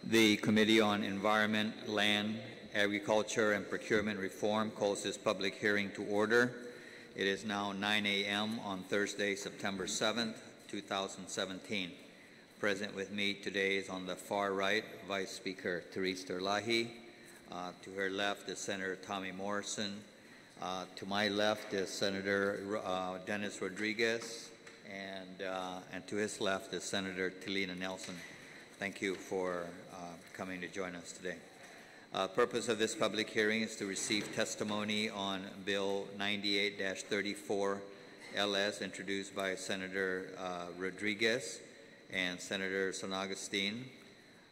The Committee on Environment, Land, Agriculture, and Procurement Reform calls this public hearing to order. It is now 9 a.m. on Thursday, September 7th, 2017. Present with me today is on the far right, Vice Speaker Therese Terlahi. To her left is Senator Tommy Morrison. To my left is Senator Dennis Rodriguez, and to his left is Senator Talina Nelson. Thank you for coming to join us today. The purpose of this public hearing is to receive testimony on Bill 98-34 LS, introduced by Senator Rodriguez and Senator San Agustin.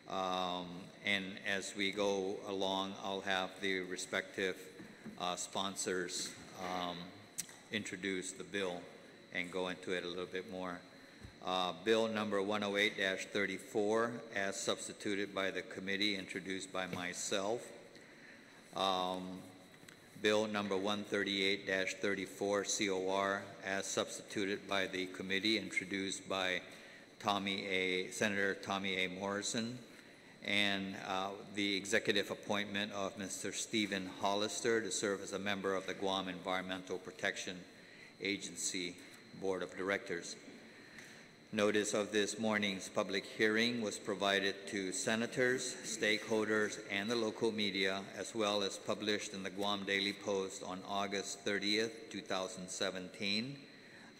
And as we go along, I'll have the respective sponsors introduce the bill and go into it a little bit more. Bill number 108-34, as substituted by the committee, introduced by myself. Bill number 138-34, COR, as substituted by the committee, introduced by Senator Tommy A. Morrison. And the executive appointment of Mr. Stephen Hollister to serve as a member of the Guam Environmental Protection Agency Board of Directors. Notice of this morning's public hearing was provided to senators, stakeholders, and the local media, as well as published in the Guam Daily Post on August 30th, 2017,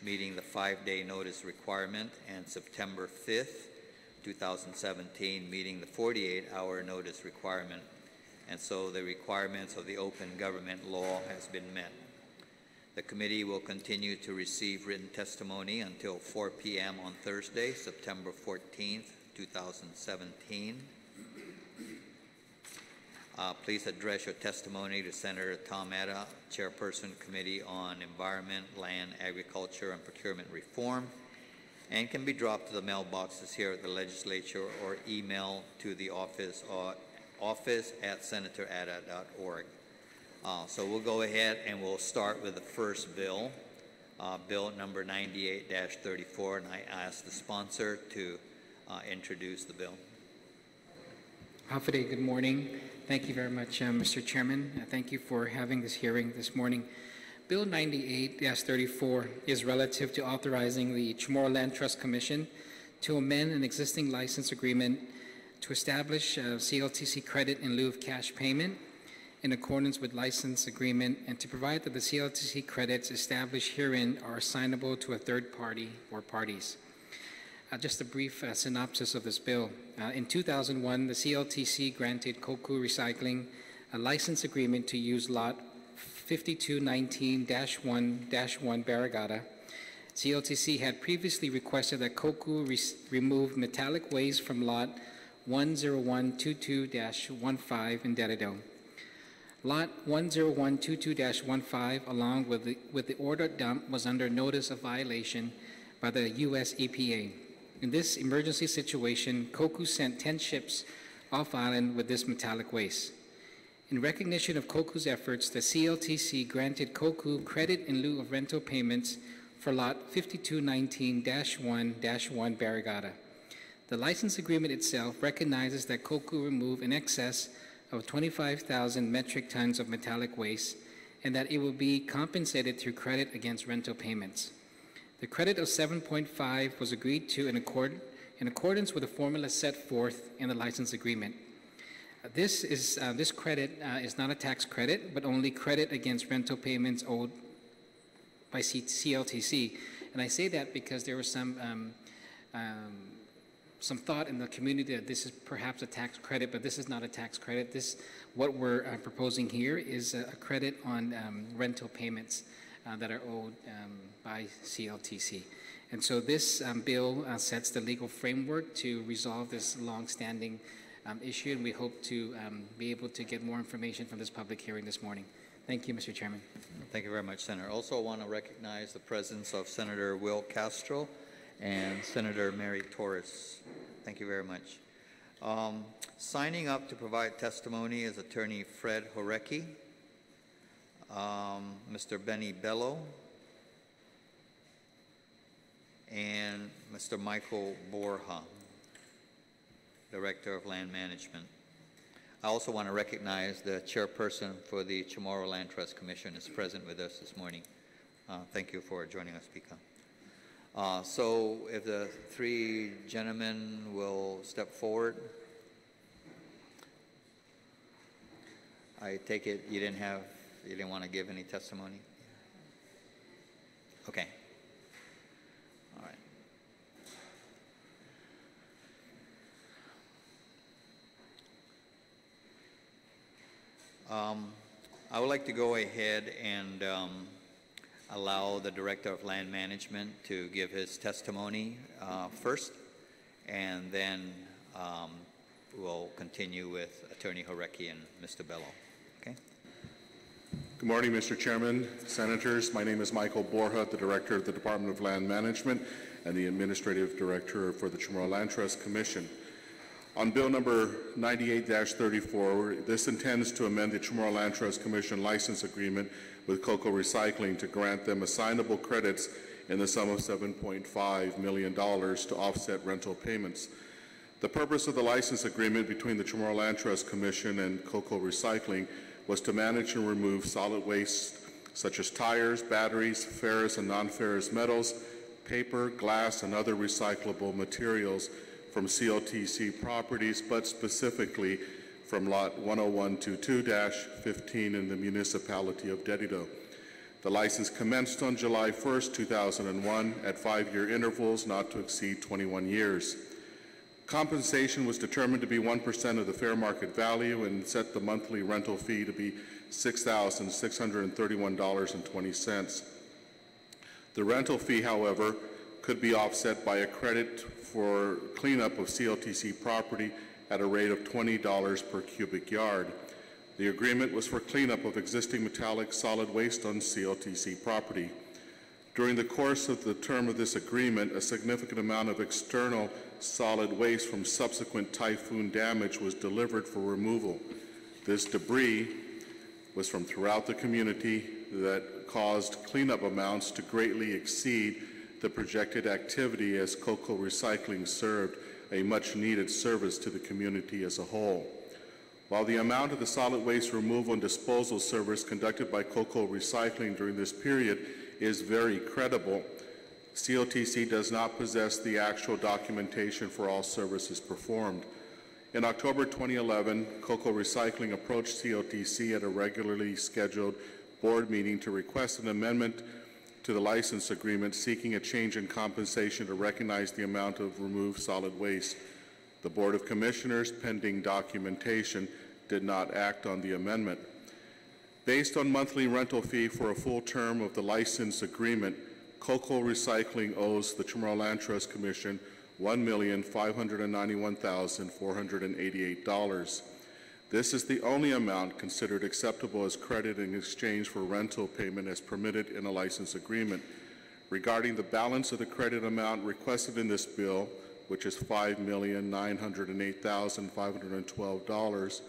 meeting the 5-day notice requirement, and September 5th, 2017, meeting the 48-hour notice requirement. And so the requirements of the open government law has been met. The committee will continue to receive written testimony until 4 p.m. on Thursday, September 14th, 2017. Please address your testimony to Senator Tom Atta, Chairperson, Committee on Environment, Land, Agriculture, and Procurement Reform, and can be dropped to the mailboxes here at the Legislature or email to the office at senatoratta.org. So we'll go ahead and we'll start with the first bill, bill number 98-34, and I ask the sponsor to introduce the bill. Hafide, good morning. Thank you very much, Mr. Chairman. Thank you for having this hearing this morning. Bill 98-34 is relative to authorizing the Chamorro Land Trust Commission to amend an existing license agreement to establish CLTC credit in lieu of cash payment in accordance with license agreement, and to provide that the CLTC credits established herein are assignable to a third party or parties. Just a brief synopsis of this bill. In 2001, the CLTC granted Koku Recycling a license agreement to use lot 5219-1-1 Barrigada. CLTC had previously requested that Koku remove metallic waste from lot 10122-15 in Dededo. Lot 10122-15, along with the order dump, was under notice of violation by the U.S. EPA. In this emergency situation, Koku sent 10 ships off island with this metallic waste. In recognition of Koku's efforts, the CLTC granted Koku credit in lieu of rental payments for lot 5219-1-1 Barrigada. The license agreement itself recognizes that Koku remove in excess of 25,000 metric tons of metallic waste, and that it will be compensated through credit against rental payments. The credit of 7.5 was agreed to in accordance with the formula set forth in the license agreement. This credit is not a tax credit, but only credit against rental payments owed by CLTC. And I say that because there was some thought in the community that this is perhaps a tax credit, but this is not a tax credit. What we're proposing here is a credit on rental payments that are owed by CLTC. And so this bill sets the legal framework to resolve this long-standing issue, and we hope to be able to get more information from this public hearing this morning. Thank you, Mr. Chairman. Thank you very much, Senator. Also, I want to recognize the presence of Senator Will Castro and Senator Mary Torres. Thank you very much. Signing up to provide testimony is Attorney Fred Horecki, Mr. Benny Bello, and Mr. Michael Borja. Director of Land Management. I also want to recognize the chairperson for the Chamorro Land Trust Commission is present with us this morning. Thank you for joining us, Pika. So if the three gentlemen will step forward. I take it you didn't want to give any testimony? Okay. All right. I would like to go ahead and allow the Director of Land Management to give his testimony first, and then we'll continue with Attorney Horecki and Mr. Bello. Okay? Good morning, Mr. Chairman, Senators. My name is Michael Borja, the Director of the Department of Land Management and the Administrative Director for the Chamorro Land Trust Commission. On Bill number 98-34, this intends to amend the Chamorro Land Trust Commission license agreement with Cocoa Recycling to grant them assignable credits in the sum of $7.5 million to offset rental payments. The purpose of the license agreement between the Chamorro Land Trust Commission and Cocoa Recycling was to manage and remove solid waste such as tires, batteries, ferrous and non-ferrous metals, paper, glass, and other recyclable materials from CLTC properties, but specifically from Lot 10122-15 in the municipality of Dedido. The license commenced on July 1st, 2001 at 5-year intervals not to exceed 21 years. Compensation was determined to be 1% of the fair market value and set the monthly rental fee to be $6,631.20. The rental fee, however, could be offset by a credit for cleanup of CLTC property at a rate of $20 per cubic yard. The agreement was for cleanup of existing metallic solid waste on CLTC property. During the course of the term of this agreement, a significant amount of external solid waste from subsequent typhoon damage was delivered for removal. This debris was from throughout the community that caused cleanup amounts to greatly exceed the projected activity as Cocoa Recycling served a much-needed service to the community as a whole. While the amount of the solid waste removal and disposal service conducted by Cocoa Recycling during this period is very credible, CLTC does not possess the actual documentation for all services performed. In October 2011, Cocoa Recycling approached CLTC at a regularly scheduled board meeting to request an amendment to the license agreement seeking a change in compensation to recognize the amount of removed solid waste. The Board of Commissioners, pending documentation, did not act on the amendment. Based on monthly rental fee for a full term of the license agreement, Cocoa Recycling owes the Chamorro Land Trust Commission $1,591,488. This is the only amount considered acceptable as credit in exchange for rental payment as permitted in a license agreement. Regarding the balance of the credit amount requested in this bill, which is $5,908,512,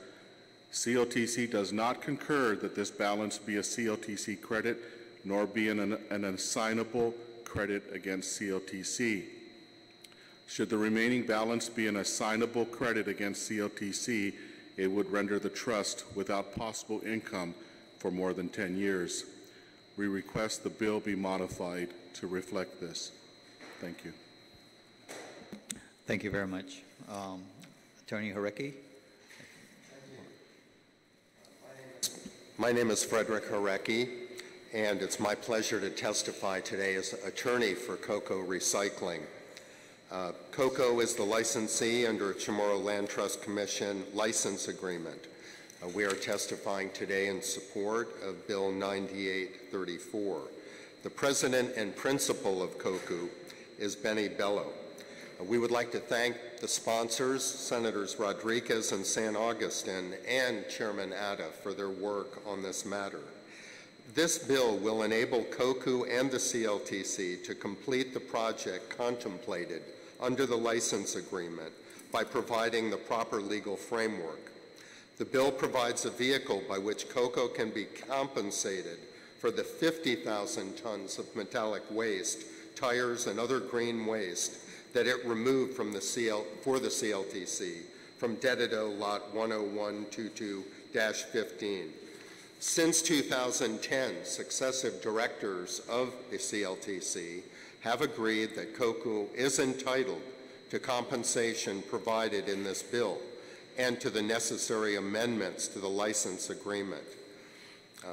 CLTC does not concur that this balance be a CLTC credit nor be an assignable credit against CLTC. Should the remaining balance be an assignable credit against CLTC, it would render the trust without possible income for more than 10 years. We request the bill be modified to reflect this. Thank you. Thank you very much. Attorney Horecki? My name is Frederick Horecki, and it's my pleasure to testify today as attorney for Cocoa Recycling. Cocoa is the licensee under a Chamorro Land Trust Commission license agreement. We are testifying today in support of Bill 9834. The president and principal of Cocoa is Benny Bello. We would like to thank the sponsors, Senators Rodriguez and San Augustin, and Chairman Atta for their work on this matter. This bill will enable Cocoa and the CLTC to complete the project contemplated under the license agreement by providing the proper legal framework. The bill provides a vehicle by which Cocoa can be compensated for the 50,000 tons of metallic waste, tires, and other green waste that it removed from the for the CLTC from Dededo Lot 10122-15. Since 2010, successive directors of the CLTC have agreed that COCO is entitled to compensation provided in this bill and to the necessary amendments to the license agreement.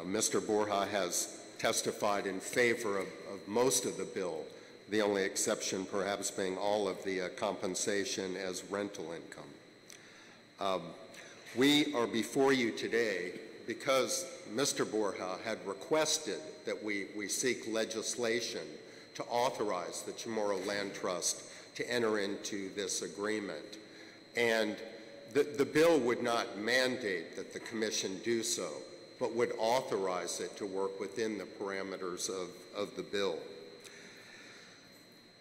Mr. Borja has testified in favor of most of the bill, the only exception perhaps being all of the compensation as rental income. We are before you today because Mr. Borja had requested that we seek legislation to authorize the Chamorro Land Trust to enter into this agreement. And the bill would not mandate that the Commission do so, but would authorize it to work within the parameters of the bill.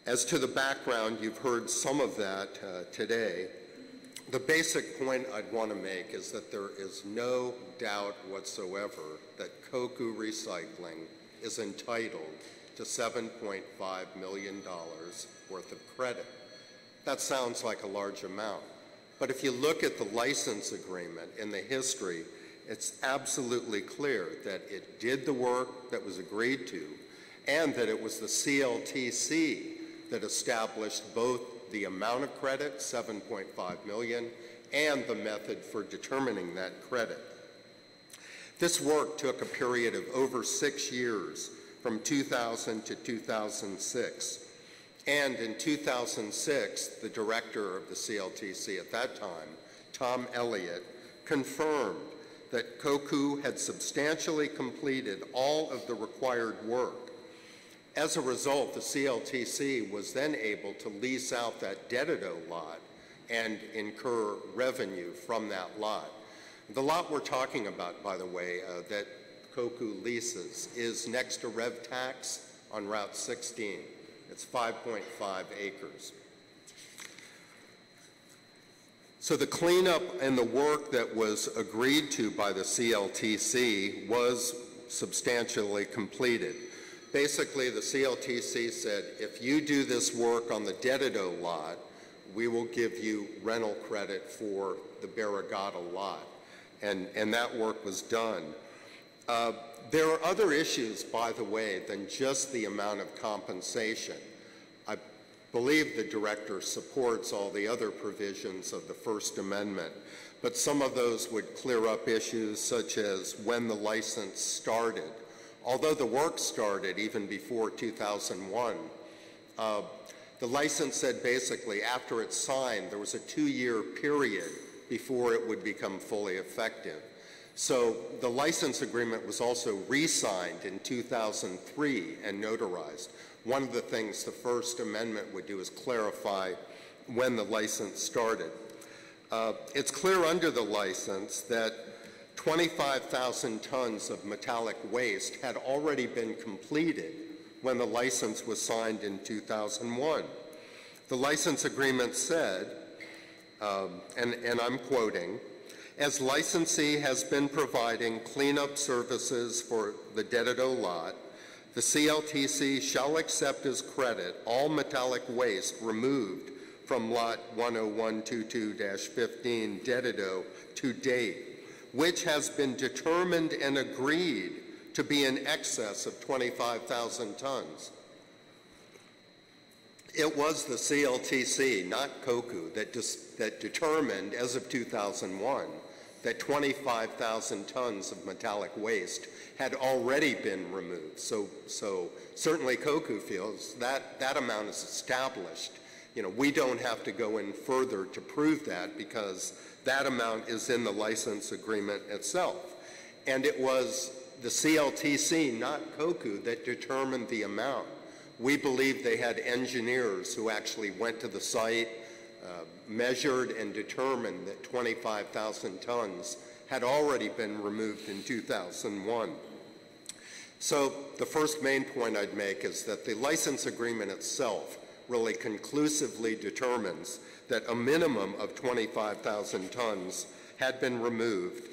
As to the background, you've heard some of that today. The basic point I'd want to make is that there is no doubt whatsoever that COCO Recycling is entitled to $7.5 million worth of credit. That sounds like a large amount, but if you look at the license agreement in the history, it's absolutely clear that it did the work that was agreed to and that it was the CLTC that established both the amount of credit, $7.5 million, and the method for determining that credit. This work took a period of over 6 years, from 2000 to 2006. And in 2006, the director of the CLTC at that time, Tom Elliott, confirmed that COCO had substantially completed all of the required work. As a result, the CLTC was then able to lease out that Dededo lot and incur revenue from that lot. The lot we're talking about, by the way, that COCO leases is next to Rev Tax on Route 16. It's 5.5 acres. So the cleanup and the work that was agreed to by the CLTC was substantially completed. Basically, the CLTC said, if you do this work on the Dededo lot, we will give you rental credit for the Barragata lot. And that work was done. There are other issues, by the way, than just the amount of compensation. I believe the director supports all the other provisions of the First Amendment, but some of those would clear up issues such as when the license started. Although the work started even before 2001, the license said basically after it's signed, there was a 2-year period before it would become fully effective. So the license agreement was also re-signed in 2003 and notarized. One of the things the First Amendment would do is clarify when the license started. It's clear under the license that 25,000 tons of metallic waste had already been completed when the license was signed in 2001. The license agreement said, and I'm quoting, as licensee has been providing cleanup services for the Dededo lot, the CLTC shall accept as credit all metallic waste removed from lot 10122-15 Dededo to date, which has been determined and agreed to be in excess of 25,000 tons. It was the CLTC, not COCO, that determined as of 2001 that 25,000 tons of metallic waste had already been removed. So certainly COCO feels that amount is established. You know, we don't have to go in further to prove that because that amount is in the license agreement itself. And it was the CLTC, not COCO, that determined the amount. We believe they had engineers who actually went to the site, measured and determined that 25,000 tons had already been removed in 2001. So the first main point I'd make is that the license agreement itself really conclusively determines that a minimum of 25,000 tons had been removed.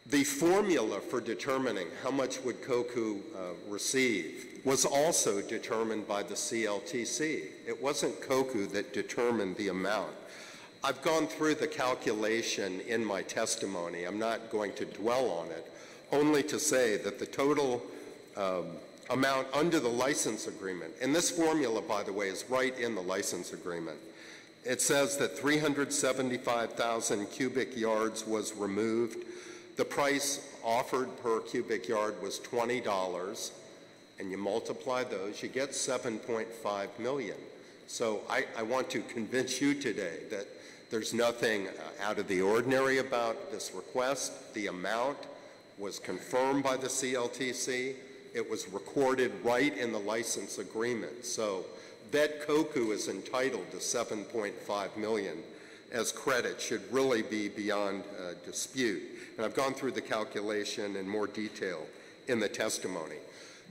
The formula for determining how much would COCU receive was also determined by the CLTC. It wasn't COCU that determined the amount. I've gone through the calculation in my testimony. I'm not going to dwell on it, only to say that the total amount under the license agreement, and this formula, by the way, is right in the license agreement. It says that 375,000 cubic yards was removed. The price offered per cubic yard was $20, and you multiply those, you get 7.5 million. So I want to convince you today that there's nothing out of the ordinary about this request. The amount was confirmed by the CLTC. It was recorded right in the license agreement. So that COCU is entitled to 7.5 million as credit should really be beyond dispute. And I've gone through the calculation in more detail in the testimony.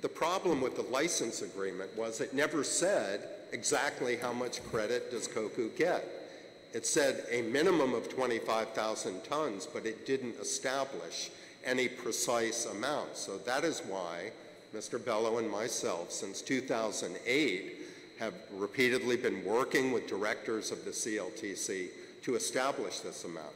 The problem with the license agreement was it never said exactly how much credit does COCU get. It said a minimum of 25,000 tons, but it didn't establish any precise amount. So that is why Mr. Bello and myself, since 2008, have repeatedly been working with directors of the CLTC to establish this amount.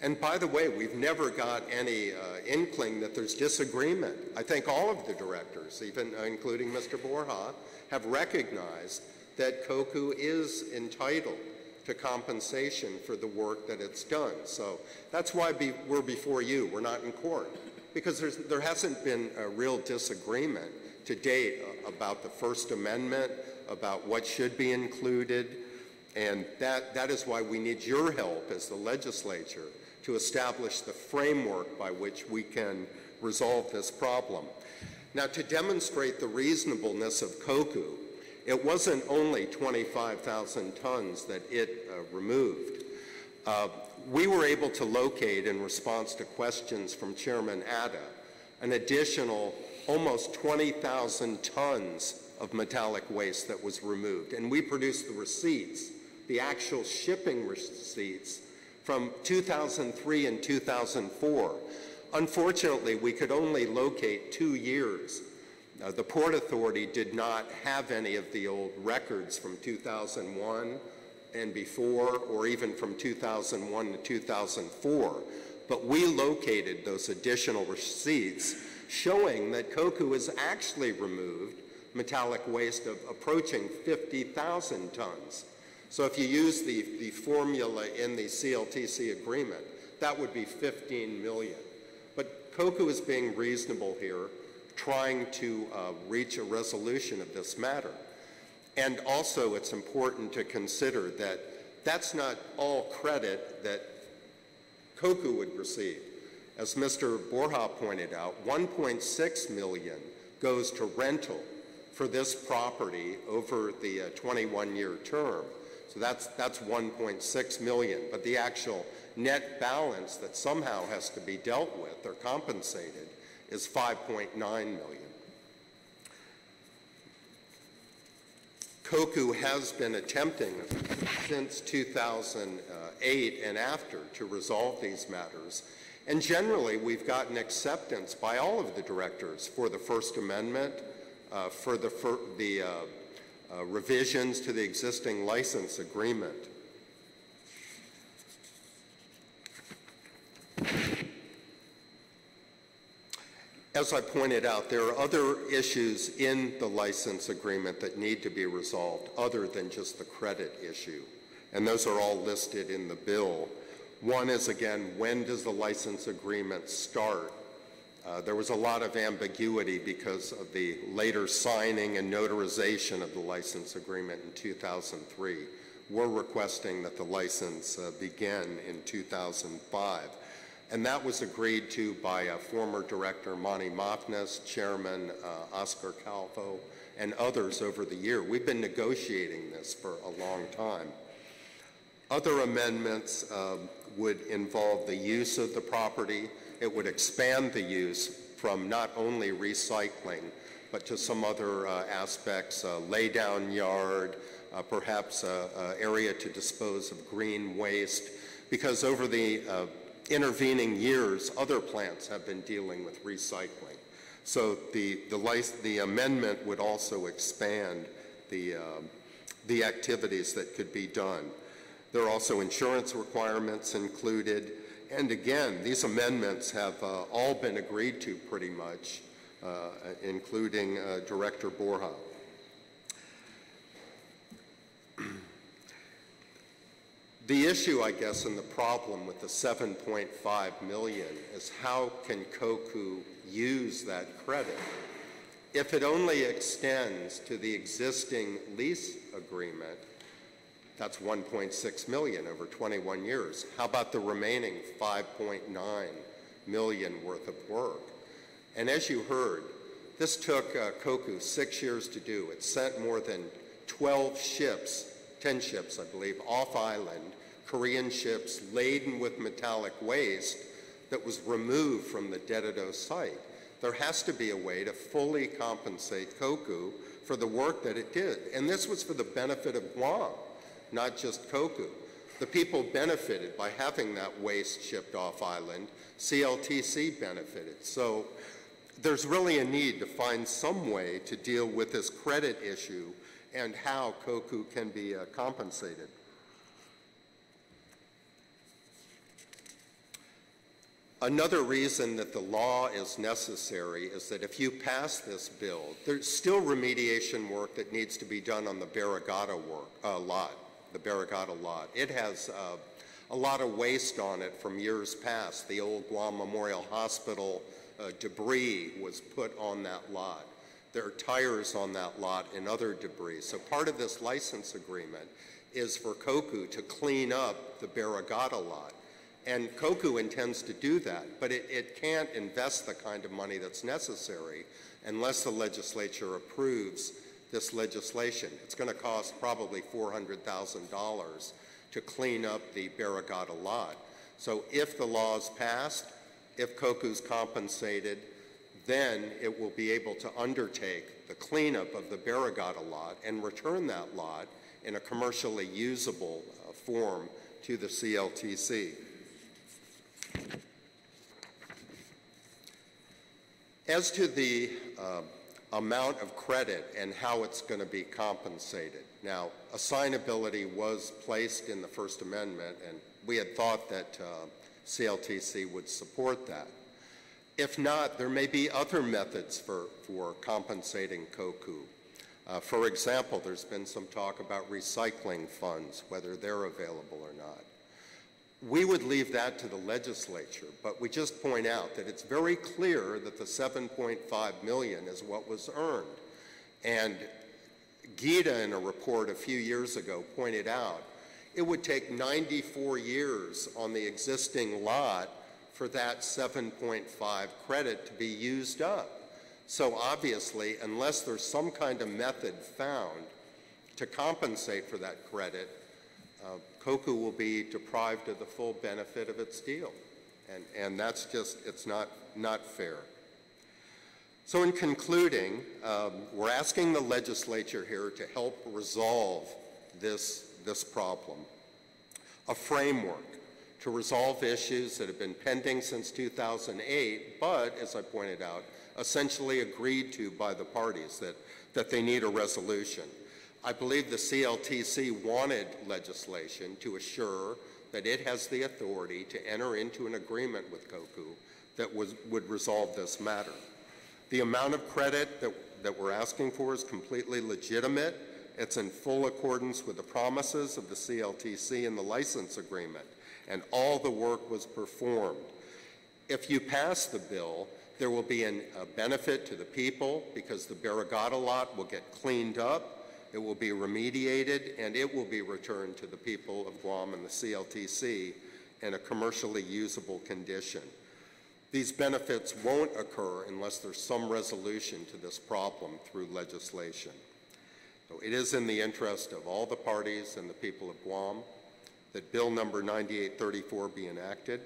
And by the way, we've never got any inkling that there's disagreement. I think all of the directors, even including Mr. Borja, have recognized that COCU is entitled to compensation for the work that it's done. So that's why we're before you. We're not in court, because there hasn't been a real disagreement to date about the First Amendment, about what should be included, and that is why we need your help as the legislature to establish the framework by which we can resolve this problem. Now, to demonstrate the reasonableness of COCU, it wasn't only 25,000 tons that it removed. We were able to locate, in response to questions from Chairman Atta, an additional almost 20,000 tons of metallic waste that was removed. And we produced the receipts, the actual shipping receipts, from 2003 and 2004. Unfortunately, we could only locate 2 years. The Port Authority did not have any of the old records from 2001 and before, or even from 2001 to 2004. But we located those additional receipts showing that COCU has actually removed metallic waste of approaching 50,000 tons. So if you use the formula in the CLTC agreement, that would be 15 million. But COCU is being reasonable here, trying to reach a resolution of this matter. And also, it's important to consider that that's not all credit that COCU would receive. As Mr. Borja pointed out, 1.6 million goes to rental for this property over the 21-year term. So that's 1.6 million, but the actual net balance that somehow has to be dealt with or compensated is 5.9 million. COCU has been attempting since 2008 and after to resolve these matters, and generally we've gotten acceptance by all of the directors for the First Amendment, for the revisions to the existing license agreement. As I pointed out, there are other issues in the license agreement that need to be resolved other than just the credit issue, and those are all listed in the bill. One is, again, when does the license agreement start? There was a lot of ambiguity because of the later signing and notarization of the license agreement in 2003. We're requesting that the license begin in 2005. And that was agreed to by former Director Monty Mofnas, Chairman Oscar Calvo, and others over the year. We've been negotiating this for a long time. Other amendments would involve the use of the property. It would expand the use from not only recycling, but to some other aspects, lay down yard, perhaps area to dispose of green waste, because over the intervening years, other plants have been dealing with recycling. So the amendment would also expand the activities that could be done. There are also insurance requirements included. And again, these amendments have all been agreed to pretty much, including Director Borja. The issue, I guess, and the problem with the 7.5 million is how can COCU use that credit? If it only extends to the existing lease agreement, that's 1.6 million over 21 years. How about the remaining 5.9 million worth of work? And as you heard, this took COCU 6 years to do. It sent more than 12 ships, 10 ships, I believe, off island, Korean ships laden with metallic waste that was removed from the Dededo site. There has to be a way to fully compensate COCU for the work that it did. And this was for the benefit of Guam, not just COCU. The people benefited by having that waste shipped off island. CLTC benefited. So there's really a need to find some way to deal with this credit issue and how COCU can be compensated. Another reason that the law is necessary is that if you pass this bill, there's still remediation work that needs to be done on the Barrigada lot, the Barrigada lot. It has a lot of waste on it from years past. The old Guam Memorial Hospital debris was put on that lot. There are tires on that lot and other debris. So part of this license agreement is for COCU to clean up the Barrigada lot. And COCU intends to do that, but it can't invest the kind of money that's necessary unless the legislature approves this legislation. It's going to cost probably $400,000 to clean up the Barrigada lot. So if the law is passed, if COCU's compensated, then it will be able to undertake the cleanup of the Barrigada lot and return that lot in a commercially usable form to the CLTC. As to the amount of credit and how it's going to be compensated, now, assignability was placed in the First Amendment, and we had thought that CLTC would support that. If not, there may be other methods for compensating COCU. For example, there's been some talk about recycling funds, whether they're available or not. We would leave that to the legislature, but we just point out that it's very clear that the 7.5 million is what was earned. And Gita, in a report a few years ago, pointed out it would take 94 years on the existing lot for that 7.5 credit to be used up. So obviously, unless there's some kind of method found to compensate for that credit, COCU will be deprived of the full benefit of its deal. And that's just, it's not fair. So in concluding, we're asking the legislature here to help resolve this problem. A framework to resolve issues that have been pending since 2008, but, as I pointed out, essentially agreed to by the parties that they need a resolution. I believe the CLTC wanted legislation to assure that it has the authority to enter into an agreement with COCU that would resolve this matter. The amount of credit that we're asking for is completely legitimate. It's in full accordance with the promises of the CLTC and the license agreement, and all the work was performed. If you pass the bill, there will be a benefit to the people because the Barrigada lot will get cleaned up. It will be remediated, and it will be returned to the people of Guam and the CLTC in a commercially usable condition. These benefits won't occur unless there's some resolution to this problem through legislation. So it is in the interest of all the parties and the people of Guam that Bill number 9834 be enacted.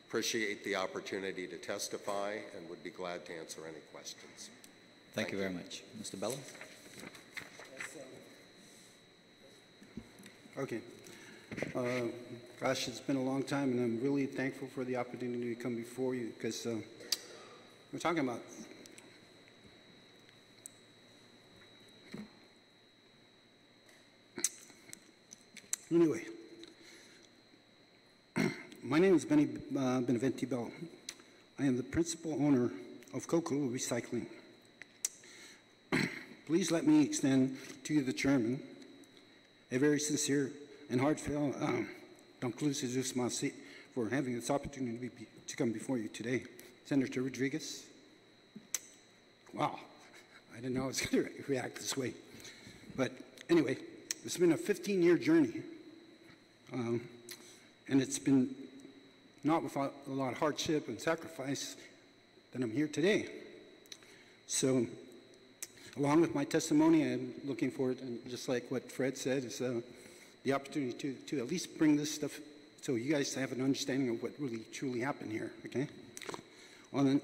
Appreciate the opportunity to testify and would be glad to answer any questions. Thank you very much. Mr. Bello? Okay. Gosh, it's been a long time, and I'm really thankful for the opportunity to come before you, because we're talking about anyway. My name is Benny Beneventi Bell. I am the principal owner of Cocoa Recycling. Please let me extend to you, the chairman, a very sincere and heartfelt merci for having this opportunity to come before you today. Senator Rodriguez, wow, I didn't know I was going to react this way. But anyway, it's been a 15-year journey, and it's been not without a lot of hardship and sacrifice that I'm here today. So, along with my testimony, I'm looking forward, and just like what Fred said, is the opportunity to at least bring this stuff so you guys have an understanding of what really truly happened here, okay? On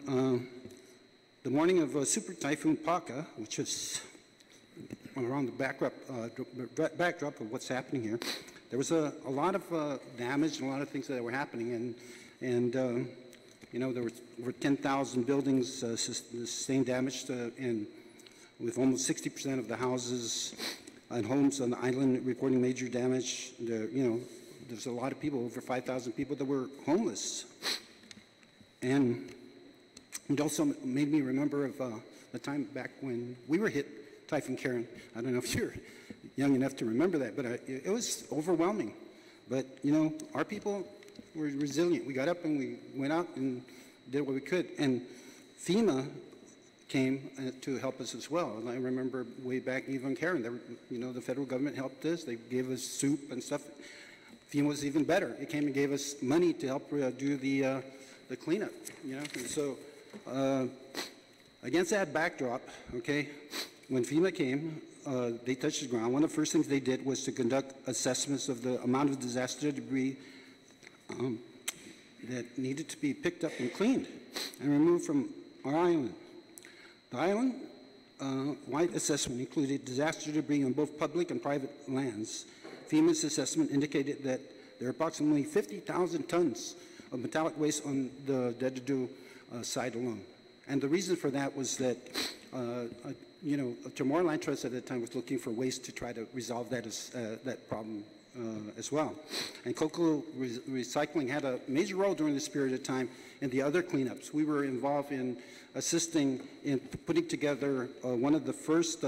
the morning of Super Typhoon Paka, which was around the backdrop of what's happening here, there was a lot of damage and a lot of things that were happening, and you know, there were over 10,000 buildings sustained damage, and with almost 60% of the houses and homes on the island reporting major damage. You know, there's a lot of people, over 5,000 people that were homeless. And it also made me remember of the time back when we were hit Typhoon Karen. I don't know if you're young enough to remember that, but it was overwhelming. But, you know, our people were resilient. We got up and we went out and did what we could. And FEMA came to help us as well. And I remember way back even Karen, you know, the federal government helped us. They gave us soup and stuff. FEMA was even better. It came and gave us money to help do the cleanup, you know. And so against that backdrop, okay, when FEMA came, they touched the ground. One of the first things they did was to conduct assessments of the amount of disaster debris that needed to be picked up and cleaned and removed from our island. The island-wide assessment included disaster debris on both public and private lands. FEMA's assessment indicated that there are approximately 50,000 tons of metallic waste on the Dedadu side alone. And the reason for that was that, you know, Chamorro Land Trust at that time was looking for ways to try to resolve that, that problem as well. And Cocoa Recycling had a major role during this period of time in the other cleanups. We were involved in assisting in putting together one of the first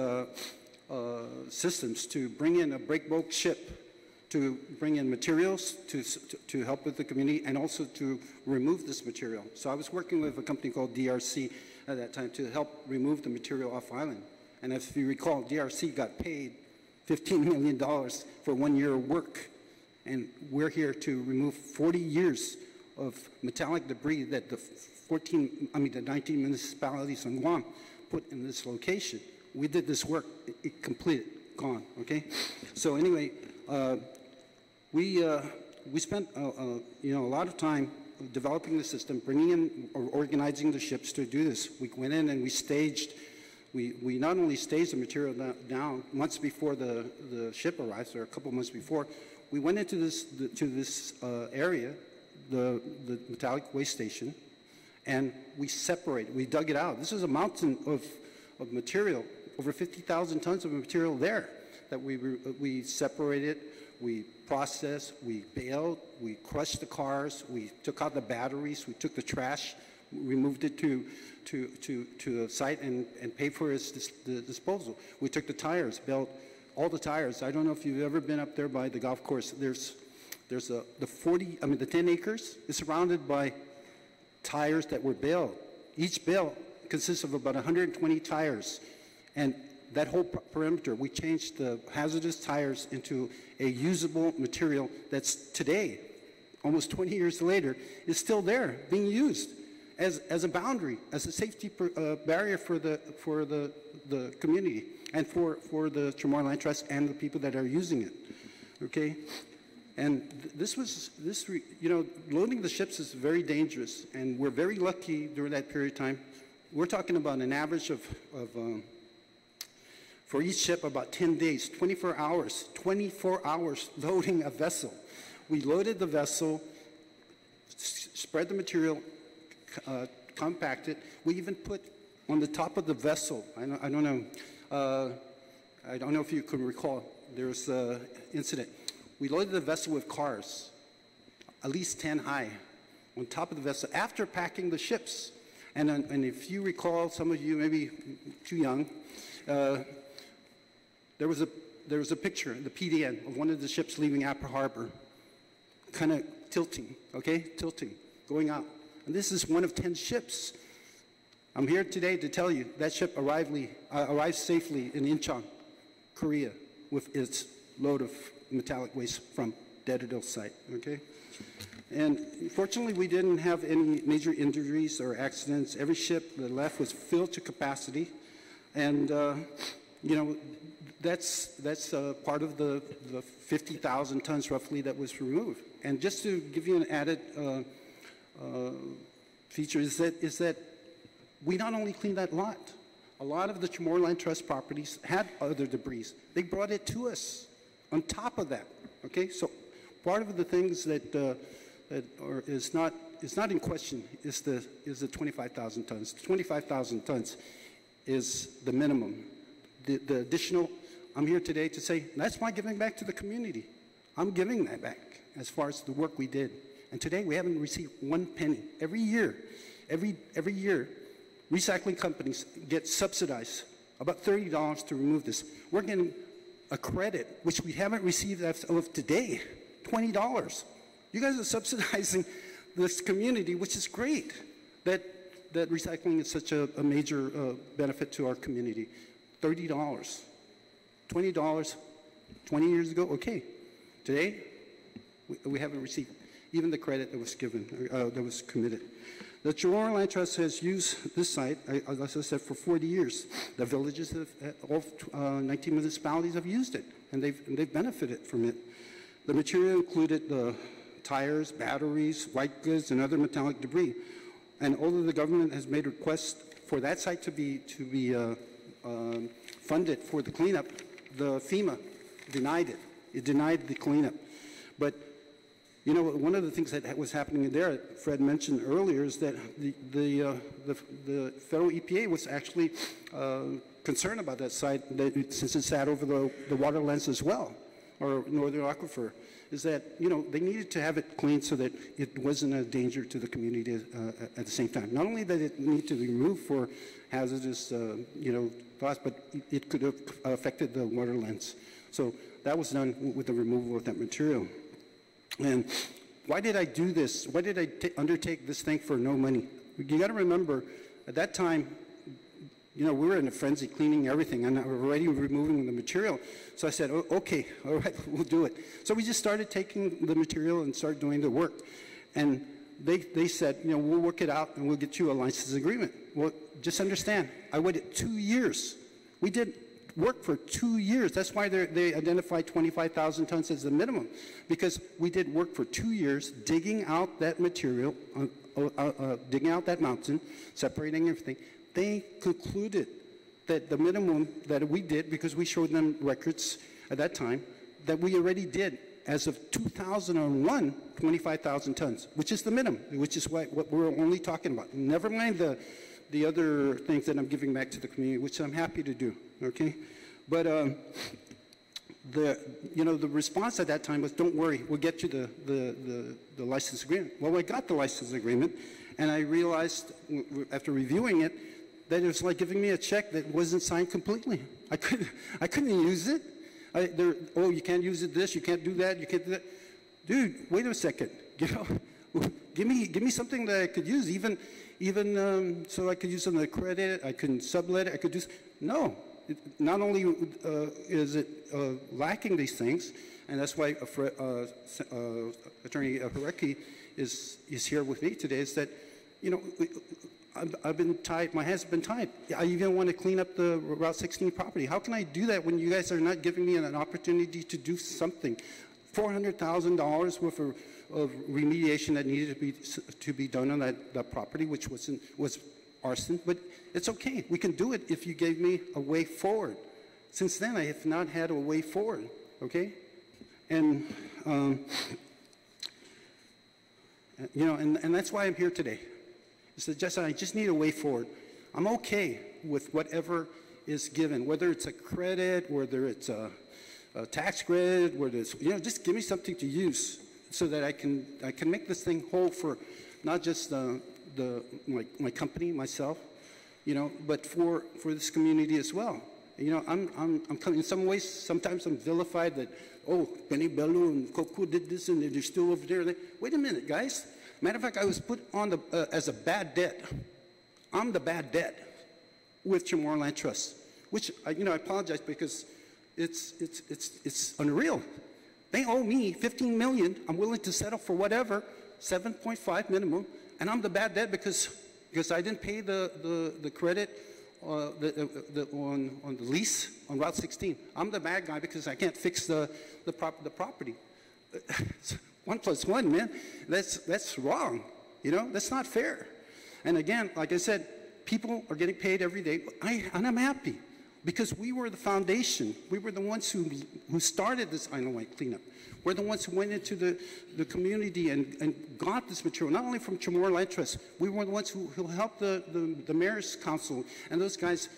systems to bring in a break bulk ship to bring in materials to help with the community and also to remove this material. So I was working with a company called DRC at that time to help remove the material off island. And if you recall, DRC got paid $15 million for 1 year of work. And we're here to remove 40 years of metallic debris that the 19 municipalities in Guam put in this location. We did this work, it completed, gone, okay? So anyway, we spent you know, a lot of time developing the system, bringing in or organizing the ships to do this. We went in and we staged. We not only staged the material down months before the ship arrives, or a couple months before. We went into this area, the metallic waste station, and we separated. We dug it out. This is a mountain of material, over 50,000 tons of material there that we separated. We processed, we baled, we crushed the cars, we took out the batteries, we took the trash, removed it to a site and paid for its disposal. We took the tires, baled all the tires. I don't know if you've ever been up there by the golf course. There's the 10 acres is surrounded by tires that were baled. Each bale consists of about 120 tires, and that whole perimeter, we changed the hazardous tires into a usable material that's today, almost 20 years later, is still there, being used as a boundary, as a safety barrier for the community and for the Chamorro Land Trust and the people that are using it. Okay, and you know, loading the ships is very dangerous, and we're very lucky during that period of time. We're talking about an average of for each ship about 10 days, 24 hours loading a vessel. We loaded the vessel, spread the material, compact it. We even put on the top of the vessel, I don't know if you can recall, there was an incident. We loaded the vessel with cars, at least 10 high, on top of the vessel, after packing the ships. And if you recall, some of you maybe too young, there was a picture, the PDN, of one of the ships leaving Apple Harbor, kind of tilting, going out. And this is one of 10 ships. I'm here today to tell you that ship arrived safely in Incheon, Korea, with its load of metallic waste from Daejeon site, okay? And fortunately, we didn't have any major injuries or accidents. Every ship that left was filled to capacity. And, you know, that's part of the 50,000 tons roughly that was removed. And just to give you an added feature is that we not only cleaned that lot, a lot of the Chamorro Trust properties had other debris. They brought it to us on top of that, okay? So part of the things that is not in question is the 25,000 tons. 25,000 tons is the minimum. The additional, I'm here today to say, that's my giving back to the community. I'm giving that back as far as the work we did. And today we haven't received one penny. Every year, recycling companies get subsidized about $30 to remove this. We're getting a credit, which we haven't received as of today, $20. You guys are subsidizing this community, which is great, that recycling is such a major benefit to our community. $30, $20, 20 years ago, okay. Today, we haven't received even the credit that was given, that was committed. The Chamorro Land Trust has used this site, as I said, for 40 years. The villages, all 19 municipalities have used it, and they've benefited from it. The material included the tires, batteries, white goods, and other metallic debris. And although the government has made requests for that site to be funded for the cleanup, the FEMA denied it. It denied the cleanup. But you know, one of the things that was happening there, Fred mentioned earlier, is that the federal EPA was actually concerned about that site, since it sat over the waterlands as well, or northern aquifer, is that, you know, they needed to have it cleaned so that it wasn't a danger to the community at the same time. Not only did it need to be removed for hazardous, you know, thoughts, but it could have affected the waterlands. So that was done with the removal of that material. And why did I do this? Why did I undertake this thing for no money? You got to remember, at that time, you know, we were in a frenzy cleaning everything and already removing the material. So I said, oh, okay, all right, we'll do it. So we just started taking the material and started doing the work. And they said, you know, we'll work it out and we'll get you a license agreement. Well, just understand, I waited 2 years. We did work for 2 years. That's why they identified 25,000 tons as the minimum, because we did work for 2 years digging out that material, digging out that mountain, separating everything. They concluded that the minimum that we did, because we showed them records at that time, that we already did, as of 2001, 25,000 tons, which is the minimum, which is what we're only talking about. Never mind the other things that I'm giving back to the community, which I'm happy to do, okay? But the response at that time was, don't worry, we'll get you the license agreement. Well, I got the license agreement, and I realized after reviewing it that it was like giving me a check that wasn't signed completely. I couldn't use it. Oh, you can't use it this, you can't do that, you can't do that. Dude, wait a second, you know, give me something that I could use, even so I could use some of the credit, I can sublet it, I could do, no. Not only is it lacking these things, and that's why Attorney Harecki is here with me today, is that, you know, I've been tied, my hands have been tied. I even want to clean up the Route 16 property. How can I do that when you guys are not giving me an opportunity to do something? $400,000 worth of remediation that needed to be done on that property, which was arson, but it's okay. We can do it if you gave me a way forward. since then, I have not had a way forward, okay? And, you know, and that's why I'm here today. It's just, I just need a way forward. I'm okay with whatever is given, whether it's a credit, whether it's a tax credit, whether it's, you know, just give me something to use so that I can make this thing whole for not just my company, myself, you know, but for this community as well. You know, I'm in some ways, sometimes I'm vilified that, oh, Benny Bello and Coco did this and they're still over there. Wait a minute, guys. Matter of fact, I was put on as a bad debt. I'm the bad debt with Chamorro Land Trust, which, you know, I apologize because it's unreal. They owe me $15 million. I'm willing to settle for whatever, 7.5 minimum, and I'm the bad debt because I didn't pay the credit on the lease on Route 16. I'm the bad guy because I can't fix the property. 1 + 1, man. That's wrong. You know, that's not fair. And again, like I said, people are getting paid every day, and I'm happy because we were the foundation. We were the ones who started this Island Wide cleanup. We're the ones who went into the community and got this material, not only from Chamorro Land Trust. We were the ones who helped the Mayor's Council and those guys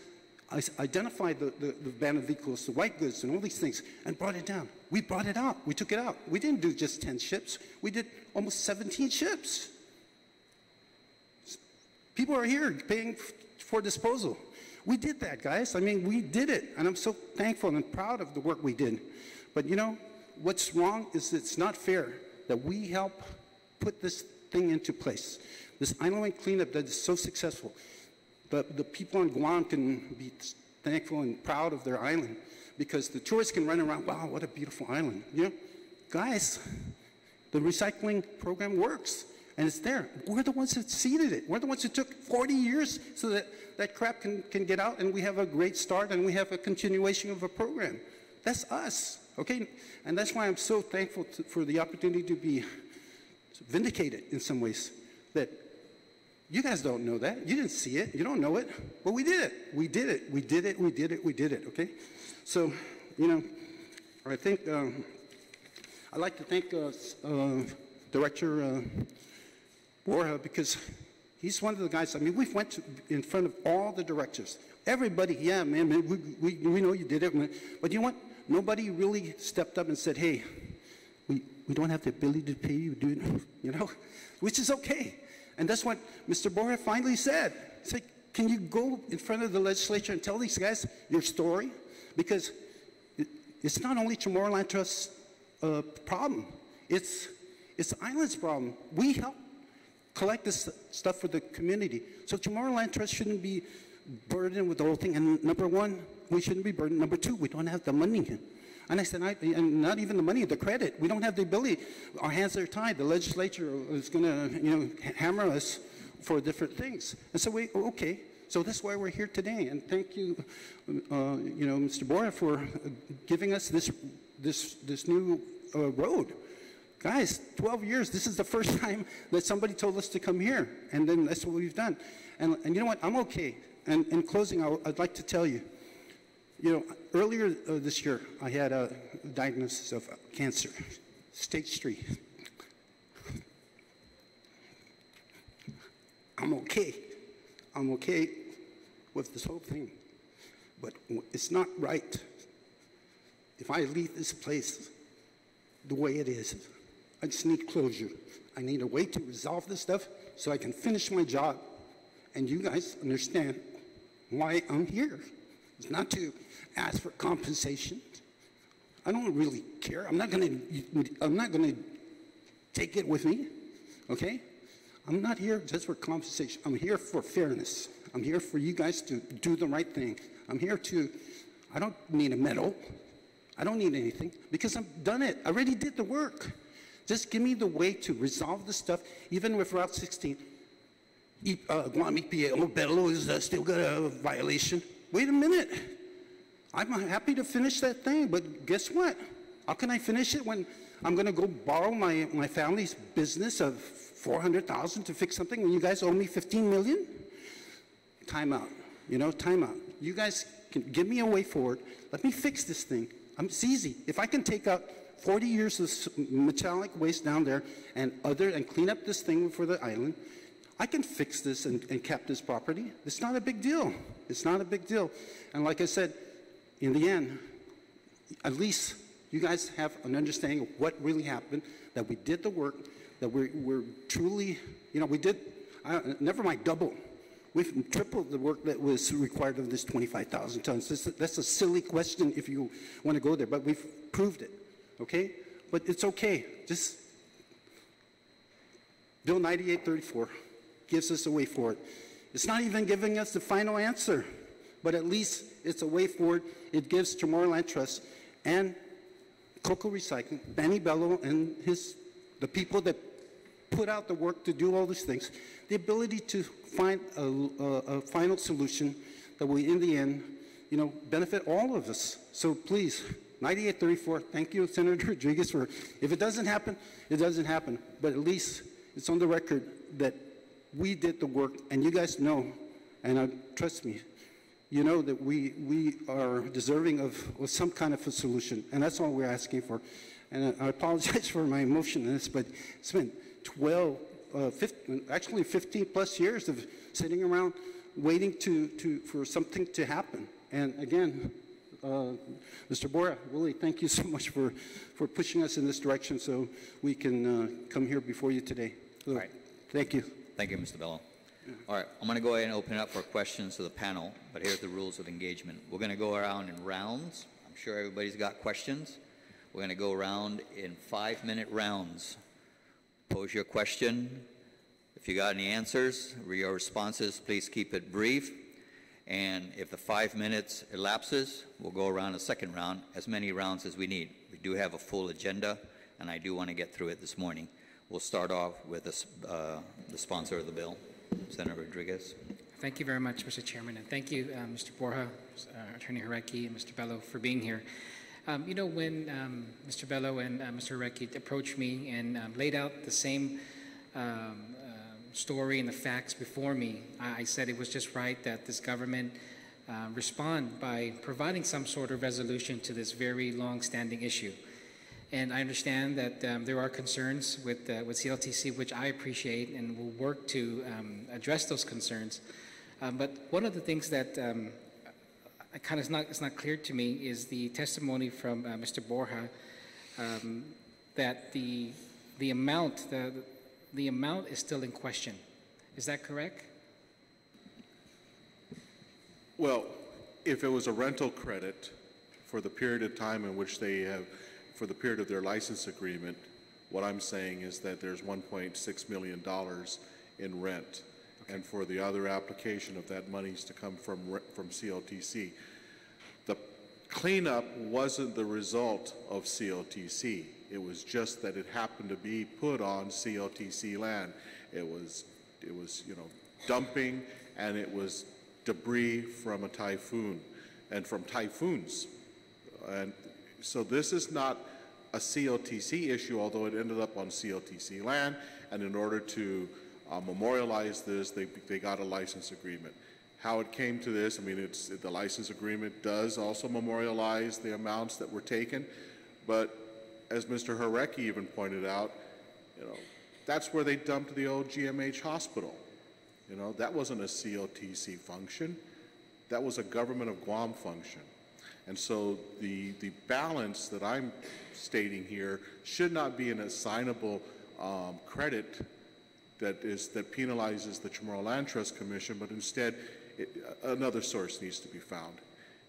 identified the ban of vehicles, the white goods, and all these things, and brought it down. We brought it out. We took it out. We didn't do just 10 ships. We did almost 17 ships. People are here paying for disposal. We did that, guys. I mean, we did it, and I'm so thankful and proud of the work we did. But you know, what's wrong is it's not fair that we help put this thing into place. This island cleanup that is so successful. The people on Guam can be thankful and proud of their island because the tourists can run around, wow, what a beautiful island. You know, guys, the recycling program works. And it's there. We're the ones that seeded it. We're the ones who took 40 years so that that crap can get out and we have a great start and we have a continuation of a program. That's us, okay? And that's why I'm so thankful for the opportunity to be vindicated in some ways. That you guys don't know that. You didn't see it. You don't know it. But we did it. We did it. We did it. We did it. We did it, okay? So, you know, I think I'd like to thank Director Borja, because he's one of the guys, I mean, we went in front of all the directors. Everybody, yeah, man, we know you did it. But you know what? Nobody really stepped up and said, hey, we don't have the ability to pay you, dude, you know, which is okay. And that's what Mr. Borja finally said. It's like, can you go in front of the legislature and tell these guys your story? Because it's not only Chamorro Land Trust's problem. It's the island's problem. We help collect this stuff for the community. So Chamorro Land Trust shouldn't be burdened with the whole thing. And number one, we shouldn't be burdened. Number two, we don't have the money. And I said, and not even the money, the credit. We don't have the ability. Our hands are tied. The legislature is going to, you know, hammer us for different things. And so okay. So that's why we're here today. And thank you, you know, Mr. Borja, for giving us this new road. Guys, 12 years, this is the first time that somebody told us to come here. And then that's what we've done. And you know what? I'm okay. And in closing, I'd like to tell you, you know, earlier this year, I had a diagnosis of cancer, stage 3. I'm okay. I'm okay with this whole thing. But it's not right if I leave this place the way it is. I just need closure. I need a way to resolve this stuff so I can finish my job. And you guys understand why I'm here. It's not to ask for compensation. I don't really care. I'm not gonna take it with me, okay? I'm not here just for compensation. I'm here for fairness. I'm here for you guys to do the right thing. I'm here to, I don't need a medal. I don't need anything because I've done it. I already did the work. Just give me the way to resolve the stuff, even with Route 16. Guam EPA, oh, Bello is still got a violation. Wait a minute. I'm happy to finish that thing, but guess what? How can I finish it when I'm going to go borrow my family's business of $400,000 to fix something when you guys owe me $15 million? Time out. You know, time out. You guys give me a way forward. Let me fix this thing. It's easy. If I can take out 40 years of metallic waste down there and clean up this thing for the island, I can fix this and cap this property. It's not a big deal. It's not a big deal. And like I said, in the end, at least you guys have an understanding of what really happened, that we did the work, that we're truly, we did, never mind double. We've tripled the work that was required of this 25,000 tons. That's a silly question if you want to go there, but we've proved it, okay? But it's okay. Just Bill 9834 gives us a way forward. It's not even giving us the final answer, but at least it's a way forward. It gives Chamorro Trust and Cocoa Recycling, Benny Bello and the people that put out the work to do all these things, the ability to find a final solution that will, in the end, benefit all of us. So please, 9834, thank you, Senator Rodriguez, for, if it doesn't happen, it doesn't happen. But at least it's on the record that we did the work, and you guys know, and trust me, you know that we are deserving of some kind of a solution, and that's all we're asking for. And I apologize for my emotion in this, but it's been 15 plus years of sitting around waiting for something to happen. And again, Mr. Borja, Willie, thank you so much for pushing us in this direction so we can come here before you today. So, all right. Thank you. Thank you, Mr. Bello. All right, I'm going to go ahead and open it up for questions to the panel, but here's the rules of engagement. We're going to go around in rounds. I'm sure everybody's got questions. We're going to go around in 5-minute rounds. Pose your question. If you got any answers or your responses, please keep it brief. And if the 5 minutes elapses, we'll go around a second round, as many rounds as we need. We do have a full agenda, and I do want to get through it this morning. We'll start off with the sponsor of the bill, Senator Rodriguez. Thank you very much, Mr. Chairman, and thank you, Mr. Borja, Attorney Jarecki, and Mr. Bello for being here. When Mr. Bello and Mr. Jarecki approached me and laid out the same story and the facts before me, I said it was just right that this government respond by providing some sort of resolution to this very long-standing issue. And I understand that there are concerns with CLTC, which I appreciate, and will work to address those concerns. But one of the things that it's not clear to me is the testimony from Mr. Borja that the amount is still in question. Is that correct? Well, if it was a rental credit for the period of time in which they have, for the period of their license agreement, what I'm saying is that there's $1.6 million in rent. Okay. And for the other application of that money is to come from CLTC. The cleanup wasn't the result of CLTC. It was just that it happened to be put on CLTC land. It was dumping, and it was debris from a typhoon and from typhoons. And so this is not a CLTC issue, although it ended up on CLTC land, and in order to memorialize this, they got a license agreement. How it came to this, I mean, the license agreement does also memorialize the amounts that were taken, but as Mr. Jarecki even pointed out, that's where they dumped the old GMH hospital. That wasn't a CLTC function. That was a government of Guam function. And so the balance that I'm stating here should not be an assignable credit that penalizes the Chamorro Land Trust Commission, but instead another source needs to be found.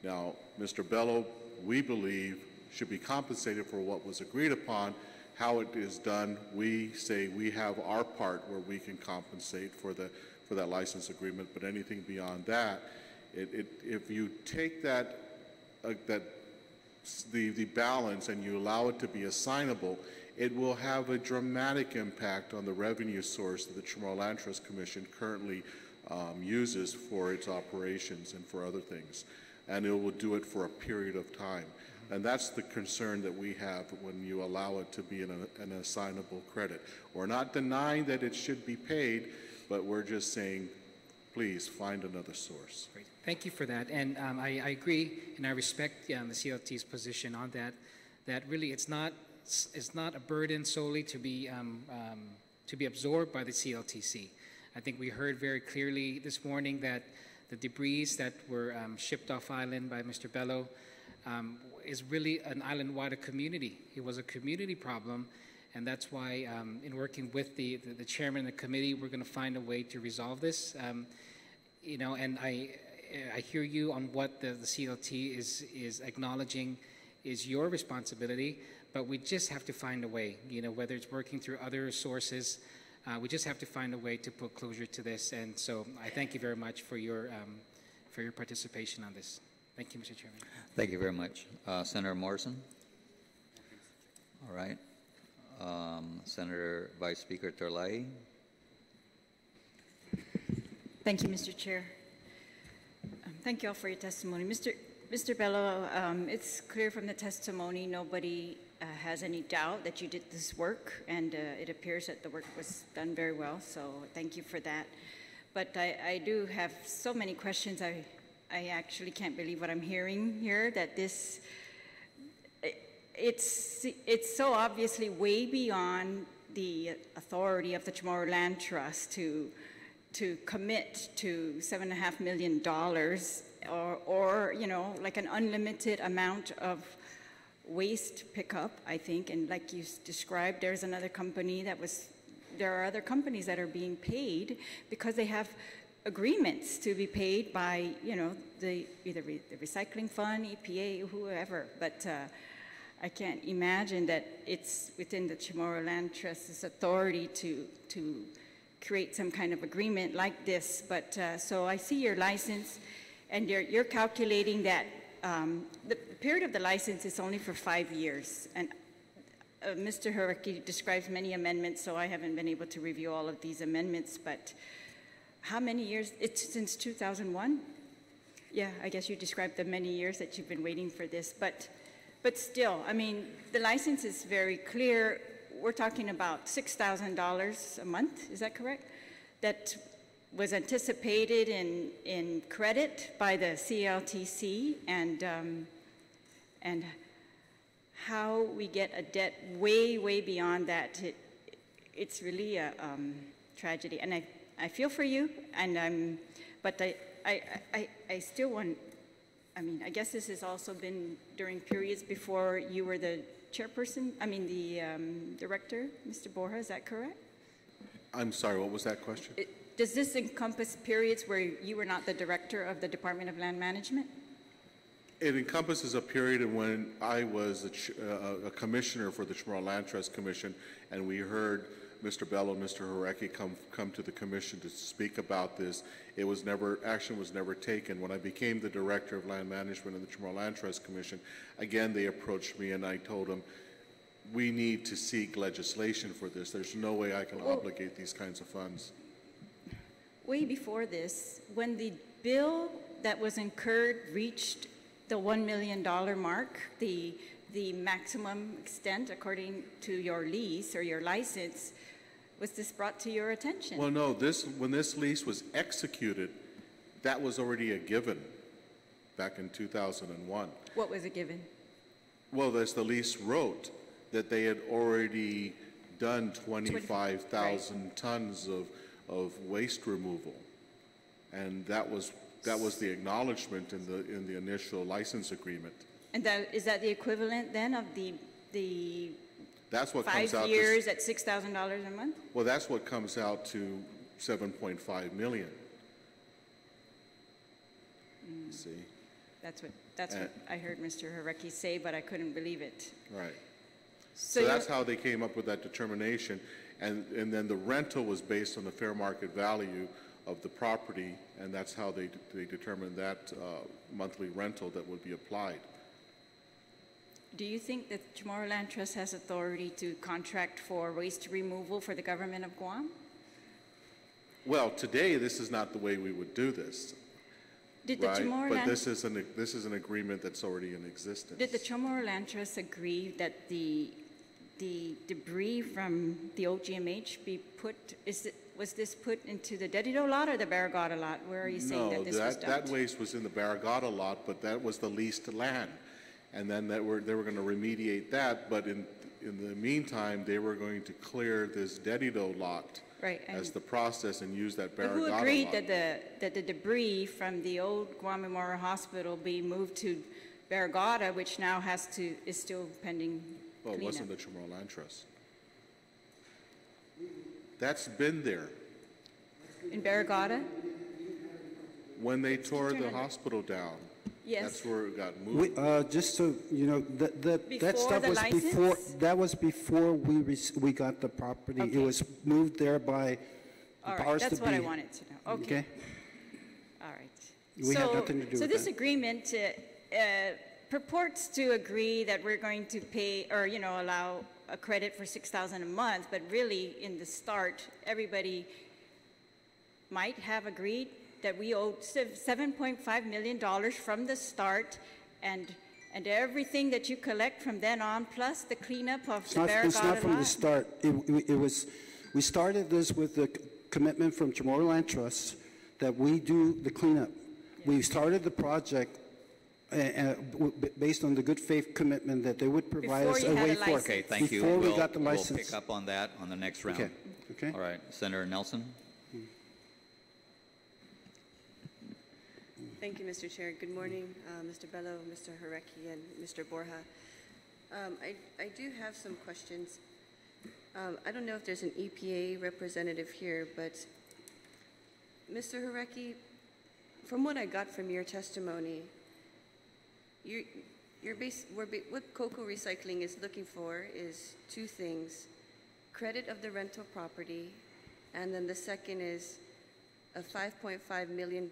Now, Mr. Bello, we believe, should be compensated for what was agreed upon. How it is done, we say we have our part where we can compensate for that license agreement, but anything beyond that, if you take the balance and you allow it to be assignable, it will have a dramatic impact on the revenue source that the Chamorro Land Trust Commission currently uses for its operations and for other things. And it will do it for a period of time. And that's the concern that we have when you allow it to be an assignable credit. We're not denying that it should be paid, but we're just saying, please find another source. Great. Thank you for that. And I agree and I respect the CLT's position on that, that really it's not a burden solely to be absorbed by the CLTC. I think we heard very clearly this morning that the debris that were shipped off island by Mr. Bello is really an island-wide community. It was a community problem, and that's why in working with the chairman of the committee, we're going to find a way to resolve this. You know, and I hear you on what the CLT is acknowledging is your responsibility, but we just have to find a way, you know, whether it's working through other sources, we just have to find a way to put closure to this. And so I thank you very much for your participation on this. Thank you, Mr. Chairman. Thank you very much. Senator Morrison? All right. Senator Vice Speaker Terlahi? Thank you, Mr. Chair. Thank you all for your testimony. Mr. Bello, it's clear from the testimony nobody has any doubt that you did this work, and it appears that the work was done very well, so thank you for that. But I do have so many questions. I actually can't believe what I'm hearing here, that this, it's so obviously way beyond the authority of the Chamorro Land Trust to commit to $7.5 million or you know, like an unlimited amount of waste pickup, I think. And like you described, there's another company there are other companies that are being paid because they have agreements to be paid by, you know, either the recycling fund, EPA, whoever. But I can't imagine that it's within the Chamorro Land Trust's authority to create some kind of agreement like this. But so I see your license, and you're calculating that the period of the license is only for 5 years. And Mr. Harecki describes many amendments, so I haven't been able to review all of these amendments, but how many years? It's since 2001? Yeah, I guess you described the many years that you've been waiting for this, but still, I mean, the license is very clear. We're talking about $6,000 a month, is that correct? That was anticipated in credit by the CLTC, and how we get a debt way, way beyond that, it's really a tragedy. And I feel for you, and but I still want, I mean, I guess this has also been during periods before you were the chairperson, I mean the director, Mr. Borja, is that correct? I'm sorry, what was that question? Does this encompass periods where you were not the director of the Department of Land Management? It encompasses a period in when I was a commissioner for the Chamorro Land Trust Commission, and we heard Mr. Bello and Mr. Harecki come to the commission to speak about this. Action was never taken. When I became the director of land management of the Chamorro Land Trust Commission, again, they approached me and I told them, we need to seek legislation for this. There's no way I can obligate these kinds of funds. Way before this, when the bill that was incurred reached the $1 million mark, the maximum extent according to your lease or your license, was this brought to your attention? Well, no, when this lease was executed, that was already a given back in 2001. What was a given? Well, as the lease wrote, that they had already done 25,000 tons of waste removal, and that was the acknowledgement in the initial license agreement. And is that the equivalent then of the that's what 5 comes out years at $6,000 a month? Well, that's what comes out to $7.5 million. See? That's what I heard Mr. Harecki say, but I couldn't believe it. Right. So that's how they came up with that determination. And then the rental was based on the fair market value of the property, and that's how they determined that monthly rental that would be applied. Do you think that Chamorro Land Trust has authority to contract for waste removal for the government of Guam? Well, today, this is not the way we would do this. Did the Chamorro Land... But this is an agreement that's already in existence. Did the Chamorro Land Trust agree that the the debris from the OGMH be put, was this put into the Dedido lot or the Barragata lot? Where are you saying that this was dumped? That waste was in the Barragata lot, but that was the leased land. And then they were going to remediate that, but in the meantime, they were going to clear this Dedido lot Right, as the process and use that But Barragata who lot. agreed that the debris from the old Guam Memorial Hospital be moved to Barragata, which now is still pending Well, it cleanup? wasn't the Chamorro Land Trust. That's been there. In Barragata? When they tore the hospital down, Yes. that's where it got moved. Just so you know, that Before stuff the was before, license? that was before we got the property. Okay. It was moved there by the All right, powers that's to what I be. wanted to know. Okay. Okay? All right. We had nothing to do so with this that. agreement purports to agree that we're going to pay, or allow a credit for $6,000 a month, but really in the start, everybody might have agreed that we owed $7.5 million from the start, and everything that you collect from then on, plus the cleanup of the Barragata It's not from the lot. start. It was, we started this with the commitment from Chamorro Land Trust that we do the cleanup. We started the project based on the good faith commitment that they would provide Before us you a had way a for. license. Okay, thank you. Before we We'll- got the We'll license. pick up on that on the next round. Okay, okay. All right, Senator Nelson? Thank you, Mr. Chair. Good morning, Mr. Bello, Mr. Harecki, and Mr. Borja. I do have some questions. I don't know if there's an EPA representative here, but Mr. Harecki, from what I got from your testimony, what Cocoa Recycling is looking for is two things: credit of the rental property, and then the second is a $5.5 million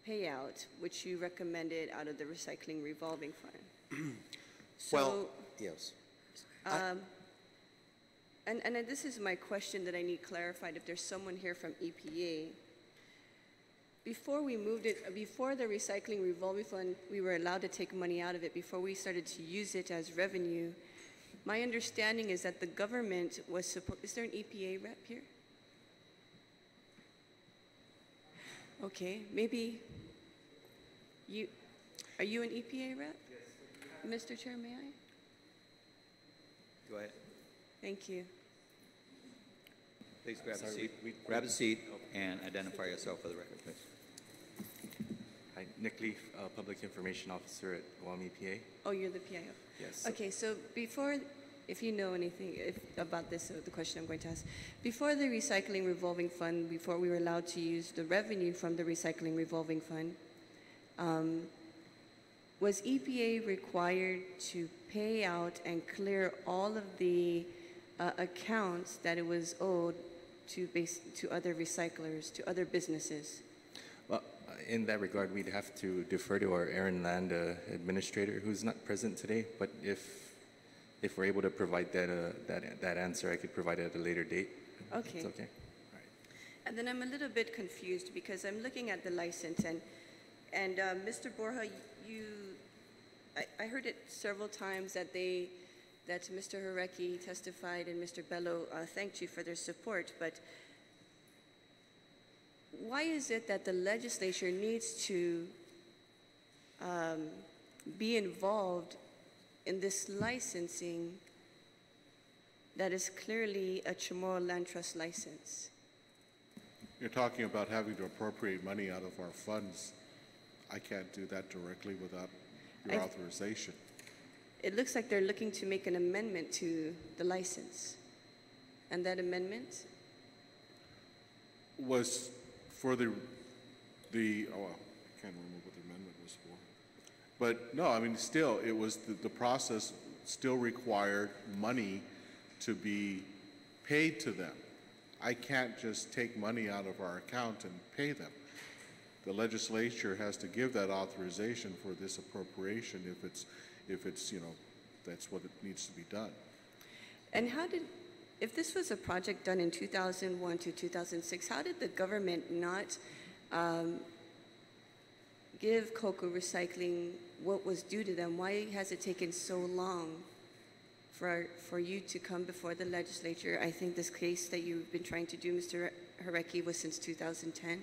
payout, which you recommended out of the recycling revolving fund. Well, yes. And this is my question that I need clarified. If there's someone here from EPA, before we moved it, before the recycling revolving fund, we were allowed to take money out of it. Before we started to use it as revenue, my understanding is that the government was supposed. Is there an EPA rep here? Okay, maybe you. Are you an EPA rep? Yes. Mr. Chair, may I? Go ahead. Thank you. Please grab a seat. Grab a seat and identify yourself for the record, please. Hi, Nick Leaf, Public Information Officer at Guam EPA. Oh, you're the PIO? Yes. Okay, so before, if you know anything about this, the question I'm going to ask, before the recycling revolving fund, before we were allowed to use the revenue from the recycling revolving fund, was EPA required to pay out and clear all of the accounts that it was owed to other recyclers, to other businesses? Well, in that regard, we'd have to defer to our Aaron Land administrator, who's not present today. But if we're able to provide that answer, I could provide it at a later date. Okay. It's okay. All right. And then I'm a little bit confused because I'm looking at the license and Mr. Borja, I heard it several times that Mr. Harecki testified and Mr. Bello thanked you for their support, but why is it that the legislature needs to be involved in this licensing that is clearly a Chamorro Land Trust license? You're talking about having to appropriate money out of our funds. I can't do that directly without your authorization. It looks like they're looking to make an amendment to the license. And that amendment? Was for the oh, well, I can't remember what the amendment was for. But no, I mean, still, it was the process still required money to be paid to them. I can't just take money out of our account and pay them. The legislature has to give that authorization for this appropriation if it's that's what it needs to be done. And if this was a project done in 2001 to 2006, how did the government not give Cocoa Recycling what was due to them? Why has it taken so long for you to come before the legislature. I think this case that you've been trying to do, Mr. Harecki, was since 2010.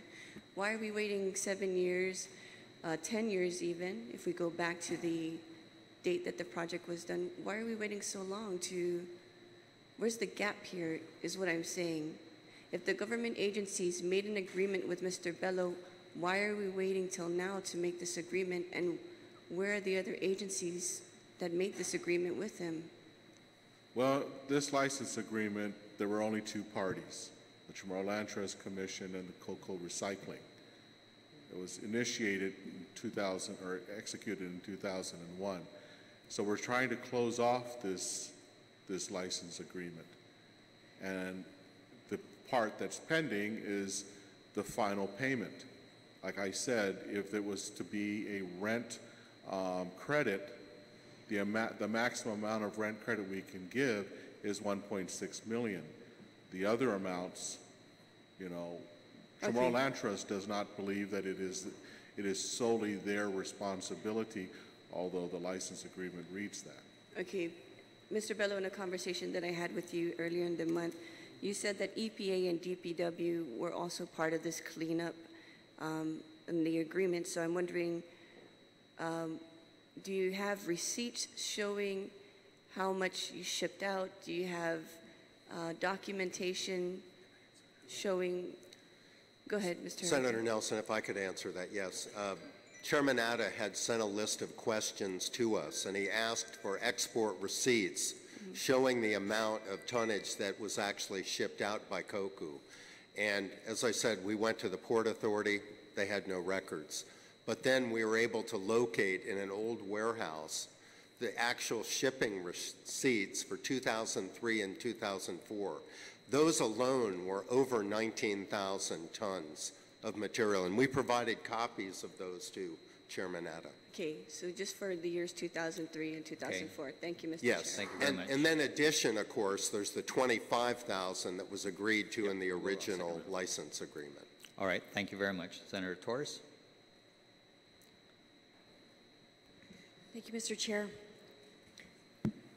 Why are we waiting 7 years, 10 years even, if we go back to the date that the project was done? Why are we waiting so long to, where's the gap here, is what I'm saying. If the government agencies made an agreement with Mr. Bello, why are we waiting till now to make this agreement, and where are the other agencies that made this agreement with him? Well, this license agreement, there were only two parties, the Chamorro Land Trust Commission and the cocoa recycling. It was initiated in 2000, or executed in 2001. So we're trying to close off this license agreement. And the part that's pending is the final payment. Like I said, if it was to be a rent credit, the maximum amount of rent credit we can give is $1.6 million. The other amounts, you know, Chamorro Land Trust does not believe that it is solely their responsibility, although the license agreement reads that. Okay, Mr. Bello, in a conversation that I had with you earlier in the month, you said that EPA and DPW were also part of this cleanup in the agreement. So I'm wondering, do you have receipts showing how much you shipped out? Do you have documentation showing? Go ahead, Mr. Senator Nelson, if I could answer that, yes. Chairman Atta had sent a list of questions to us, and he asked for export receipts showing the amount of tonnage that was actually shipped out by COCU. And as I said, we went to the Port Authority. They had no records. But then we were able to locate in an old warehouse the actual shipping receipts for 2003 and 2004. Those alone were over 19,000 tons of material, and we provided copies of those to Chairman Atta. Okay, so just for the years 2003 and 2004. Okay. Thank you, Mr. Yes. Chair. Thank you very much. And then addition, of course, there's the 25,000 that was agreed to in the original license agreement. All right, thank you very much. Senator Torres? Thank you, Mr. Chair.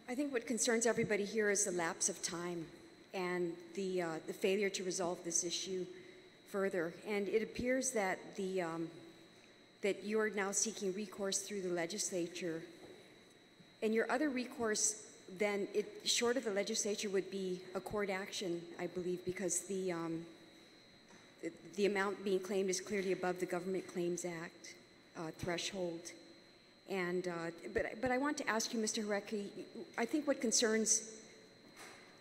I think what concerns everybody here is the lapse of time and the failure to resolve this issue further. And it appears that that you are now seeking recourse through the legislature. And your other recourse, then, short of the legislature, would be a court action, I believe, because the amount being claimed is clearly above the Government Claims Act threshold. And but I want to ask you, Mr. Harecki, I think what concerns,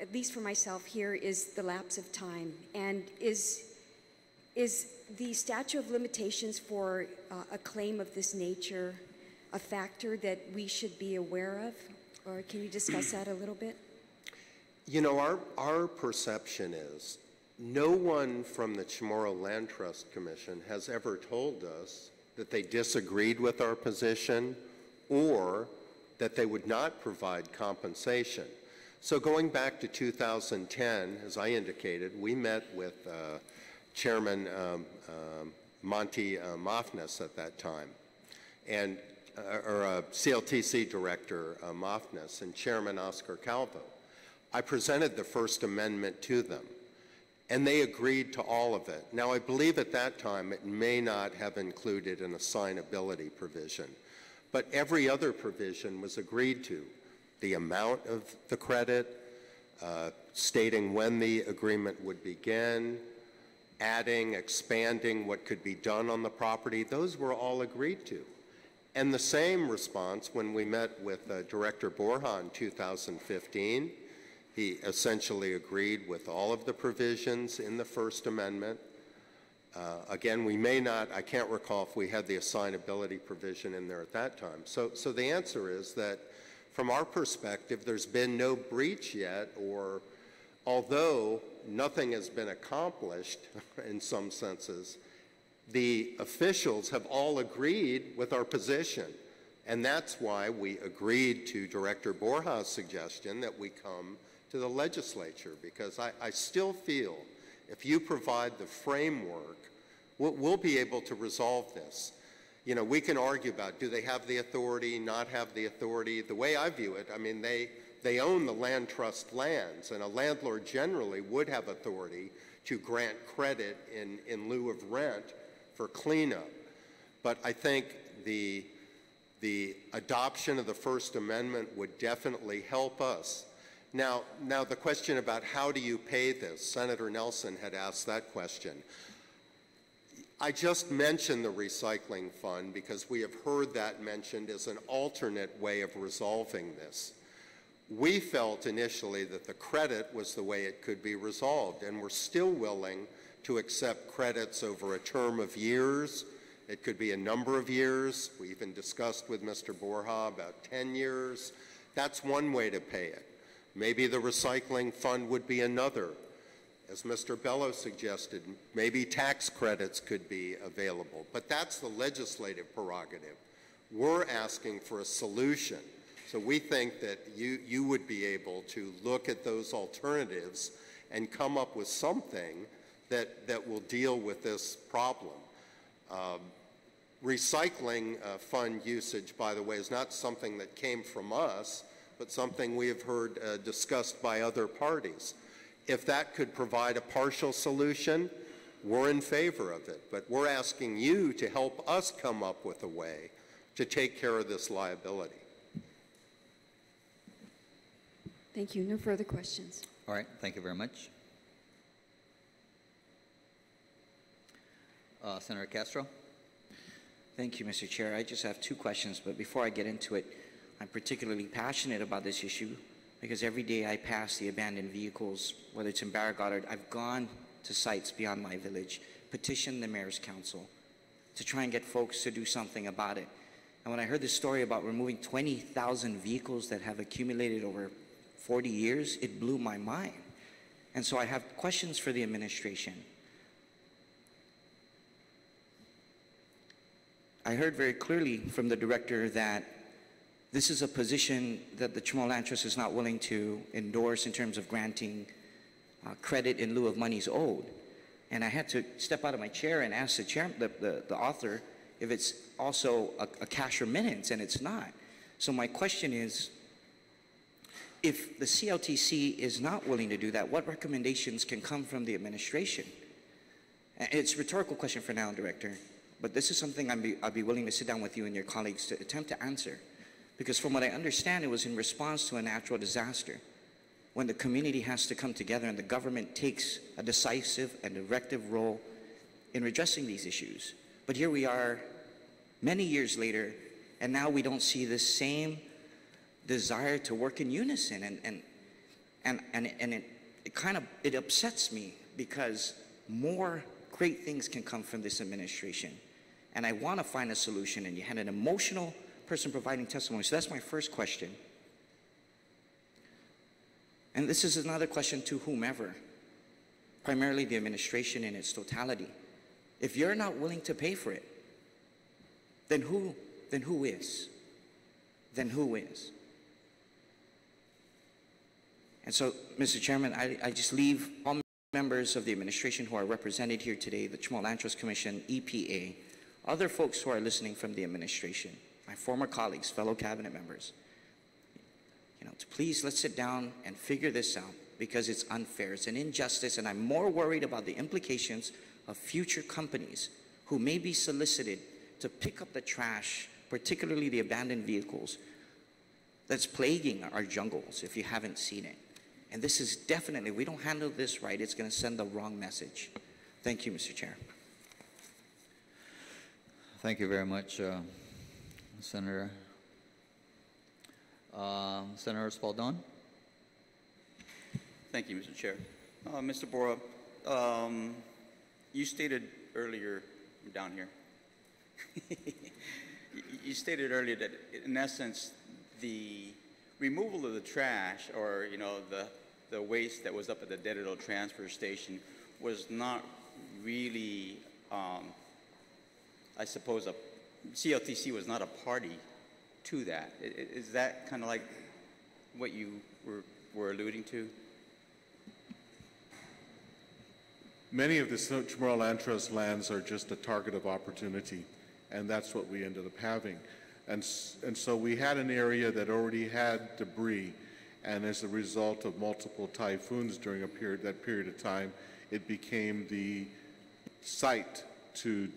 at least for myself here, is the lapse of time. And is the statute of limitations for a claim of this nature a factor that we should be aware of? Or can you discuss that a little bit? You know, our perception is no one from the Chamorro Land Trust Commission has ever told us that they disagreed with our position or that they would not provide compensation. So going back to 2010, as I indicated, we met with Chairman Monty Mofness at that time, and or CLTC Director Mofness and Chairman Oscar Calvo. I presented the First Amendment to them, and they agreed to all of it. Now, I believe at that time it may not have included an assignability provision, but every other provision was agreed to. The amount of the credit, stating when the agreement would begin, adding, expanding what could be done on the property, those were all agreed to. And the same response when we met with Director Borja in 2015. He essentially agreed with all of the provisions in the First Amendment. Again, we may not, I can't recall if we had the assignability provision in there at that time. So the answer is that from our perspective, there's been no breach yet, or although nothing has been accomplished in some senses, the officials have all agreed with our position. And that's why we agreed to Director Borja's suggestion that we come to the legislature, because I still feel if you provide the framework, we'll be able to resolve this. You know, we can argue about, do they have the authority, not have the authority? The way I view it, I mean, they they own the land trust lands, and a landlord generally would have authority to grant credit in lieu of rent for cleanup. But I think the adoption of the First Amendment would definitely help us. Now the question about how do you pay this, Senator Nelson had asked that question. I just mentioned the recycling fund because we have heard that mentioned as an alternate way of resolving this. We felt initially that the credit was the way it could be resolved, and we're still willing to accept credits over a term of years. It could be a number of years. We even discussed with Mr. Borja about 10 years. That's one way to pay it. Maybe the recycling fund would be another. As Mr. Bello suggested, maybe tax credits could be available, but that's the legislative prerogative. We're asking for a solution. So we think that you would be able to look at those alternatives and come up with something that will deal with this problem. Recycling fund usage, by the way, is not something that came from us, but something we have heard discussed by other parties. If that could provide a partial solution, we're in favor of it. But we're asking you to help us come up with a way to take care of this liability. Thank you. No further questions. All right, thank you very much. Senator Castro. Thank you, Mr. Chair. I just have two questions, but before I get into it, I'm particularly passionate about this issue because every day I pass the abandoned vehicles, whether it's in Barragod, I've gone to sites beyond my village, petitioned the Mayor's Council to try and get folks to do something about it. And when I heard this story about removing 20,000 vehicles that have accumulated over 40 years, it blew my mind. And so I have questions for the administration. I heard very clearly from the director that this is a position that the Chamorro Land Trust is not willing to endorse in terms of granting credit in lieu of monies owed. And I had to step out of my chair and ask the author if it's also a cash remittance, and it's not. So my question is, if the CLTC is not willing to do that, what recommendations can come from the administration? It's a rhetorical question for now, Director, but this is something I'd be willing to sit down with you and your colleagues to attempt to answer. Because from what I understand, it was in response to a natural disaster when the community has to come together and the government takes a decisive and directive role in redressing these issues. But here we are many years later, and now we don't see the same desire to work in unison. And it upsets me because more great things can come from this administration. And I want to find a solution, and you had an emotional person providing testimony. So that's my first question. And this is another question to whomever, primarily the administration in its totality. If you're not willing to pay for it, then who is? Then who is? And so, Mr. Chairman, I just leave all members of the administration who are represented here today, the Chamorro Land Trust Commission, EPA, other folks who are listening from the administration, my former colleagues, fellow cabinet members, to please let's sit down and figure this out because it's unfair, it's an injustice, and I'm more worried about the implications of future companies who may be solicited to pick up the trash, particularly the abandoned vehicles, that's plaguing our jungles if you haven't seen it. And this is definitely, we don't handle this right, it's going to send the wrong message. Thank you, Mr. Chair. Thank you very much, Senator. Senator Espaldon. Thank you, Mr. Chair. Mr. Borja, you stated earlier, I'm down here, you stated earlier that in essence, the removal of the trash or, the waste that was up at the Dedito transfer station was not really, I suppose, CLTC was not a party to that. Is that kind of like what you were alluding to? Many of the Chamorro Land Trust lands are just a target of opportunity, and that's what we ended up having. And so we had an area that already had debris, And as a result of multiple typhoons during that period of time, it became the site to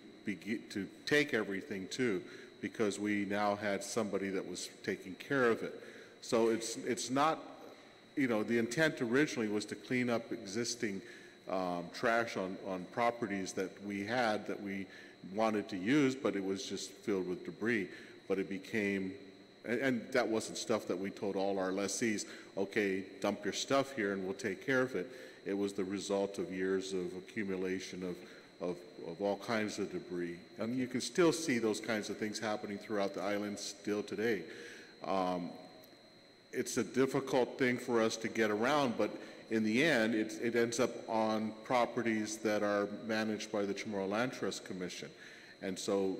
take everything to, because we now had somebody that was taking care of it. So it's not, the intent originally was to clean up existing trash on properties that we had that we wanted to use, but it was just filled with debris. But it became, and that wasn't stuff that we told all our lessees, okay, dump your stuff here and we'll take care of it. It was the result of years of accumulation of all kinds of debris. And you can still see those kinds of things happening throughout the island still today. It's a difficult thing for us to get around, but in the end, it ends up on properties that are managed by the Chamorro Land Trust Commission. And so,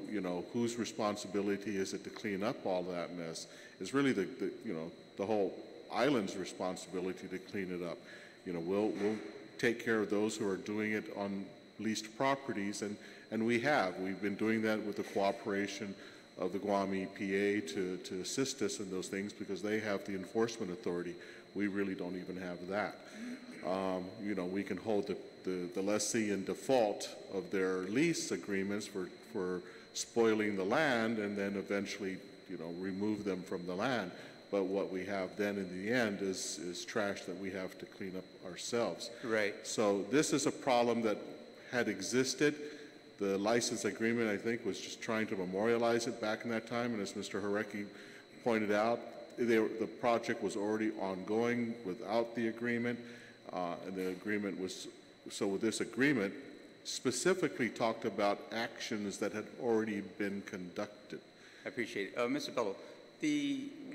whose responsibility is it to clean up all that mess? It's really the whole island's responsibility to clean it up. We'll take care of those who are doing it on leased properties, and we've been doing that with the cooperation of the Guam EPA to assist us in those things, because they have the enforcement authority. We really don't even have that. We can hold the lessee in default of their lease agreements for spoiling the land, and then eventually, remove them from the land. But what we have then in the end is trash that we have to clean up ourselves. Right. So this is a problem that had existed. The license agreement, I think, was just trying to memorialize it back in that time. And as Mr. Harecki pointed out, the project was already ongoing without the agreement. And the agreement was, so with this agreement, specifically talked about actions that had already been conducted. I appreciate it. Mr. Bello,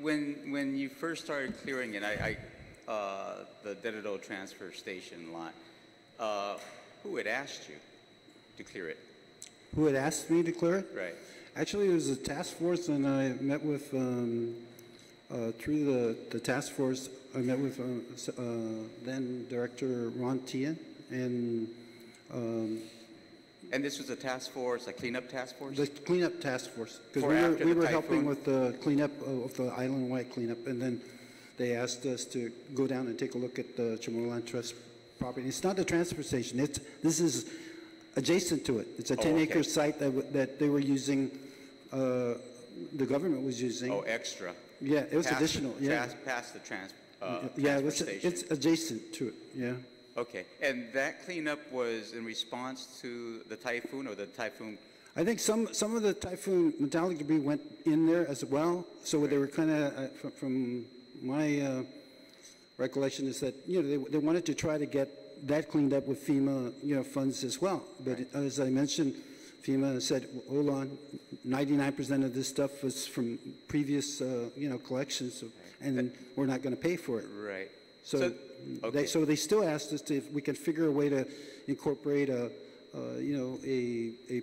when you first started clearing it, the Dedado transfer station lot, who had asked you to clear it? Who had asked me to clear it? Right. Actually, it was a task force, and I met with, through the task force, I met with then Director Ron Tian, and this was a task force, a cleanup task force? the cleanup task force, because For we were after the helping typhoon? with the cleanup of the island-wide cleanup, and then they asked us to go down and take a look at the Chamorro Land Trust property. It's not the transfer station. This is adjacent to it. It's a 10-acre site that they were using, the government was using. Oh, extra. Yeah, it was additional. Yeah, Past the yeah, transfer station. it's adjacent to it. Yeah. Okay, and that cleanup was in response to the typhoon, or the typhoon? I think some of the typhoon metallic debris went in there as well. So they were kind of, from my recollection, is that they wanted to try to get that cleaned up with FEMA funds as well. But as I mentioned, FEMA said, hold on, 99% of this stuff was from previous collections, and we're not going to pay for it. Right. So they still asked us if we could figure a way to incorporate a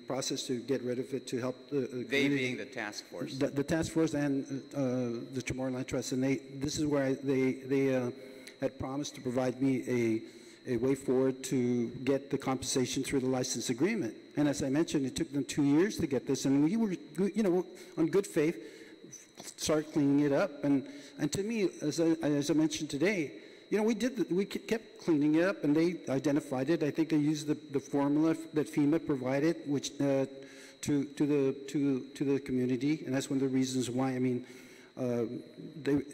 process to get rid of it, to help the they being the task force. The task force and the Chamorro Land Trust, and this is where they had promised to provide me a way forward to get the compensation through the license agreement. And as I mentioned, it took them 2 years to get this, and we were, on good faith, start cleaning it up. And to me, as I mentioned today, we kept cleaning it up, and they identified it. I think they used the formula that FEMA provided, which to the community, and that's one of the reasons why. I mean,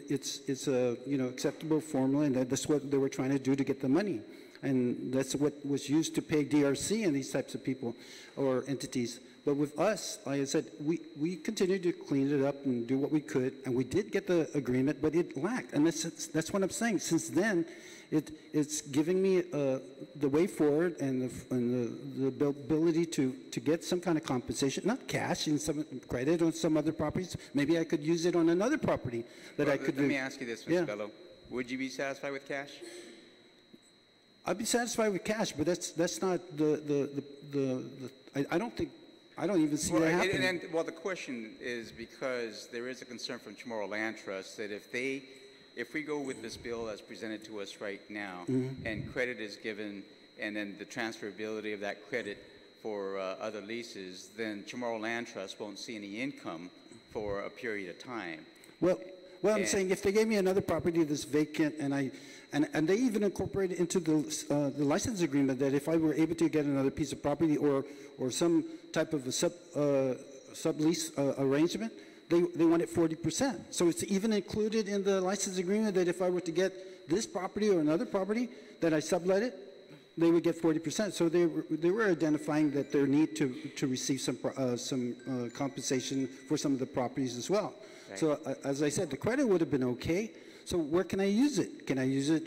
it's a acceptable formula, and that's what they were trying to do to get the money, and that's what was used to pay DRC and these types of people or entities. But with us, like I said, we continued to clean it up and do what we could, and we did get the agreement, but it lacked. And that's what I'm saying. Since then, it's giving me the way forward and the ability to get some kind of compensation, not cash, in some credit on some other properties. Maybe I could use it on another property that I could do. Let me ask you this, Mr. Bello. Would you be satisfied with cash? I'd be satisfied with cash, but that's not I don't even see that happening. Well, the question is because there is a concern from Chamorro Land Trust that if we go with this bill as presented to us right now, and credit is given, and then the transferability of that credit for other leases, then Chamorro Land Trust won't see any income for a period of time. Well, Well, I'm saying if they gave me another property that's vacant and they even incorporated into the license agreement that if I were able to get another piece of property or some type of a sublease arrangement, they wanted 40%. So it's even included in the license agreement that if I were to get this property or another property that I sublet it, they would get 40%. So they were identifying that their need to receive some compensation for some of the properties as well. Right. So as I said, the credit would have been okay. So where can I use it? Can I use it?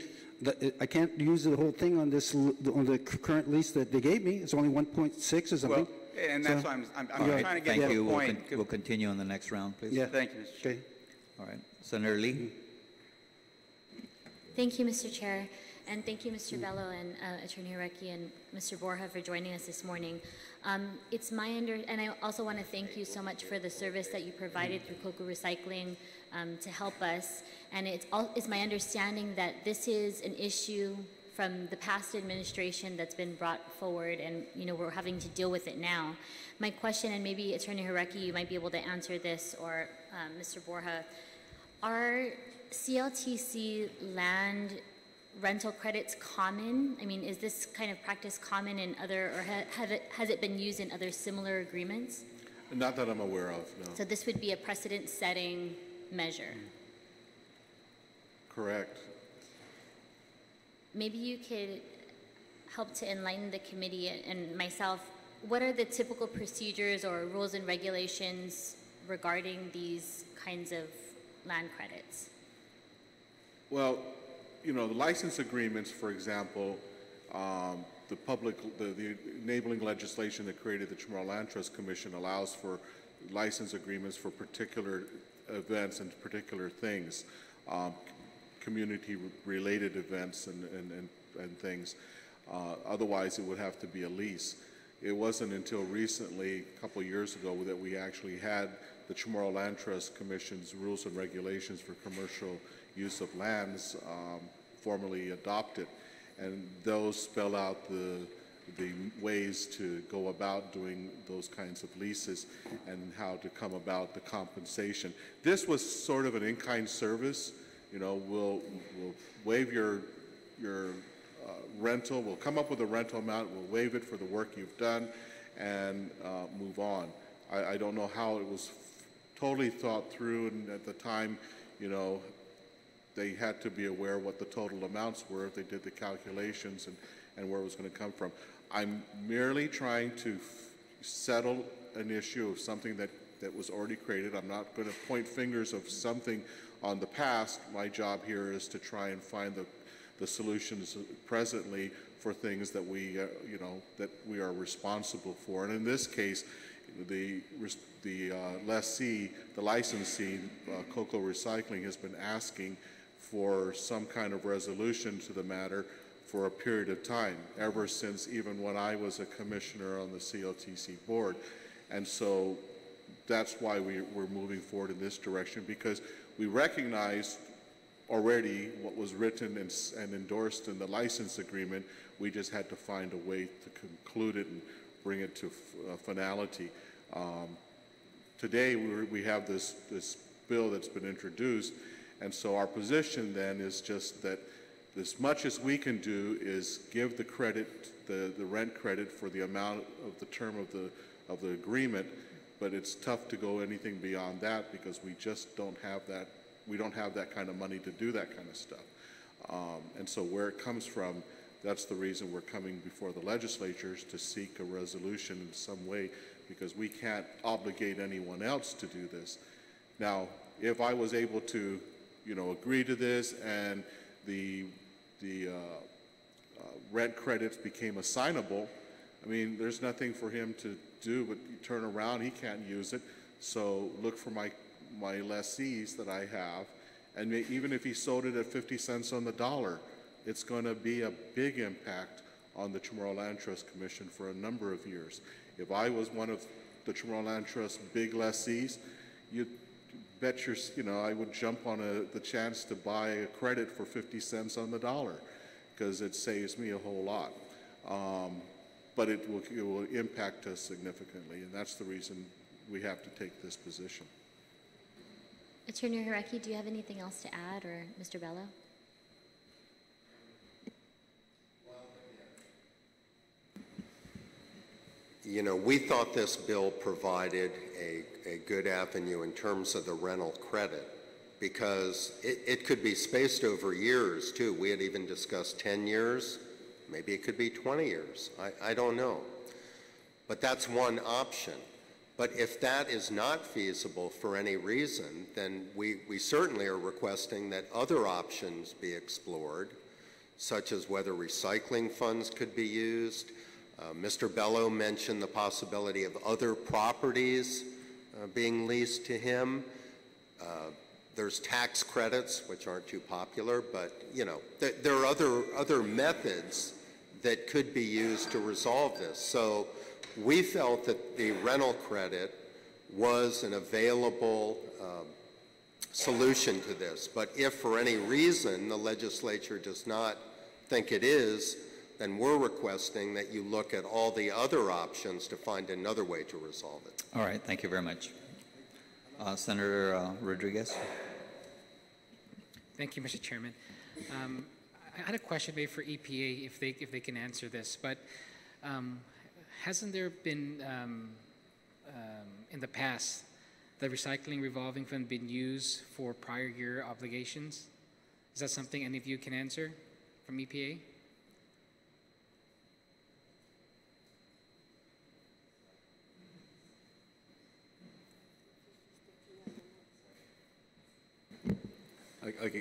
I can't use the whole thing on the current lease that they gave me. It's only 1.6 or something. Well, and that's why I'm trying to get Thank to you. the point. We'll continue on the next round, please. Yeah. Thank you, Mr. Chair. Okay. All right. Senator Lee. Thank you, Mr. Chair. And thank you, Mr. Bello and Attorney Hirecki and Mr. Borja for joining us this morning. It's my and I also want to thank you so much for the service that you provided through Cocoa Recycling to help us. And it's my understanding that this is an issue from the past administration that's been brought forward, and we're having to deal with it now. My question, and maybe Attorney Hirecki, you might be able to answer this, or Mr. Borja, are CLTC land rental credits common? I mean, is this kind of practice common in other, or has it been used in other similar agreements? Not that I'm aware of, no. So this would be a precedent-setting measure. Correct. Maybe you could help to enlighten the committee and myself. What are the typical procedures or rules and regulations regarding these kinds of land credits? Well, the license agreements, for example, the enabling legislation that created the Chamorro Land Trust Commission allows for license agreements for particular events and particular things, community-related events and things. Otherwise, it would have to be a lease. It wasn't until recently, a couple of years ago, that we actually had the Chamorro Land Trust Commission's rules and regulations for commercial use of lands formally adopted, and those spell out the ways to go about doing those kinds of leases and how to come about the compensation. This was sort of an in-kind service. We'll waive your rental. We'll come up with a rental amount. We'll waive it for the work you've done, and move on. I don't know how it was totally thought through, and at the time, they had to be aware what the total amounts were if they did the calculations and where it was going to come from. I'm merely trying to settle an issue of something that was already created. I'm not going to point fingers of something on the past. My job here is to try and find the solutions presently for things that we are responsible for. And in this case, the lessee, the licensee, Cocoa Recycling, has been asking for some kind of resolution to the matter for a period of time, ever since even when I was a commissioner on the CLTC board. And so that's why we're moving forward in this direction, because we recognize already what was written and endorsed in the license agreement. We just had to find a way to conclude it and bring it to finality. Today we have this bill that's been introduced, and so our position then is just that as much as we can do is give the credit, the rent credit for the amount of the term of the agreement, but it's tough to go anything beyond that because we just don't have that. We don't have that kind of money to do that kind of stuff. And so where it comes from, that's the reason we're coming before the legislatures to seek a resolution in some way, because we can't obligate anyone else to do this. Now, if I was able to, agree to this and the rent credits became assignable, I mean, there's nothing for him to do but turn around. He can't use it. So look for my lessees that I have, and even if he sold it at 50 cents on the dollar, it's going to be a big impact on the Chamorro Land Trust Commission for a number of years. If I was one of the Chamorro Land Trust big lessees, you bet I would jump on the chance to buy a credit for 50 cents on the dollar, because it saves me a whole lot. But it will impact us significantly, and that's the reason we have to take this position. Attorney Hiraki, do you have anything else to add, or Mr. Bello? You know, we thought this bill provided a good avenue in terms of the rental credit because it could be spaced over years too. We had even discussed 10 years. Maybe it could be 20 years. I don't know. But that's one option. But if that is not feasible for any reason, then we certainly are requesting that other options be explored, such as whether recycling funds could be used. Mr. Bello mentioned the possibility of other properties being leased to him. There's tax credits, which aren't too popular, but you know, there are other methods that could be used to resolve this. So we felt that the rental credit was an available solution to this. But if for any reason the legislature does not think it is, then we're requesting that you look at all the other options to find another way to resolve it. All right, thank you very much. Senator Rodriguez. Thank you, Mr. Chairman. I had a question maybe for EPA if they can answer this, but hasn't there been in the past the recycling revolving fund been used for prior year obligations? Is that something any of you can answer from EPA?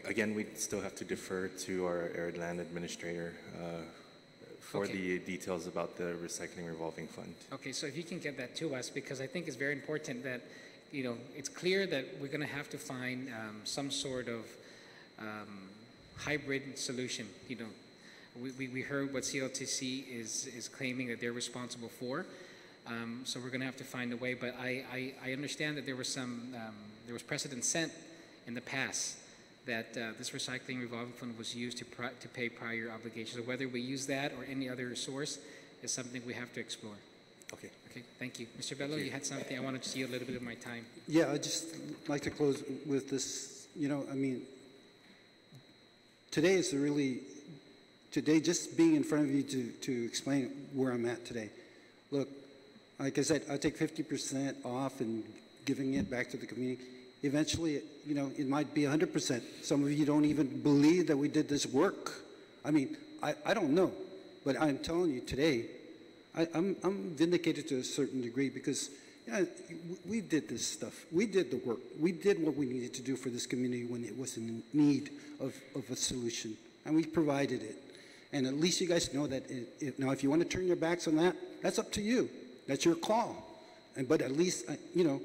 Again, we still have to defer to our Arid Land Administrator for the details about the recycling revolving fund. Okay, so if you can get that to us, because I think it's very important that, you know, it's clear that we're going to have to find some sort of hybrid solution. You know, we heard what CLTC is claiming that they're responsible for, so we're going to have to find a way. But I understand that there was there was precedent set in the past that this recycling revolving fund was used to pay prior obligations. So whether we use that or any other source is something we have to explore. Okay. Okay, thank you. Mr. Bello, you had something. I wanted to see a little bit of my time. Yeah, I'd just like to close with this. You know, I mean, today just being in front of you to explain where I'm at today. Look, like I said, I take 50% off and giving it back to the community. Eventually, you know, it might be 100%. Some of you don't even believe that we did this work. I mean, I don't know, but I'm telling you today, I'm vindicated to a certain degree because we did this stuff. We did the work. We did what we needed to do for this community when it was in need of a solution, and we provided it. And at least you guys know that now if you want to turn your backs on that, that's up to you. That's your call. But at least, you know,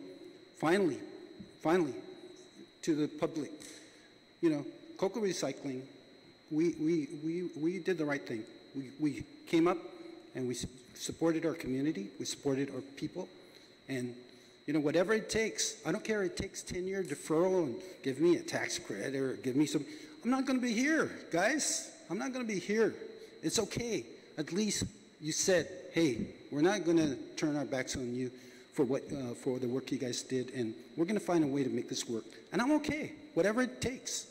finally, to the public, you know, cocoa recycling, we did the right thing. We came up and we supported our community, we supported our people, and you know, whatever it takes, I don't care if it takes 10-year deferral and give me a tax credit or give me some, I'm not going to be here, guys. I'm not going to be here. It's okay. At least you said, hey, we're not going to turn our backs on you for the work you guys did, and we're going to find a way to make this work. And I'm okay. Whatever it takes,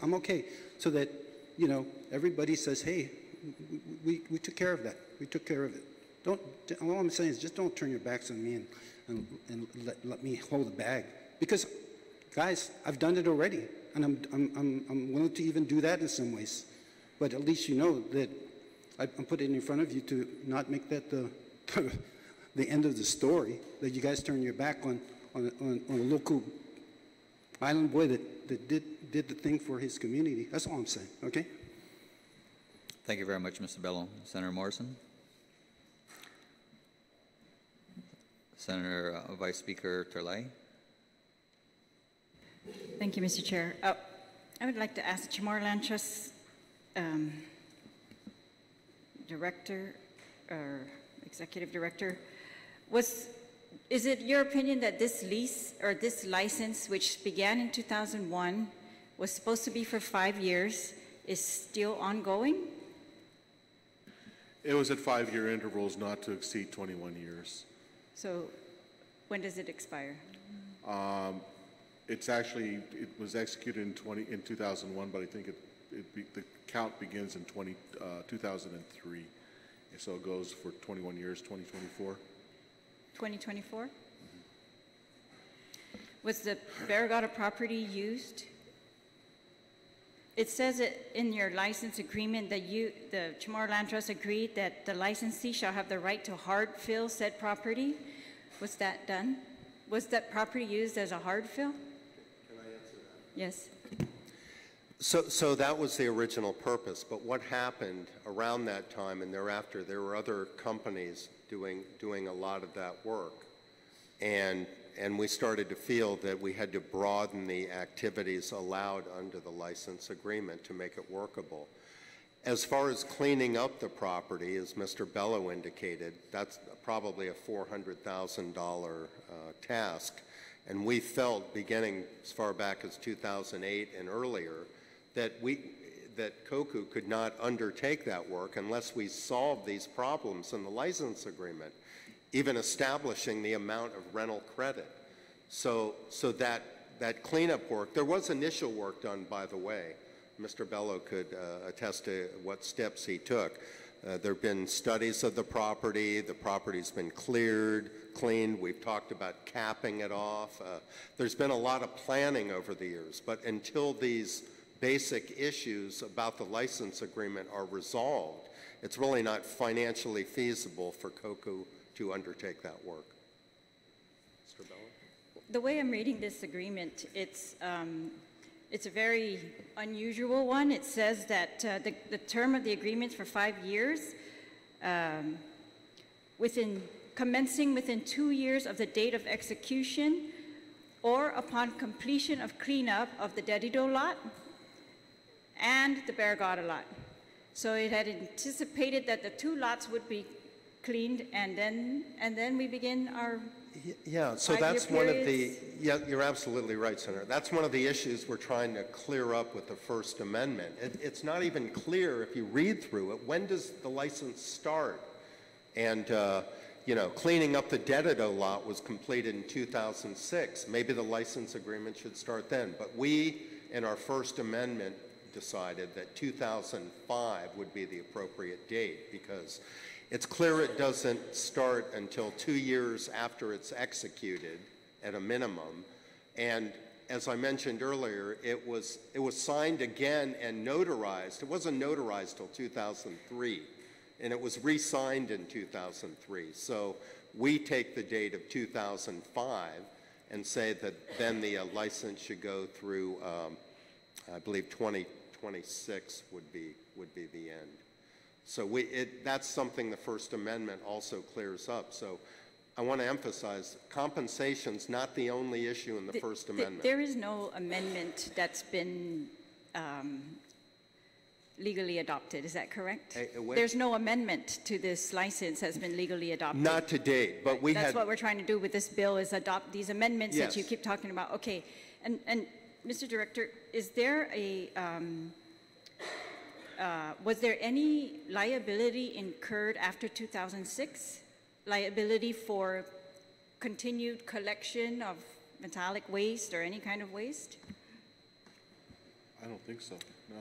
I'm okay. So that, you know, everybody says, hey, we took care of that. We took care of it. All I'm saying is just don't turn your backs on me and let me hold the bag. Because, guys, I've done it already, and I'm willing to even do that in some ways. But at least you know that I'm putting it in front of you to not make that the end of the story, that you guys turn your back on a local island boy that did the thing for his community. That's all I'm saying, okay? Thank you very much, Mr. Bello. Senator Morrison. Senator Vice Speaker Terlay. Thank you, Mr. Chair. I would like to ask the Chamorro Land Trust Director or Executive Director, is it your opinion that this lease or this license, which began in 2001, was supposed to be for 5 years, is still ongoing? It was at 5-year intervals, not to exceed 21 years. So when does it expire? It's actually, it was executed in 2001, but I think the count begins in 2003. And so it goes for 21 years, 2024. 2024? Was the Barragata property used? It says it in your license agreement that the Chamorro Land Trust agreed that the licensee shall have the right to hard fill said property. Was that done? Was that property used as a hard fill? Can I answer that? Yes. So that was the original purpose, but what happened around that time and thereafter, there were other companies doing a lot of that work. And we started to feel that we had to broaden the activities allowed under the license agreement to make it workable. As far as cleaning up the property, as Mr. Bello indicated, that's probably a $400,000 task. And we felt, beginning as far back as 2008 and earlier, that COCU could not undertake that work unless we solved these problems in the license agreement, even establishing the amount of rental credit. So that cleanup work, there was initial work done, by the way. Mr. Bello could attest to what steps he took. There have been studies of the property's been cleaned, we've talked about capping it off. There's been a lot of planning over the years, but until these basic issues about the license agreement are resolved, it's really not financially feasible for COCU to undertake that work. Mr. Bello? The way I'm reading this agreement, it's a very unusual one. It says that the term of the agreement is for 5 years, commencing within 2 years of the date of execution or upon completion of cleanup of the Dedido lot and the Barragata lot. So it had anticipated that the two lots would be cleaned, and then we begin our Yeah, so that's one of the, yeah, you're absolutely right, Senator. That's one of the issues we're trying to clear up with the First Amendment. It's not even clear if you read through it, when does the license start? And, you know, cleaning up the Dedido lot was completed in 2006. Maybe the license agreement should start then. But we, in our First Amendment, decided that 2005 would be the appropriate date, because it's clear it doesn't start until 2 years after it's executed at a minimum. And as I mentioned earlier, it was signed again and notarized. It wasn't notarized till 2003, and it was re-signed in 2003. So we take the date of 2005 and say that then the license should go through, I believe 2026 would be the end. So that's something the First Amendment also clears up. So I want to emphasize, compensation's not the only issue in the First Amendment. There is no amendment that's been legally adopted, is that correct? There's no amendment to this license has been legally adopted. Not to date, but That's what we're trying to do with this bill, is adopt these amendments that you keep talking about. Okay, and Mr. Director, is there a, was there any liability incurred after 2006? Liability for continued collection of metallic waste or any kind of waste? I don't think so, no.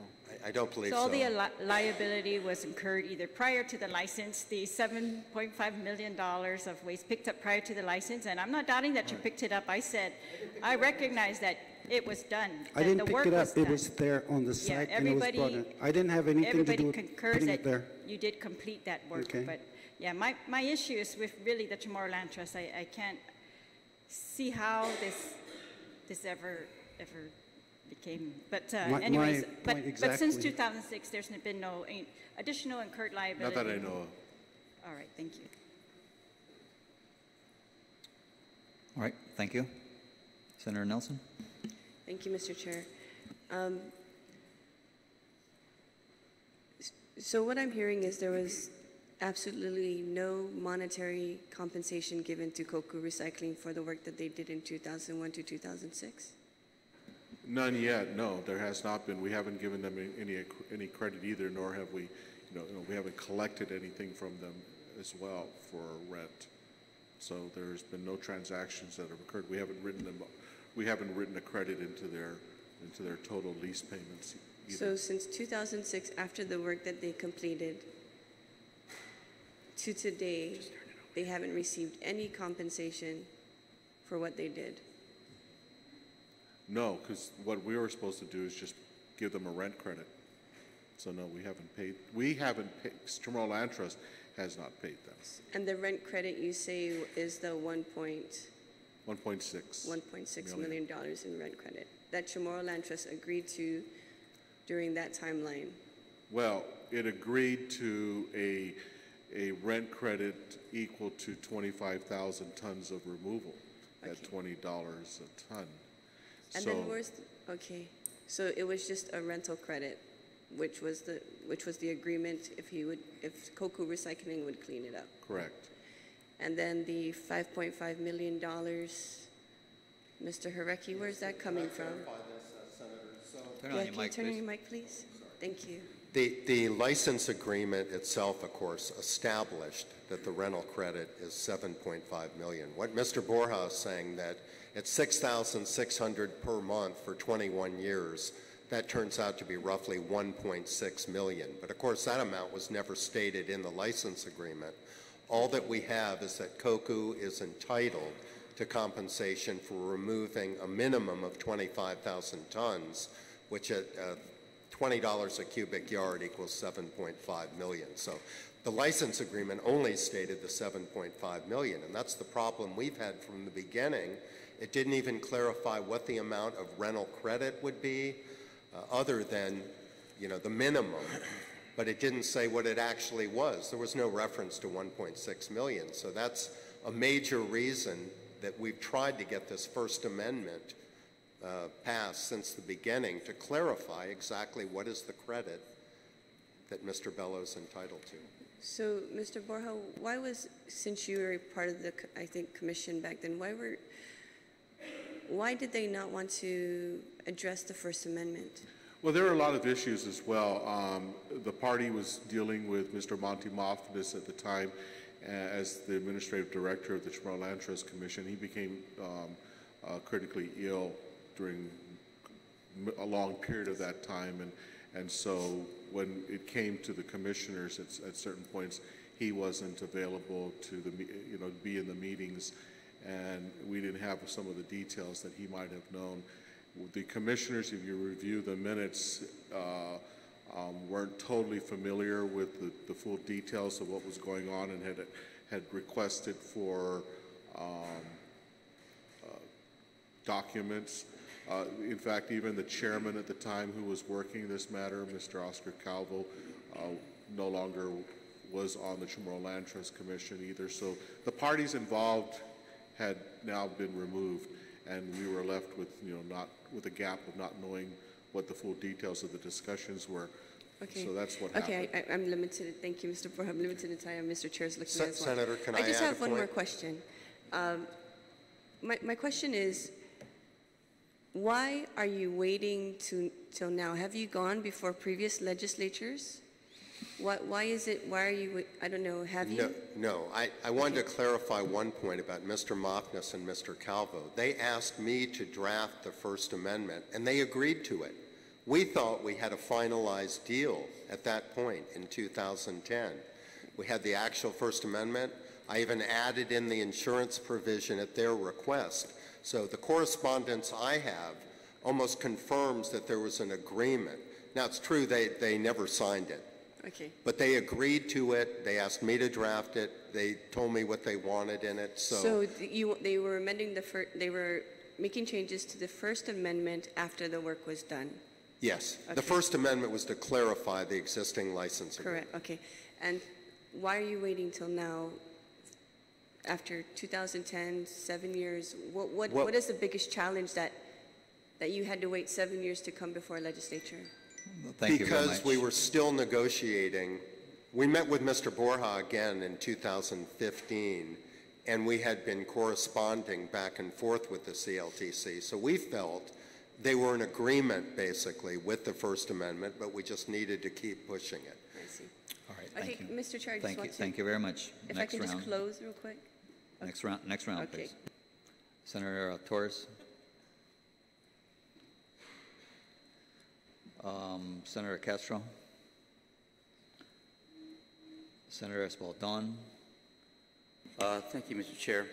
I don't believe so. So all the liability was incurred either prior to the license, the $7.5 million of waste picked up prior to the license, and I'm not doubting that you picked it up. I said, I recognize that it was done. I didn't pick it up. It was there on the site, and it was brought in. I didn't have anything to do with putting it there. You did complete that work, Okay. but yeah, my issue is with really the Chamorro Land Trust. I can't see how this ever became, but anyways, but since 2006, there's been no additional incurred liability. Not that I know of. All right, thank you. All right, thank you. Senator Nelson? Thank you, Mr. Chair. So what I'm hearing is there was absolutely no monetary compensation given to COCU Recycling for the work that they did in 2001 to 2006? None yet, no, there has not been. We haven't given them any credit either, nor have we, we haven't collected anything from them as well for rent. So there's been no transactions that have occurred. We haven't written them we haven't written a credit into their total lease payments either. So since 2006, after the work that they completed, to today, they haven't received any compensation for what they did? No, because what we were supposed to do is just give them a rent credit. So no, we haven't paid. Chamorro Land Trust has not paid them. And the rent credit you say is the $1.6 million in rent credit that Chamorro Land Trust agreed to during that timeline? Well, it agreed to a rent credit equal to 25,000 tons of removal at $20 a ton. And so, then okay, so it was just a rental credit, which was the agreement if Koku Recycling would clean it up. Correct. And then the $5.5 million, Mr. Harecki, where's that coming from? Turn on your mic, turn on please. your mic, please? Thank you. The license agreement itself, of course, established that the rental credit is $7.5 million. What Mr. Borja is saying that it's $6,600 per month for 21 years, that turns out to be roughly $1.6 million. But of course, that amount was never stated in the license agreement. All that we have is that Koku is entitled to compensation for removing a minimum of 25,000 tons, which at $20 a cubic yard equals 7.5 million. So the license agreement only stated the 7.5 million, and that's the problem we've had from the beginning. It didn't even clarify what the amount of rental credit would be, other than, the minimum, but it didn't say what it actually was. There was no reference to 1.6 million, so that's a major reason that we've tried to get this First Amendment passed since the beginning to clarify exactly what is the credit that Mr. Bello's entitled to. So, Mr. Borja, since you were part of the, I think, commission back then, why did they not want to address the First Amendment? Well, there are a lot of issues as well. The party was dealing with Mr. Monty Mothmas at the time as the administrative director of the Chamorro Land Trust Commission. He became critically ill during a long period of that time, and so when it came to the commissioners at certain points, he wasn't available to be in the meetings, and we didn't have some of the details that he might have known. The commissioners, if you review the minutes, weren't totally familiar with the full details of what was going on and had requested for documents. In fact, even the chairman at the time who was working this matter, Mr. Oscar Calvo, no longer was on the Chamorro Land Trust Commission either. So the parties involved had now been removed, and we were left with, not with a gap of not knowing what the full details of the discussions were. Okay. So that's what happened. Okay, I'm limited. Thank you, Mr. Borja. I'm limited in time. Mr. Chair's looking as well. Senator, can I just add have a one point? more question. My question is, why are you waiting till now? Have you gone before previous legislatures? Why are you, I don't know, have you? No. I wanted to clarify one point about Mr. Mothmas and Mr. Calvo. They asked me to draft the First Amendment, and they agreed to it. We thought we had a finalized deal at that point in 2010. We had the actual First Amendment. I even added in the insurance provision at their request. So the correspondence I have almost confirms that there was an agreement. Now, it's true they never signed it. Okay. But they agreed to it. They asked me to draft it. They told me what they wanted in it. So they were amending they were making changes to the First Amendment after the work was done? Yes. Okay. The First Amendment was to clarify the existing license agreement. Correct. Okay. And why are you waiting till now? After 2010, 7 years, what is the biggest challenge that you had to wait 7 years to come before legislature? Well, thank you very much. Because we were still negotiating. We met with Mr. Borja again in 2015, and we had been corresponding back and forth with the CLTC. So we felt they were in agreement, basically, with the First Amendment, but we just needed to keep pushing it. I see. All right, Okay, thank you. Mr. Chair, I just want to... Thank you very much. If Next I can round. just close real quick. Next round, Okay. please. Senator Torres. Senator Castro. Senator Espaldon. Thank you, Mr. Chair.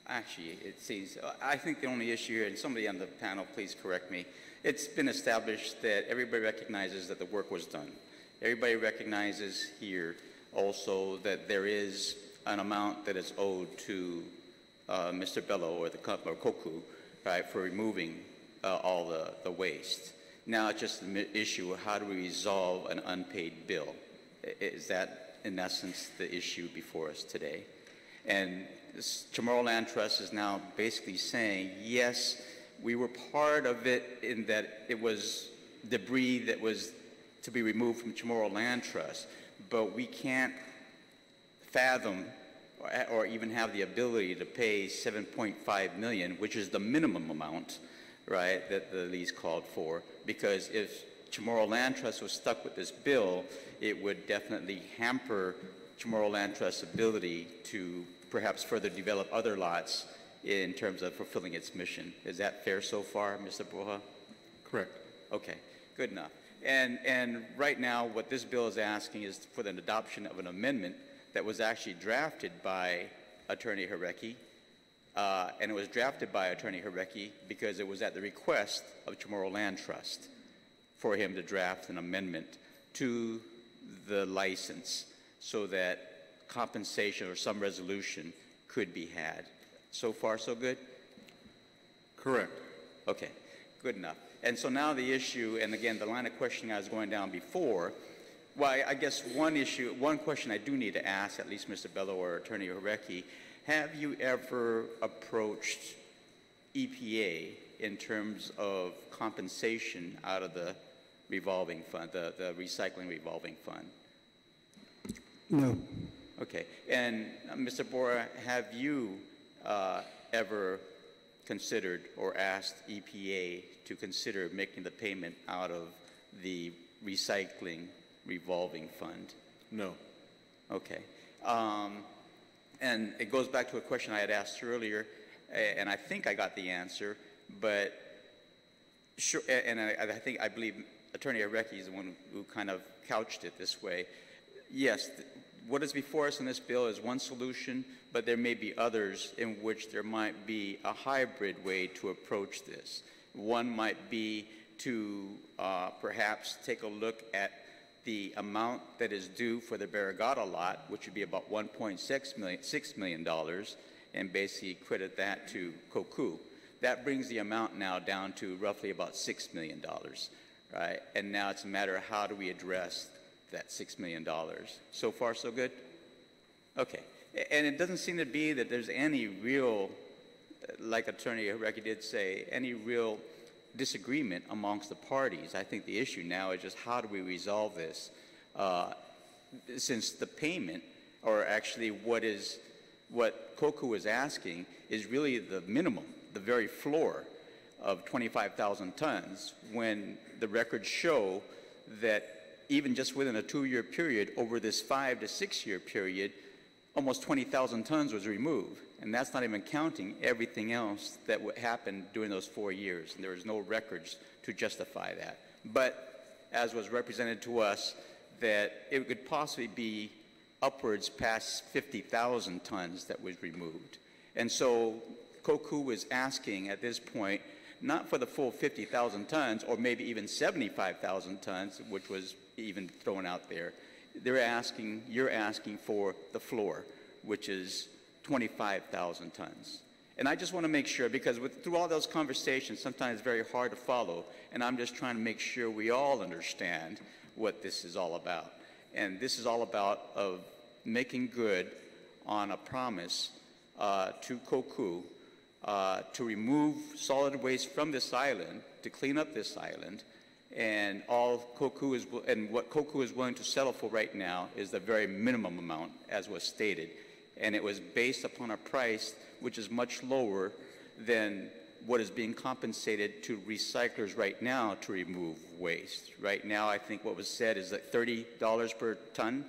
Actually, it seems, I think the only issue here, and somebody on the panel, please correct me, it's been established that everybody recognizes that the work was done. Everybody recognizes here also that there is an amount that is owed to Mr. Bello or the company, or Koku, right, for removing all the waste. Now it's just the issue of how do we resolve an unpaid bill? Is that, in essence, the issue before us today? And Chamorro Land Trust is now basically saying, yes, we were part of it in that it was debris that was to be removed from Chamorro Land Trust, but we can't fathom or even have the ability to pay $7.5 million, which is the minimum amount, right, that the lease called for, because if Chamorro Land Trust was stuck with this bill, it would definitely hamper Chamorro Land Trust's ability to perhaps further develop other lots in terms of fulfilling its mission. Is that fair so far, Mr. Borja? Correct. Okay, good enough. And right now, what this bill is asking is for the adoption of an amendment that was actually drafted by Attorney Jarecki, and it was drafted by Attorney Jarecki because it was at the request of Chamorro Land Trust for him to draft an amendment to the license so that compensation or some resolution could be had. So far, so good? Correct. Okay, good enough. And so now the issue, and again, the line of questioning I was going down before, well, I guess one question I do need to ask, at least Mr. Bello or Attorney Jarecki, have you ever approached EPA in terms of compensation out of the revolving fund, the recycling revolving fund? No. Okay. And Mr. Bora, have you ever considered or asked EPA to consider making the payment out of the recycling revolving fund? No. Okay. And it goes back to a question I had asked earlier, and I think I got the answer, but sure, and I believe Attorney Jarecki is the one who kind of couched it this way. Yes, what is before us in this bill is one solution, but there may be others in which there might be a hybrid way to approach this. One might be to perhaps take a look at the amount that is due for the Barrigada lot, which would be about $1.6 million, and basically credit that to Koku. That brings the amount now down to roughly about $6 million, right? And now it's a matter of how do we address that $6 million. So far, so good? Okay. And it doesn't seem to be that there's any real, like Attorney Jarecki did say, any real disagreement amongst the parties. I think the issue now is just how do we resolve this? Since the payment, or actually what Koku is asking, is really the minimum, the very floor of 25,000 tons, when the records show that even just within a 2-year period, over this 5 to 6 year period, almost 20,000 tons was removed. And that's not even counting everything else that happened during those 4 years. And there was no records to justify that. But as was represented to us, that it could possibly be upwards past 50,000 tons that was removed. And so Koku is asking at this point, not for the full 50,000 tons, or maybe even 75,000 tons, which was even thrown out there. You're asking for the floor, which is 25,000 tons. And I just want to make sure, because through all those conversations, sometimes it's very hard to follow, and I'm just trying to make sure we all understand what this is all about. And this is all about making good on a promise to Koku to remove solid waste from this island, to clean up this island, and what Koku is willing to settle for right now is the very minimum amount, as was stated. And it was based upon a price which is much lower than what is being compensated to recyclers right now to remove waste. Right now, I think what was said is that $30 per ton,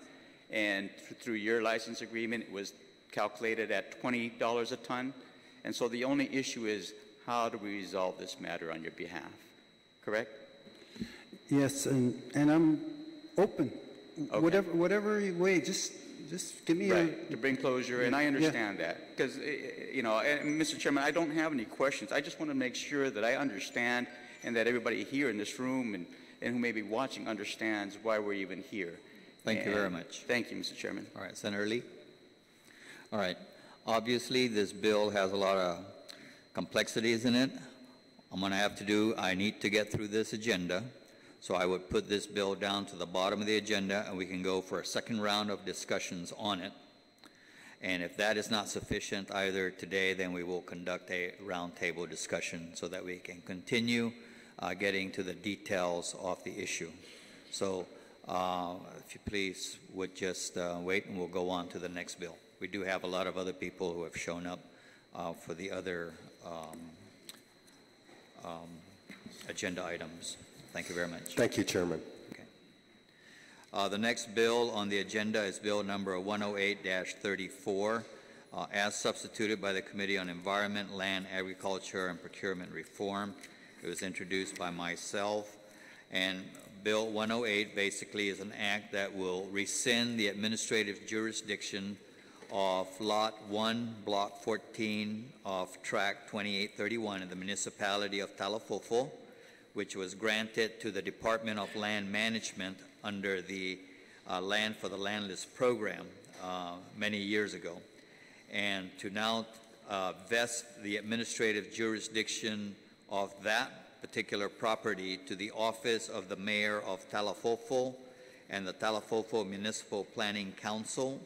and through your license agreement, it was calculated at $20 a ton. And so the only issue is how do we resolve this matter on your behalf, correct? Yes, and I'm open. Okay. Whatever way, just give me Right, to bring closure, and I understand that. Because, you know, and Mr. Chairman, I don't have any questions. I just want to make sure that I understand and that everybody here in this room and who may be watching understands why we're even here. Thank you very much. Thank you, Mr. Chairman. All right, Senator Lee. All right. Obviously, this bill has a lot of complexities in it. I need to get through this agenda. So I would put this bill down to the bottom of the agenda, and we can go for a second round of discussions on it. And if that is not sufficient either today, then we will conduct a roundtable discussion so that we can continue getting to the details of the issue. So if you please would just wait, and we'll go on to the next bill. We do have a lot of other people who have shown up for the other agenda items. Thank you very much. Thank you, Chairman. Okay. The next bill on the agenda is Bill number 108-34, as substituted by the Committee on Environment, Land, Agriculture, and Procurement Reform. It was introduced by myself. And Bill 108 basically is an act that will rescind the administrative jurisdiction of Lot 1, Block 14 of Tract 2831 in the municipality of Talafofo, which was granted to the Department of Land Management under the Land for the Landless program many years ago. And to now vest the administrative jurisdiction of that particular property to the office of the Mayor of Talafofo and the Talafofo Municipal Planning Council,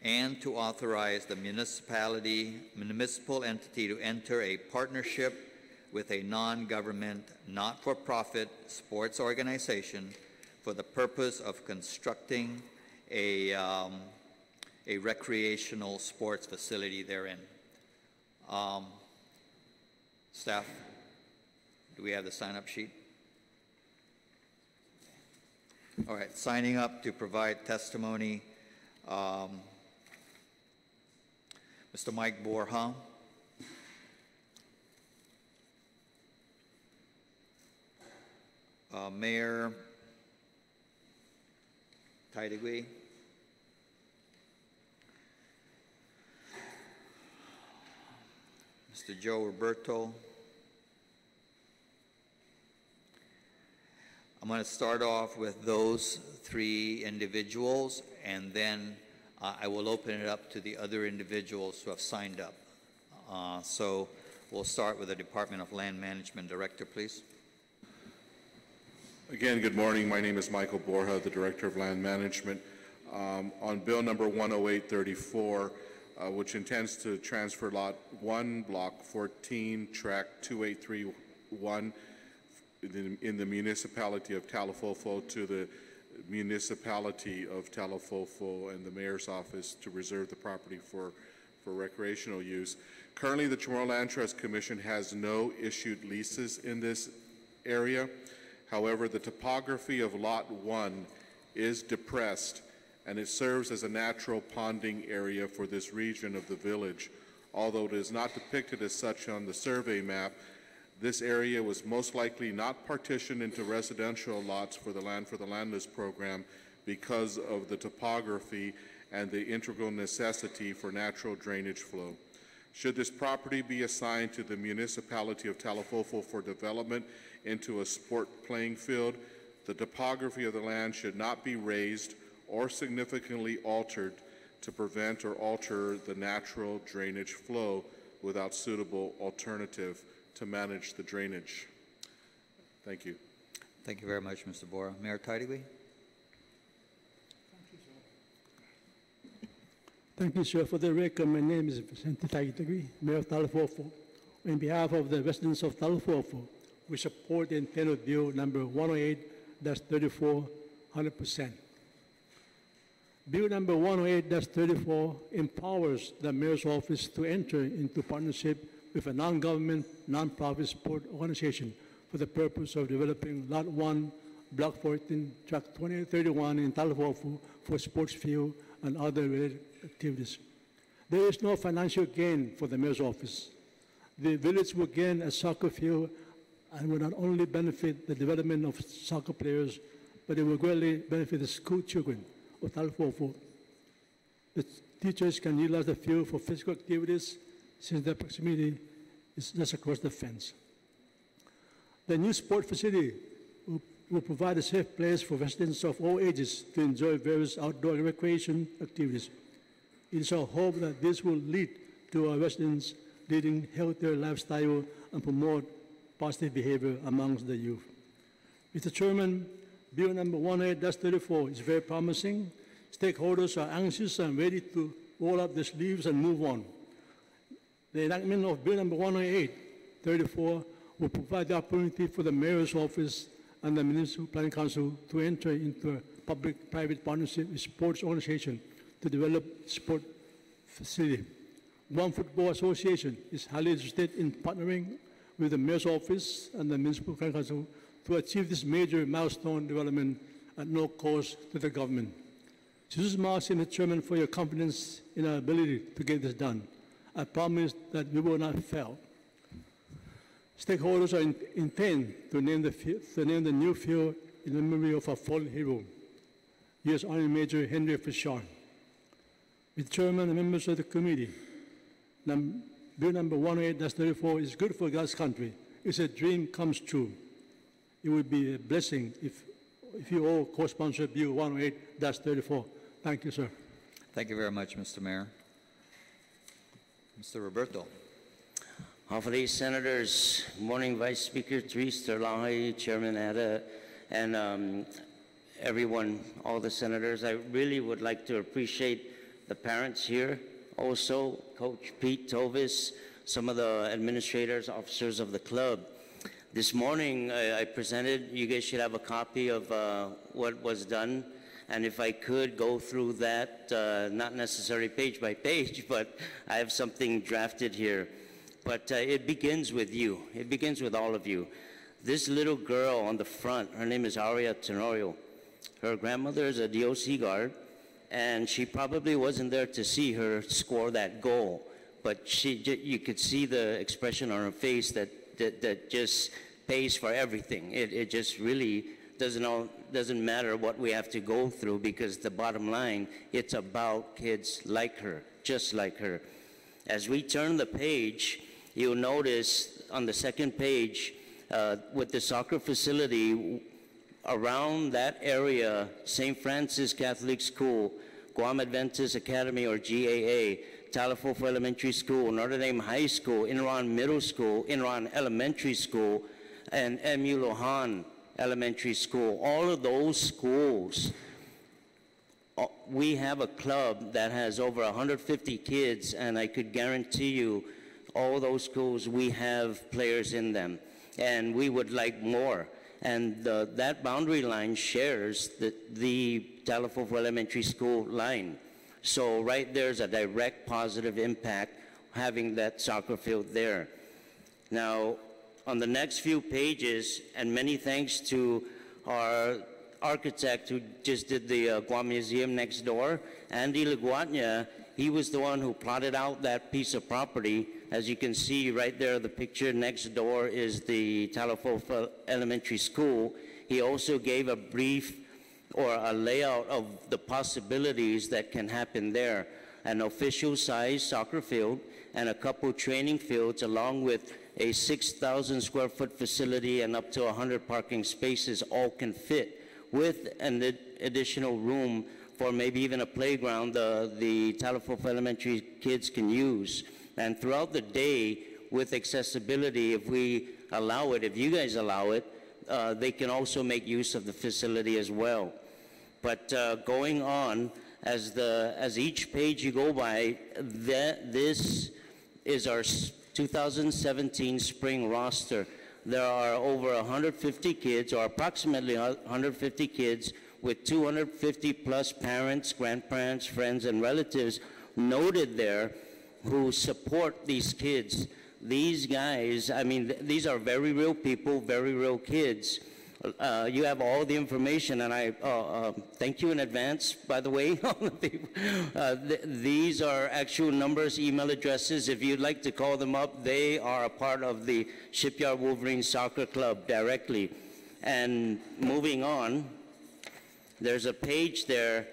and to authorize the municipal entity to enter a partnership with a non-government, not-for-profit sports organization for the purpose of constructing a recreational sports facility therein. Staff, do we have the sign-up sheet? All right, signing up to provide testimony, Mr. Mike Borja. Mayor Taidigui. Mr. Joe Roberto. I'm going to start off with those three individuals, and then I will open it up to the other individuals who have signed up. So we'll start with the Department of Land Management Director, please. Again, good morning. My name is Michael Borja, the Director of Land Management. On Bill number 108-34, which intends to transfer Lot 1, Block 14, Tract 2831 in the municipality of Talafofo to the municipality of Talafofo and the Mayor's office to reserve the property for recreational use. Currently, the Chamorro Land Trust Commission has no issued leases in this area. However, the topography of Lot 1 is depressed, and it serves as a natural ponding area for this region of the village. Although it is not depicted as such on the survey map, this area was most likely not partitioned into residential lots for the Land for the Landless program because of the topography and the integral necessity for natural drainage flow. Should this property be assigned to the municipality of Talafofo for development into a sport playing field, the topography of the land should not be raised or significantly altered to prevent or alter the natural drainage flow without suitable alternative to manage the drainage. Thank you. Thank you very much, Mr. Borja. Mayor Taidigui. Thank you, sir. For the record, my name is Vicente Taidigui, Mayor of Talafofo. On behalf of the residents of Talafofo, we support the intent of Bill number 108-34 100%. Bill number 108-34 empowers the Mayor's office to enter into partnership with a non-government, non-profit sport organization for the purpose of developing Lot 1, Block 14, Tract 2831 in Talafofo for sports field and other related activities. There is no financial gain for the Mayor's office. The village will gain a soccer field and will not only benefit the development of soccer players, but it will greatly benefit the school children of Talfofo. The teachers can utilize the field for physical activities since their proximity is just across the fence. The new sport facility will provide a safe place for residents of all ages to enjoy various outdoor recreation activities. It is our hope that this will lead to our residents leading healthier lifestyle and promote positive behavior amongst the youth. Mr. Chairman, Bill number 18-34 is very promising. Stakeholders are anxious and ready to roll up their sleeves and move on. The enactment of Bill number 108-34 will provide the opportunity for the Mayor's Office and the Municipal Planning Council to enter into a public-private partnership with sports organization to develop sport facility. Guam Football Association is highly interested in partnering with the Mayor's Office and the Municipal Planning Council to achieve this major milestone development at no cost to the government. Jesus Marks, Mr. Chairman, for your confidence in our ability to get this done. I promise that we will not fail. Stakeholders are intend to name the new field in memory of our fallen hero, U.S. Army Major Henry Fisher. Mr. Chairman and members of the committee, Bill number 108-34 is good for God's country. It's a dream comes true. It would be a blessing if you all co-sponsor Bill 108-34. Thank you, sir. Thank you very much, Mr. Mayor. Mr. Roberto. Hopefully, Senators, morning Vice Speaker Therese Terlahi, Chairman Ada, and everyone, all the senators. I really would like to appreciate the parents here, also Coach Pete Tovis, some of the administrators, officers of the club. This morning, I presented, you guys should have a copy of what was done. And if I could go through that, not necessarily page by page, but I have something drafted here. But it begins with you. It begins with all of you. This little girl on the front, her name is Aria Tenorio. Her grandmother is a DOC guard, and she probably wasn't there to see her score that goal. But you could see the expression on her face that just pays for everything. It just really doesn't matter what we have to go through, because the bottom line, it's about kids like her, just like her. As we turn the page, you'll notice on the second page, with the soccer facility around that area, St. Francis Catholic School, Guam Adventist Academy or GAA, Talafofo Elementary School, Notre Dame High School, Inran Middle School, Inran Elementary School, and MU Lohan Elementary School. All of those schools, we have a club that has over 150 kids, and I could guarantee you all those schools, we have players in them, and we would like more. And that boundary line shares the Talafofo Elementary School line. So right there's a direct positive impact having that soccer field there. Now, on the next few pages, and many thanks to our architect who just did the Guam Museum next door, Andy Laguatnia, he was the one who plotted out that piece of property. As you can see right there, the picture next door is the Talafofo Elementary School. He also gave a brief or a layout of the possibilities that can happen there. An official-sized soccer field and a couple training fields, along with a 6,000 square foot facility and up to 100 parking spaces, all can fit, with an additional room for maybe even a playground the Talafofo Elementary kids can use. And throughout the day, with accessibility, if we allow it, if you guys allow it, they can also make use of the facility as well. But going on, as each page you go by, this is our 2017 spring roster. There are over 150 kids, or approximately 150 kids, with 250 plus parents, grandparents, friends, and relatives noted there who support these kids. These guys, I mean, these are very real people, very real kids. You have all the information, and I thank you in advance, by the way. These are actual numbers, email addresses. If you'd like to call them up, they are a part of the Shipyard Wolverine Soccer Club directly. And moving on, there's a page there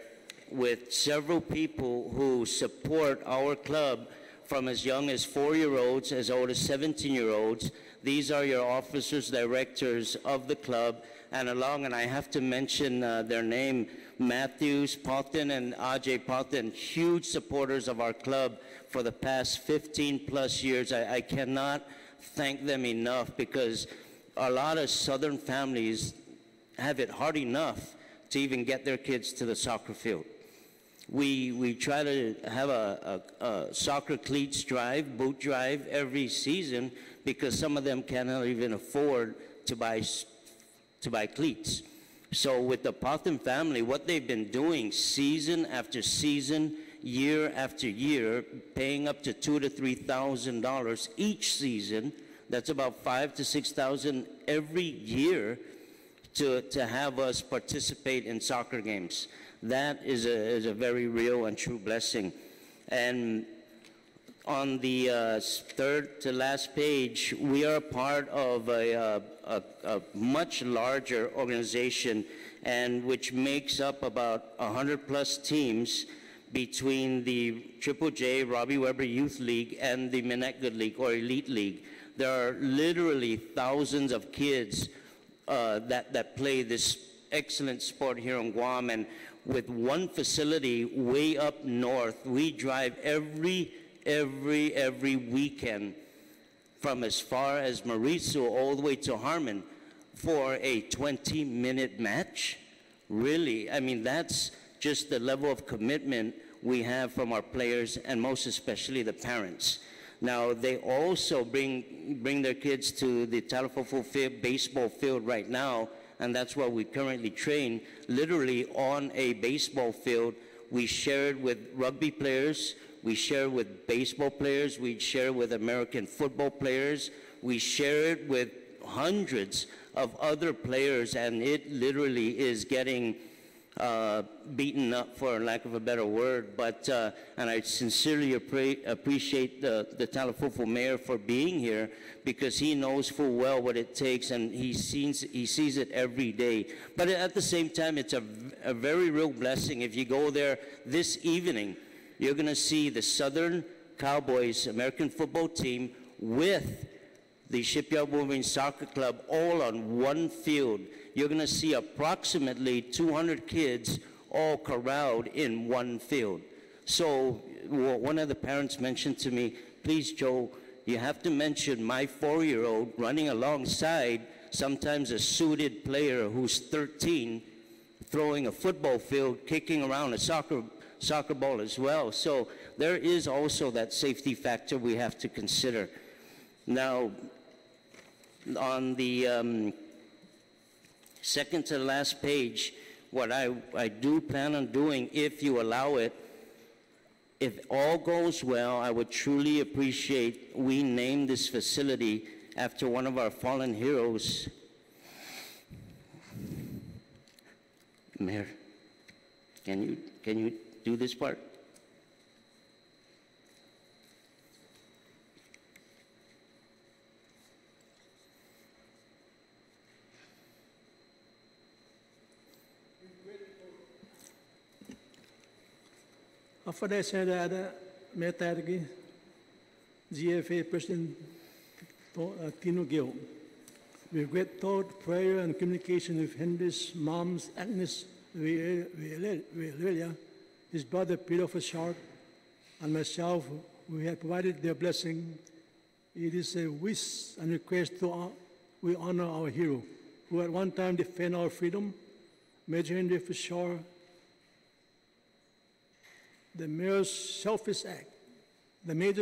with several people who support our club, from as young as 4-year-olds as old as 17-year-olds. These are your officers, directors of the club, and I have to mention their name, Matthews Paughton and Ajay Paughton, huge supporters of our club for the past 15 plus years. I cannot thank them enough, because a lot of Southern families have it hard enough to even get their kids to the soccer field. We try to have a soccer cleats drive, boot drive every season, because some of them cannot even afford to buy cleats. So with the Paughton family, what they've been doing season after season, year after year, paying up to $2,000 to $3,000 each season, that's about $5,000 to $6,000 every year to have us participate in soccer games. That is a very real and true blessing. And on the third to last page, we are part of a much larger organization, and which makes up about 100 plus teams between the Triple J, Robbie Weber Youth League, and the Minetgood League or Elite League. There are literally thousands of kids that play this excellent sport here in Guam, and with one facility way up north, we drive every weekend from as far as Mauricio all the way to Harmon for a 20-minute match. Really, I mean, that's just the level of commitment we have from our players, and most especially the parents. Now, they also bring their kids to the Talafofo baseball field right now, and that's where we currently train, literally on a baseball field. We share it with rugby players, we share it with baseball players, we share it with American football players, we share it with hundreds of other players, and it literally is getting beaten up, for lack of a better word. But and I sincerely appreciate the Talafofo mayor for being here, because he knows full well what it takes, and he sees it every day. But at the same time, it's a very real blessing. If you go there this evening, you're going to see the Southern Cowboys American football team with the Shipyard Wolverine Soccer Club all on one field. You're going to see approximately 200 kids all corralled in one field. So one of the parents mentioned to me, please, Joe, you have to mention my 4-year-old running alongside sometimes a suited player who's 13, throwing a football field, kicking around a soccer ball as well. So there is also that safety factor we have to consider. Now, on the second to the last page, what I do plan on doing, if you allow it, if all goes well, I would truly appreciate we name this facility after one of our fallen heroes. Mayor, can you do this part? After Senator Metargi, GFA President Tino Gil, with great thought, prayer, and communication with Henry's mom's Agnes Villelia, his brother Peter Fashard, and myself, we have provided their blessing. It is a wish and request to we honor our hero, who at one time defended our freedom, Major Henry Fashard. The major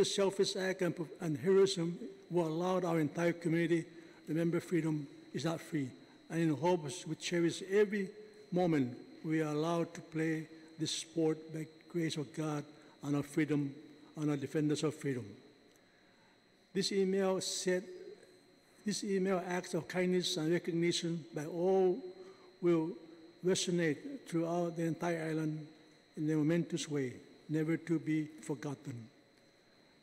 selfish act and heroism will allow our entire community to remember freedom is not free. And in hopes we cherish every moment we are allowed to play this sport by grace of God and our freedom and our defenders of freedom. This email said This email acts of kindness and recognition by all will resonate throughout the entire island in a momentous way, never to be forgotten.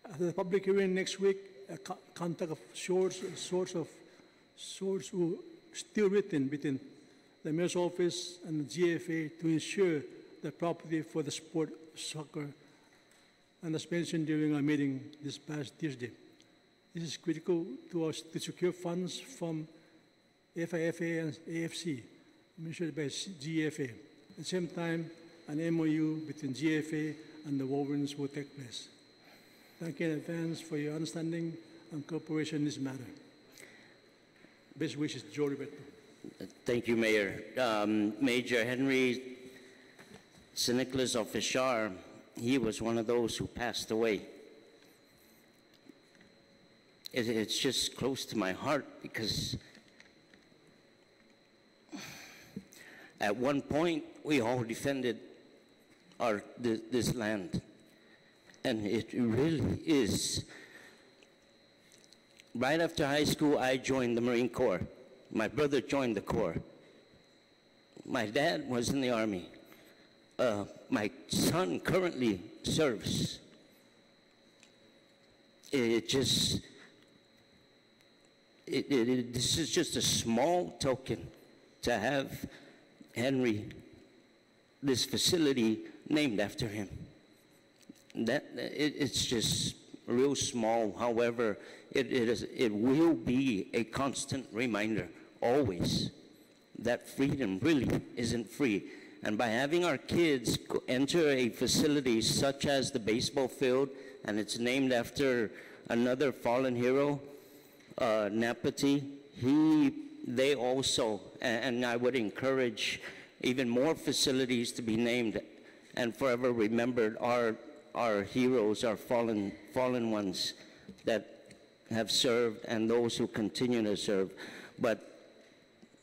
After the public hearing next week, a contact of source will still written between the Mayor's Office and the GFA to ensure the property for the sport soccer, and as mentioned during our meeting this past Tuesday. This is critical to us to secure funds from FIFA and AFC, administered by GFA. At the same time, an MOU between GFA and the Wolverines will take place. Thank you in advance for your understanding and cooperation in this matter. Best wishes, Joe Roberto. Thank you, Mayor. Major Henry St. Nicholas of Fishar, he was one of those who passed away. It's just close to my heart because at one point we all defended this land, and it really is. Right after high school, I joined the Marine Corps. My brother joined the Corps. My dad was in the Army. My son currently serves. This is just a small token to have Henry, this facility named after him. It's just real small. However, it will be a constant reminder, always, that freedom really isn't free. And by having our kids enter a facility such as the baseball field, and it's named after another fallen hero, Napati, they also, and I would encourage even more facilities to be named and forever remembered, our heroes, our fallen ones that have served and those who continue to serve. But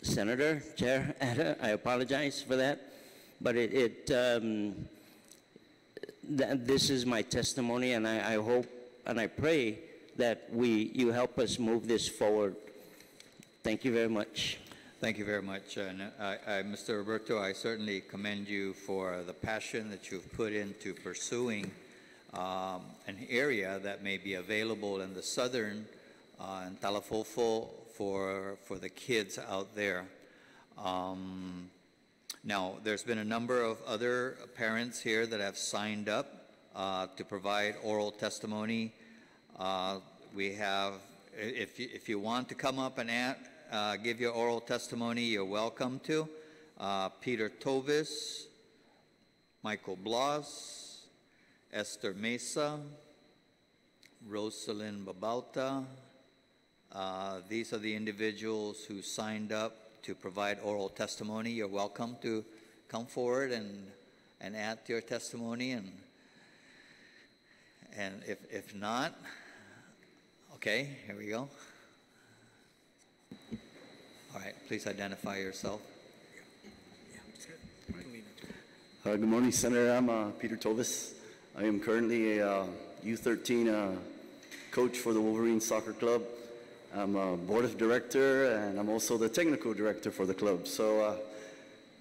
Senator, Chair, I apologize for that, but this is my testimony, and I hope and I pray that you help us move this forward. Thank you very much. Thank you very much. And Mr. Roberto, I certainly commend you for the passion that you've put into pursuing an area that may be available in the southern in Talafofo for the kids out there. Now, there's been a number of other parents here that have signed up to provide oral testimony. We have, if you want to come up and give your oral testimony, you're welcome to. Peter Tovis, Michael Blas, Esther Mesa, Rosalind Babauta. These are the individuals who signed up to provide oral testimony. You're welcome to come forward and add your testimony. And if not, okay, here we go. All right, please identify yourself. Good morning, Senator. I'm Peter Tovis. I am currently a U13 coach for the Wolverine Soccer Club. I'm a board of director, and I'm also the technical director for the club. So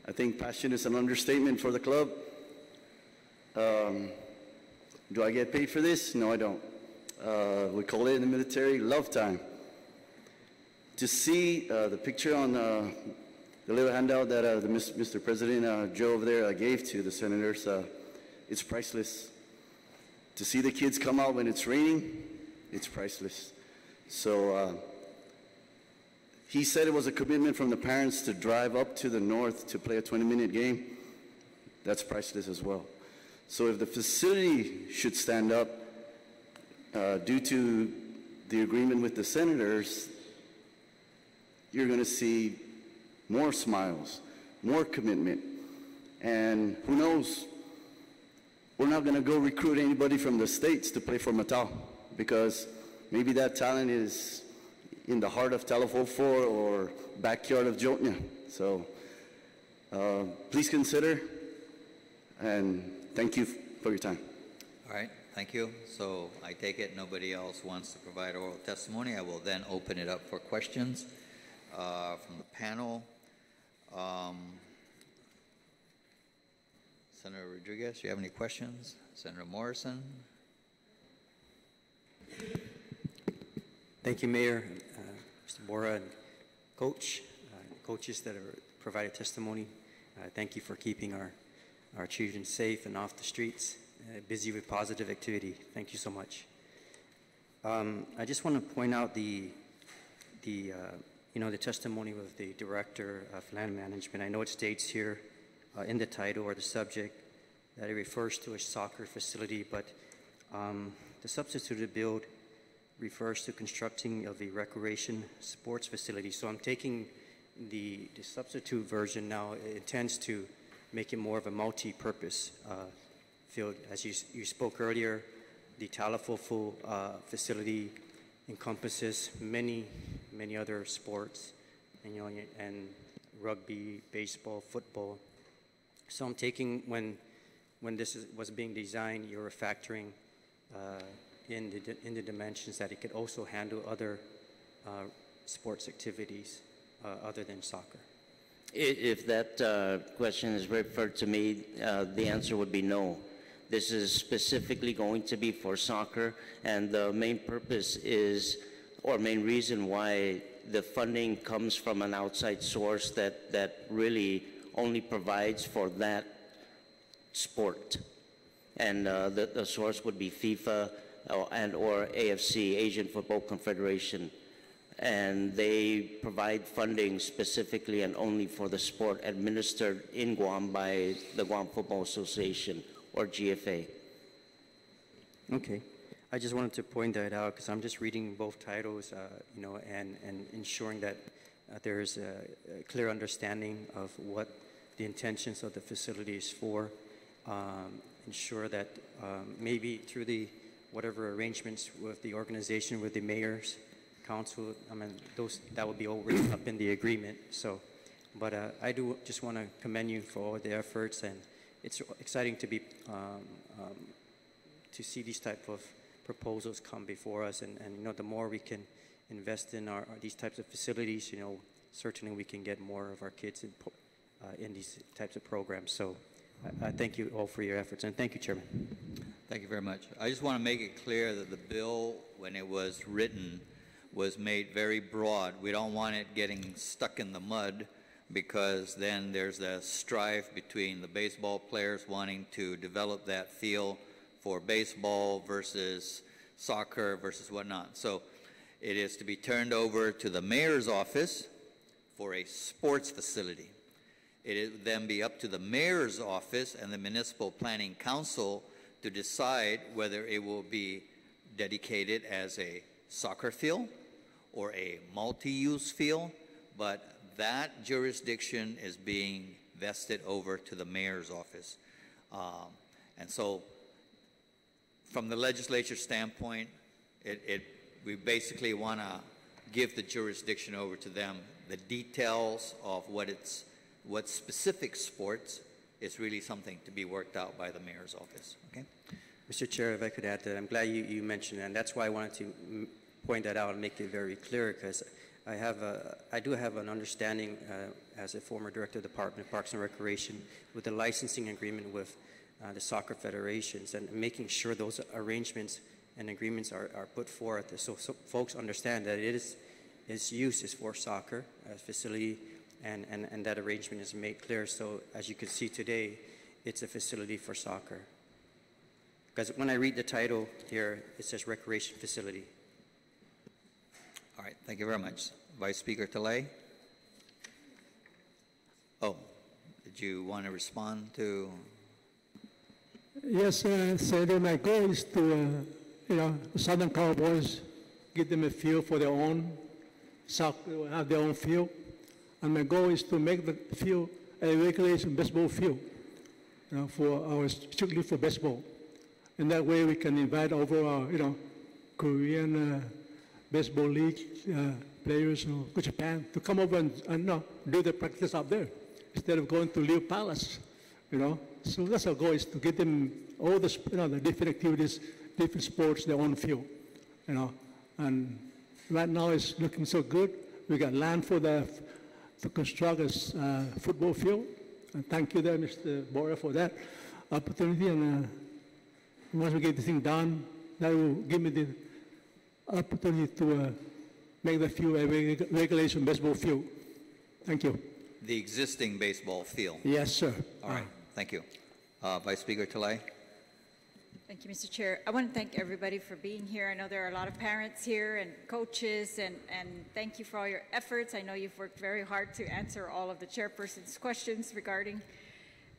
I think passion is an understatement for the club. Do I get paid for this? No, I don't. We call it in the military love time. To see the picture on the little handout that Mr. President Joe over there gave to the senators, it's priceless. To see the kids come out when it's raining, it's priceless. So he said it was a commitment from the parents to drive up to the north to play a 20-minute game. That's priceless as well. So if the facility should stand up due to the agreement with the senators, you're going to see more smiles, more commitment. And who knows, we're not going to go recruit anybody from the States to play for Matao, because maybe that talent is in the heart of Talafofo or backyard of Jotnya. So please consider, and thank you for your time. All right. Thank you. So I take it nobody else wants to provide oral testimony. I will then open it up for questions from the panel. Senator Rodriguez, do you have any questions? Senator Morrison? Thank you, Mayor, Mr. Bora, and coaches that have provided testimony. Thank you for keeping our children safe and off the streets, busy with positive activity. Thank you so much. I just want to point out the testimony of the Director of Land Management. I know it states here in the title or the subject that it refers to a soccer facility, but the substituted build refers to constructing of a recreation sports facility. So I'm taking the substitute version now. It intends to make it more of a multi-purpose field. As you spoke earlier, the Talafofu facility encompasses many other sports, and rugby, baseball, football. So I'm taking, when this was being designed, you were factoring in the dimensions that it could also handle other sports activities other than soccer. If that question is referred to me, the answer would be no. This is specifically going to be for soccer, and the main purpose is, or main reason why the funding comes from an outside source that really only provides for that sport. And the source would be FIFA or AFC, Asian Football Confederation. And they provide funding specifically and only for the sport administered in Guam by the Guam Football Association, or GFA. Okay. I just wanted to point that out because I'm just reading both titles, and ensuring that there's a clear understanding of what the intentions of the facility is for. Ensure that maybe through whatever arrangements with the organization, with the mayor's council, that would be all written up in the agreement. So, but I do just want to commend you for all the efforts, and it's exciting to be to see these type of proposals come before us, and the more we can invest in these types of facilities, certainly we can get more of our kids in these types of programs. So I thank you all for your efforts, and thank you, Chairman. Thank you very much. I just want to make it clear that the bill, when it was written, was made very broad. We don't want it getting stuck in the mud, because then there's a strife between the baseball players wanting to develop that field for baseball versus soccer versus whatnot. So it is to be turned over to the mayor's office for a sports facility. It would then be up to the mayor's office and the municipal planning council to decide whether it will be dedicated as a soccer field or a multi-use field, but that jurisdiction is being vested over to the mayor's office. And so from the legislature standpoint, we basically want to give the jurisdiction over to them. The details of what specific sports is really something to be worked out by the mayor's office. Okay. Mr. Chair, if I could add that, I'm glad you mentioned that, and that's why I wanted to point that out and make it very clear, because I do have an understanding as a former director of the Department of Parks and Recreation with the licensing agreement with the soccer federations, and making sure those arrangements and agreements are put forth so folks understand that its use is for soccer facility, and that arrangement is made clear. So as you can see today, it's a facility for soccer. Because when I read the title here, it says recreation facility. All right, thank you very much. Vice Speaker Talay? Oh, did you want to respond to? Yes, Senator, my goal is to, Southern Cowboys, give them a field for their own, soccer, have their own field. And my goal is to make the field a recreation baseball field, strictly for baseball. And that way we can invite over our, Korean baseball league players to Japan to come over and do the practice out there instead of going to Liu Palace, So that's our goal, is to get them all the different activities different sports their own field, you know. And right now it's looking so good. We got land to construct a football field. And thank you there, Mr. Borja, for that opportunity. And once we get the thing done, that will give me the opportunity to make the field a regulation baseball field. Thank you. The existing baseball field? Yes, sir. All right, thank you. Vice Speaker Talay? Thank you, Mr. Chair. I want to thank everybody for being here. I know there are a lot of parents here and coaches, and thank you for all your efforts. I know you've worked very hard to answer all of the chairperson's questions regarding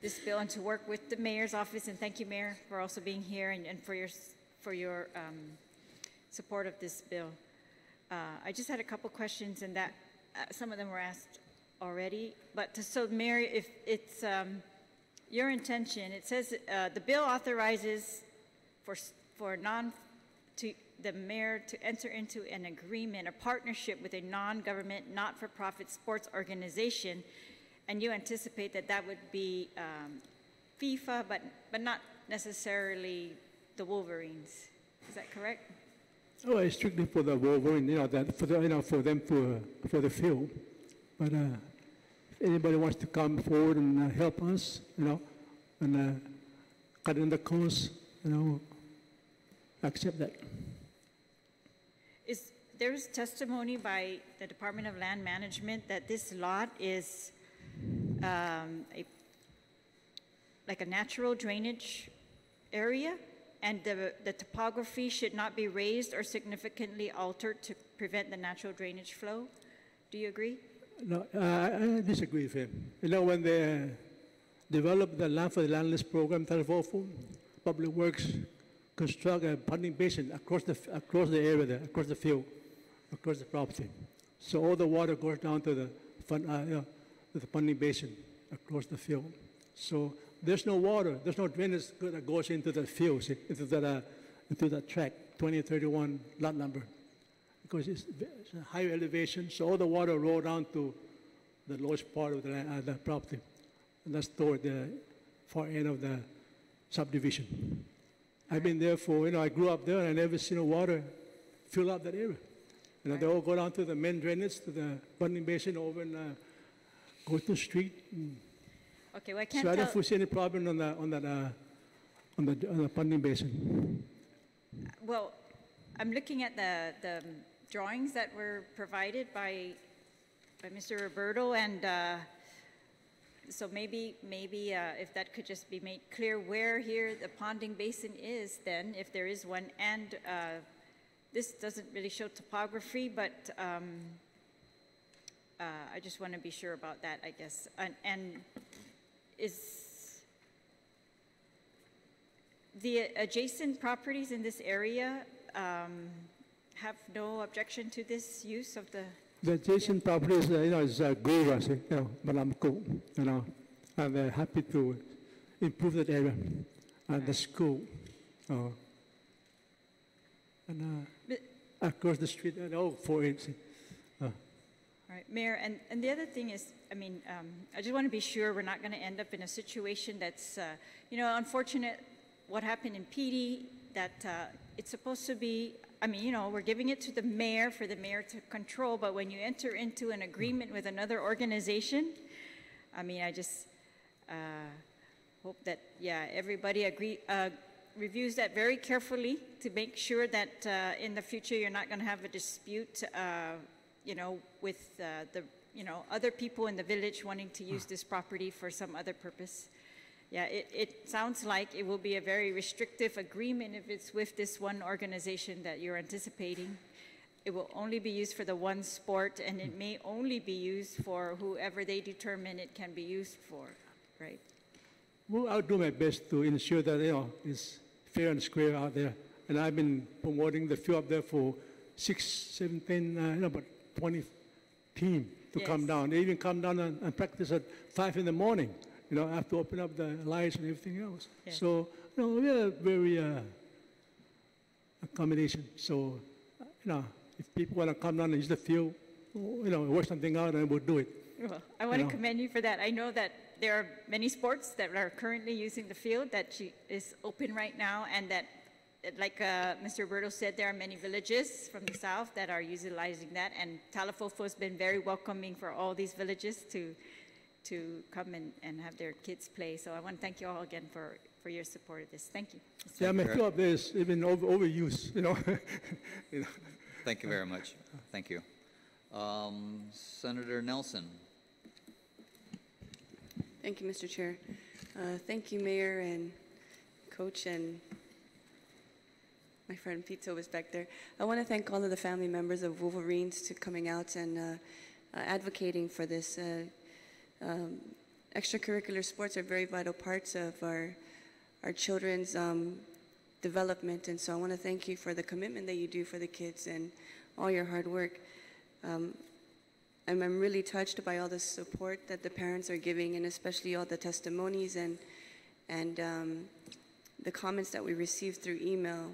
this bill and to work with the mayor's office. And thank you, Mayor, for also being here and for your support of this bill. I just had a couple questions, and that some of them were asked already. But so, Mayor, if it's your intention, it says the bill authorizes the mayor to enter into an agreement, a partnership with a non-government, not-for-profit sports organization, and you anticipate that that would be FIFA, but not necessarily the Wolverines. Is that correct? Oh, it's strictly for the Wolverine, you know, that for them for the field. But if anybody wants to come forward and help us, you know, and cut in the cost, you know, accept that. There's testimony by the Department of Land Management that this lot is like a natural drainage area, and the topography should not be raised or significantly altered to prevent the natural drainage flow. Do you agree? No, I disagree with him. You know, when they developed the land for the landless program, Public Works construct a pumping basin across the area there, across the field, across the property. So all the water goes down to the pumping basin across the field. So there's no water, there's no drainage that goes into the field, see, into that track, 2031 lot number, because it's a higher elevation. So all the water roll down to the lowest part of the property, and that's toward the far end of the subdivision. I've been there for, you know, I grew up there and I never seen water fill up that area. You know, they all go down to the main drainage, to the pumping basin over and go to the street. Okay, well, I can't so I don't foresee any problem on the pumping basin. Well, I'm looking at the drawings that were provided by Mr. Roberto, and so maybe if that could just be made clear where here the ponding basin is, then if there is one, and this doesn't really show topography, but I just want to be sure about that, I guess. And is the adjacent properties in this area have no objection to this use of the? The adjacent properties, you know, is good, you know, Malamco, you know, and they're happy to improve that area and the school. And across the street, and all 4 inches. All right, Mayor, and the other thing is, I mean, I just want to be sure we're not going to end up in a situation that's, you know, unfortunate what happened in PD, that it's supposed to be, I mean, you know, we're giving it to the mayor for the mayor to control, but when you enter into an agreement with another organization, I mean, I just hope that, yeah, everybody reviews that very carefully to make sure that in the future you're not going to have a dispute, you know, with you know, other people in the village wanting to use this property for some other purpose. Yeah, it sounds like it will be a very restrictive agreement if it's with this one organization that you're anticipating. It will only be used for the one sport, and it may only be used for whoever they determine it can be used for, right? Well, I'll do my best to ensure that, you know, it's fair and square out there. And I've been promoting the field up there for 6, 17, you know, about 20 teams to come down. They even come down and practice at 5 in the morning. You know, I have to open up the lights and everything else. Yes. So, you know, we are very accommodation. So, you know, if people want to come down and use the field, you know, work something out, and we'll do it. Well, I want to commend you for that. I know that there are many sports that are currently using the field that is open right now, and that like Mr. Roberto said, there are many villages from the south that are utilizing that, and Talafofo has been very welcoming for all these villages to come and have their kids play. So I want to thank you all again for your support of this. Thank you. Yeah, a few of this even overused, you know. You know. Thank you very much. Thank you. Senator Nelson. Thank you, Mr. Chair. Thank you, Mayor and Coach, and my friend Pito was back there. I want to thank all of the family members of Wolverines to coming out and advocating for this. Extracurricular sports are very vital parts of our children's development, and so I want to thank you for the commitment that you do for the kids and all your hard work. I'm really touched by all the support that the parents are giving, and especially all the testimonies and the comments that we received through email.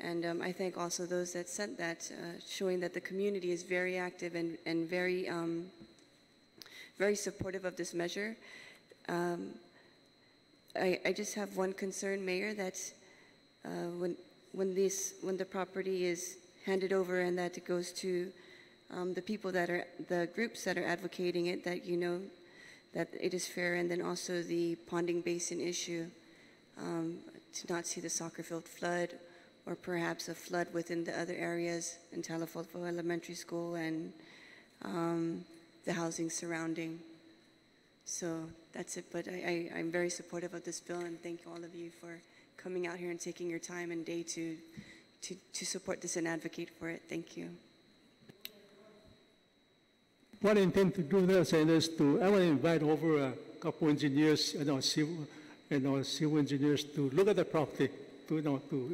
And I thank also those that sent that, showing that the community is very active and very very supportive of this measure. I just have one concern, Mayor, that when the property is handed over and that it goes to the people that are, the groups that are advocating it, that you know that it is fair, and then also the ponding basin issue, to not see the soccer field flood, or perhaps a flood within the other areas in Talafofo Elementary School and the housing surrounding. So that's it, but I'm very supportive of this bill, and thank all of you for coming out here and taking your time and day to support this and advocate for it. Thank you. What I intend to do there, Senator, is I want to invite over a couple engineers, civil engineers, to look at the property, to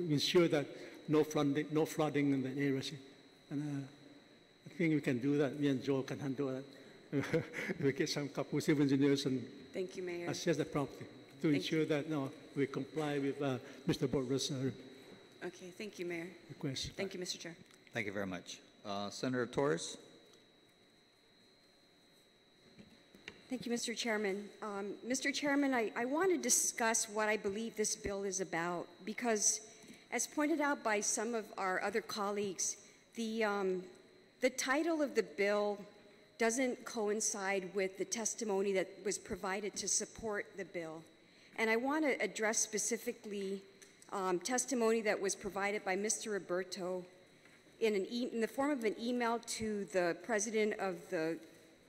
ensure that no flooding in the areas. And I think we can do that. Me and Joe can handle that. We get some couple civil engineers and thank you, Mayor. assess the property to ensure that we comply with Mr. Borges' Okay, thank you, Mayor. request. Thank you, Mr. Chair. Thank you very much. Senator Torres. Thank you, Mr. Chairman. Mr. Chairman, I want to discuss what I believe this bill is about, because as pointed out by some of our other colleagues, the title of the bill doesn't coincide with the testimony that was provided to support the bill. And I want to address specifically testimony that was provided by Mr. Roberto in the form of an email to the president of the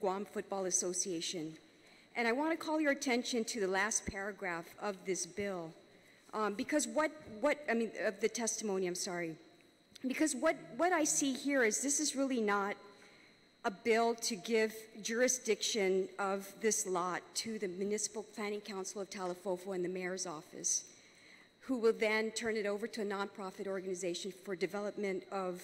Guam Football Association. And I want to call your attention to the last paragraph of this bill, because of the testimony, I'm sorry. Because what I see here is this is really not a bill to give jurisdiction of this lot to the Municipal Planning Council of Talafofo and the mayor's office, who will then turn it over to a nonprofit organization for development of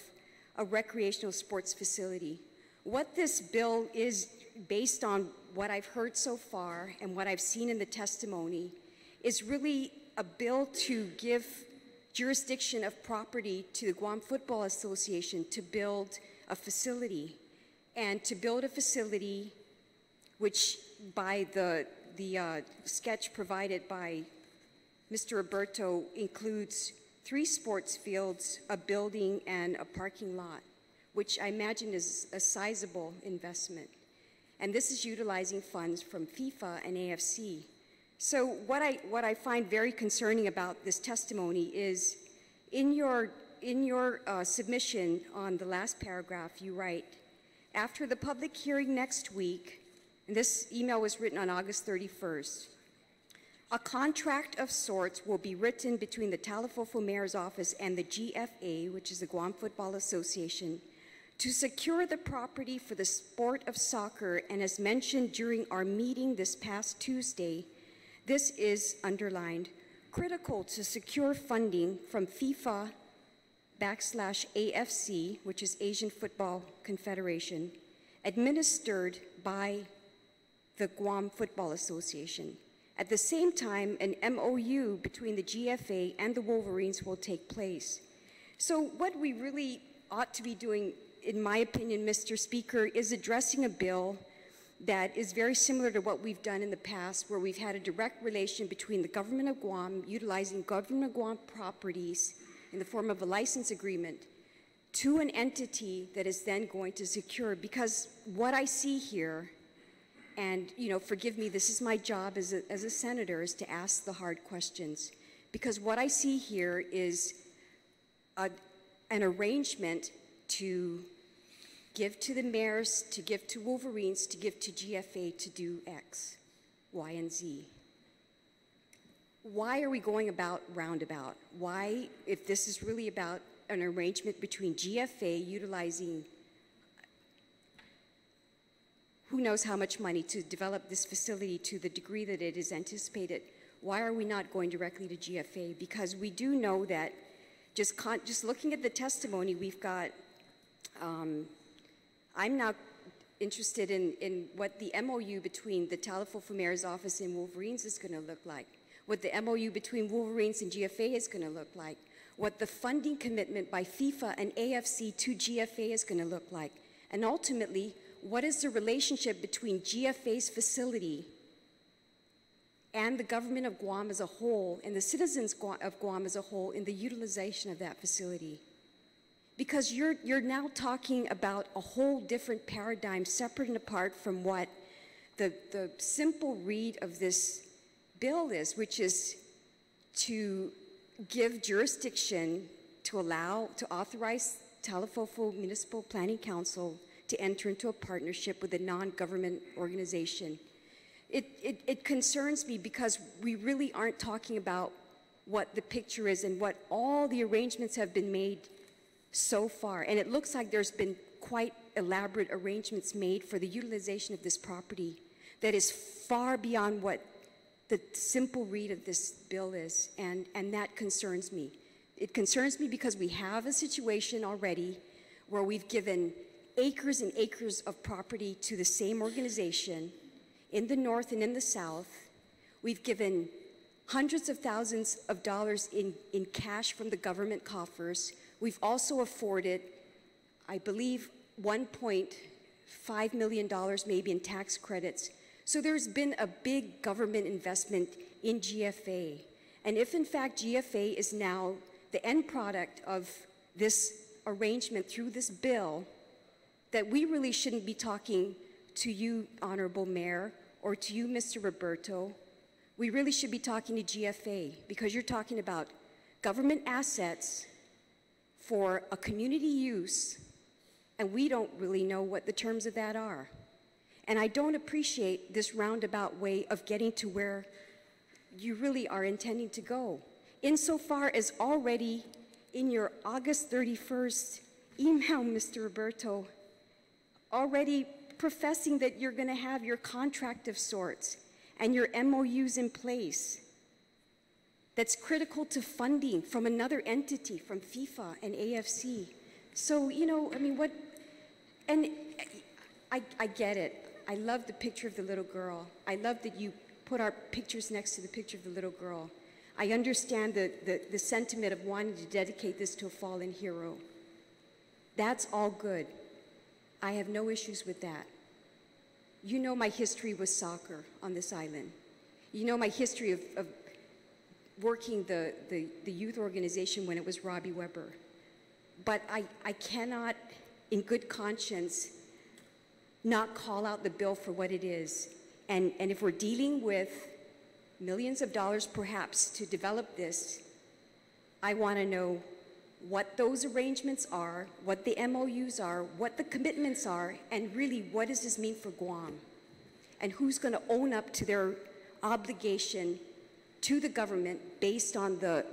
a recreational sports facility. What this bill is, based on what I've heard so far and what I've seen in the testimony, is really a bill to give jurisdiction of property to the Guam Football Association to build a facility, and to build a facility which, by the sketch provided by Mr. Roberto, includes 3 sports fields, a building, and a parking lot, which I imagine is a sizable investment. And this is utilizing funds from FIFA and AFC. So what I find very concerning about this testimony is in your submission on the last paragraph, you write, after the public hearing next week, and this email was written on August 31st, a contract of sorts will be written between the Talafofo Mayor's Office and the GFA, which is the Guam Football Association, to secure the property for the sport of soccer. And as mentioned during our meeting this past Tuesday, this is underlined, critical to secure funding from FIFA /AFC, which is Asian Football Confederation, administered by the Guam Football Association. At the same time, an MOU between the GFA and the Wolverines will take place. So what we really ought to be doing, in my opinion, Mr. Speaker, is addressing a bill that is very similar to what we've done in the past, where we've had a direct relation between the government of Guam, utilizing government of Guam properties in the form of a license agreement to an entity that is then going to secure, because what I see here, and forgive me, this is my job as a senator, is to ask the hard questions, because what I see here is an arrangement to give to the mayors, to give to Wolverines, to give to GFA to do X, Y, and Z. Why are we going about roundabout? Why, if this is really about an arrangement between GFA utilizing who knows how much money to develop this facility to the degree that it is anticipated, why are we not going directly to GFA? Because we do know that just looking at the testimony, we've got, I'm now interested in what the MOU between the Talafofo Mayor's office and Wolverines is going to look like, what the MOU between Wolverines and GFA is going to look like, what the funding commitment by FIFA and AFC to GFA is going to look like, and ultimately, what is the relationship between GFA's facility and the government of Guam as a whole and the citizens of Guam as a whole in the utilization of that facility? Because you're now talking about a whole different paradigm separate and apart from what the simple read of this bill is, which is to give jurisdiction to authorize Talafofo Municipal Planning Council to enter into a partnership with a non-government organization. It concerns me because we really aren't talking about what the picture is and what all the arrangements have been made so far. And it looks like there's been quite elaborate arrangements made for the utilization of this property that is far beyond what the simple read of this bill is, and that concerns me. It concerns me because we have a situation already where we've given acres and acres of property to the same organization in the north and in the south. We've given hundreds of thousands of dollars in cash from the government coffers. We've also afforded, I believe, $1.5 million maybe in tax credits. So there's been a big government investment in GFA. And if in fact GFA is now the end product of this arrangement through this bill, that we really shouldn't be talking to you, Honorable Mayor, or to you, Mr. Roberto. We really should be talking to GFA, because you're talking about government assets for a community use, and we don't really know what the terms of that are. And I don't appreciate this roundabout way of getting to where you really are intending to go. Insofar as already in your August 31st email, Mr. Roberto, already professing that you're going to have your contract of sorts and your MOUs in place that's critical to funding from another entity, from FIFA and AFC. So, I mean, what, and I get it. I love the picture of the little girl. I love that you put our pictures next to the picture of the little girl. I understand the sentiment of wanting to dedicate this to a fallen hero. That's all good. I have no issues with that. You know my history with soccer on this island. You know my history of working the youth organization when it was Robbie Weber. But I cannot, in good conscience, not call out the bill for what it is. And if we're dealing with millions of dollars perhaps to develop this, I want to know what those arrangements are, what the MOUs are, what the commitments are, and really what does this mean for Guam? And who's going to own up to their obligation to the government based on the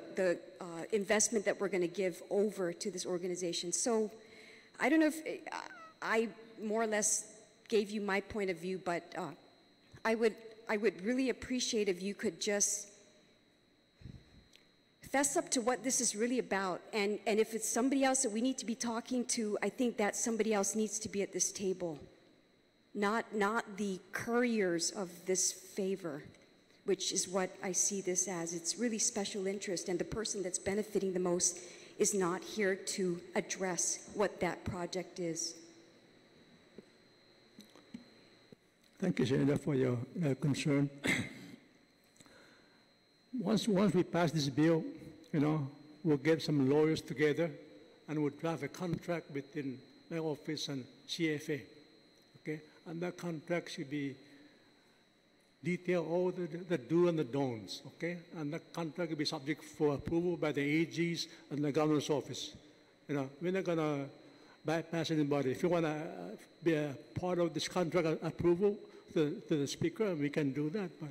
investment that we're going to give over to this organization? So I don't know if I more or less gave you my point of view, but I would really appreciate if you could just fess up to what this is really about. And if it's somebody else that we need to be talking to, I think that somebody else needs to be at this table, not the couriers of this favor, which is what I see this as. It's really special interest, and the person that's benefiting the most is not here to address what that project is. Thank you, Senator, for your concern. Once we pass this bill, we'll get some lawyers together and we'll draft a contract between my office and CFA. Okay? And that contract should be detail all the do and the don'ts, okay? And that contract will be subject for approval by the AGs and the governor's office. You know, we're not gonna bypass anybody. If you wanna be a part of this contract approval to the speaker, we can do that. But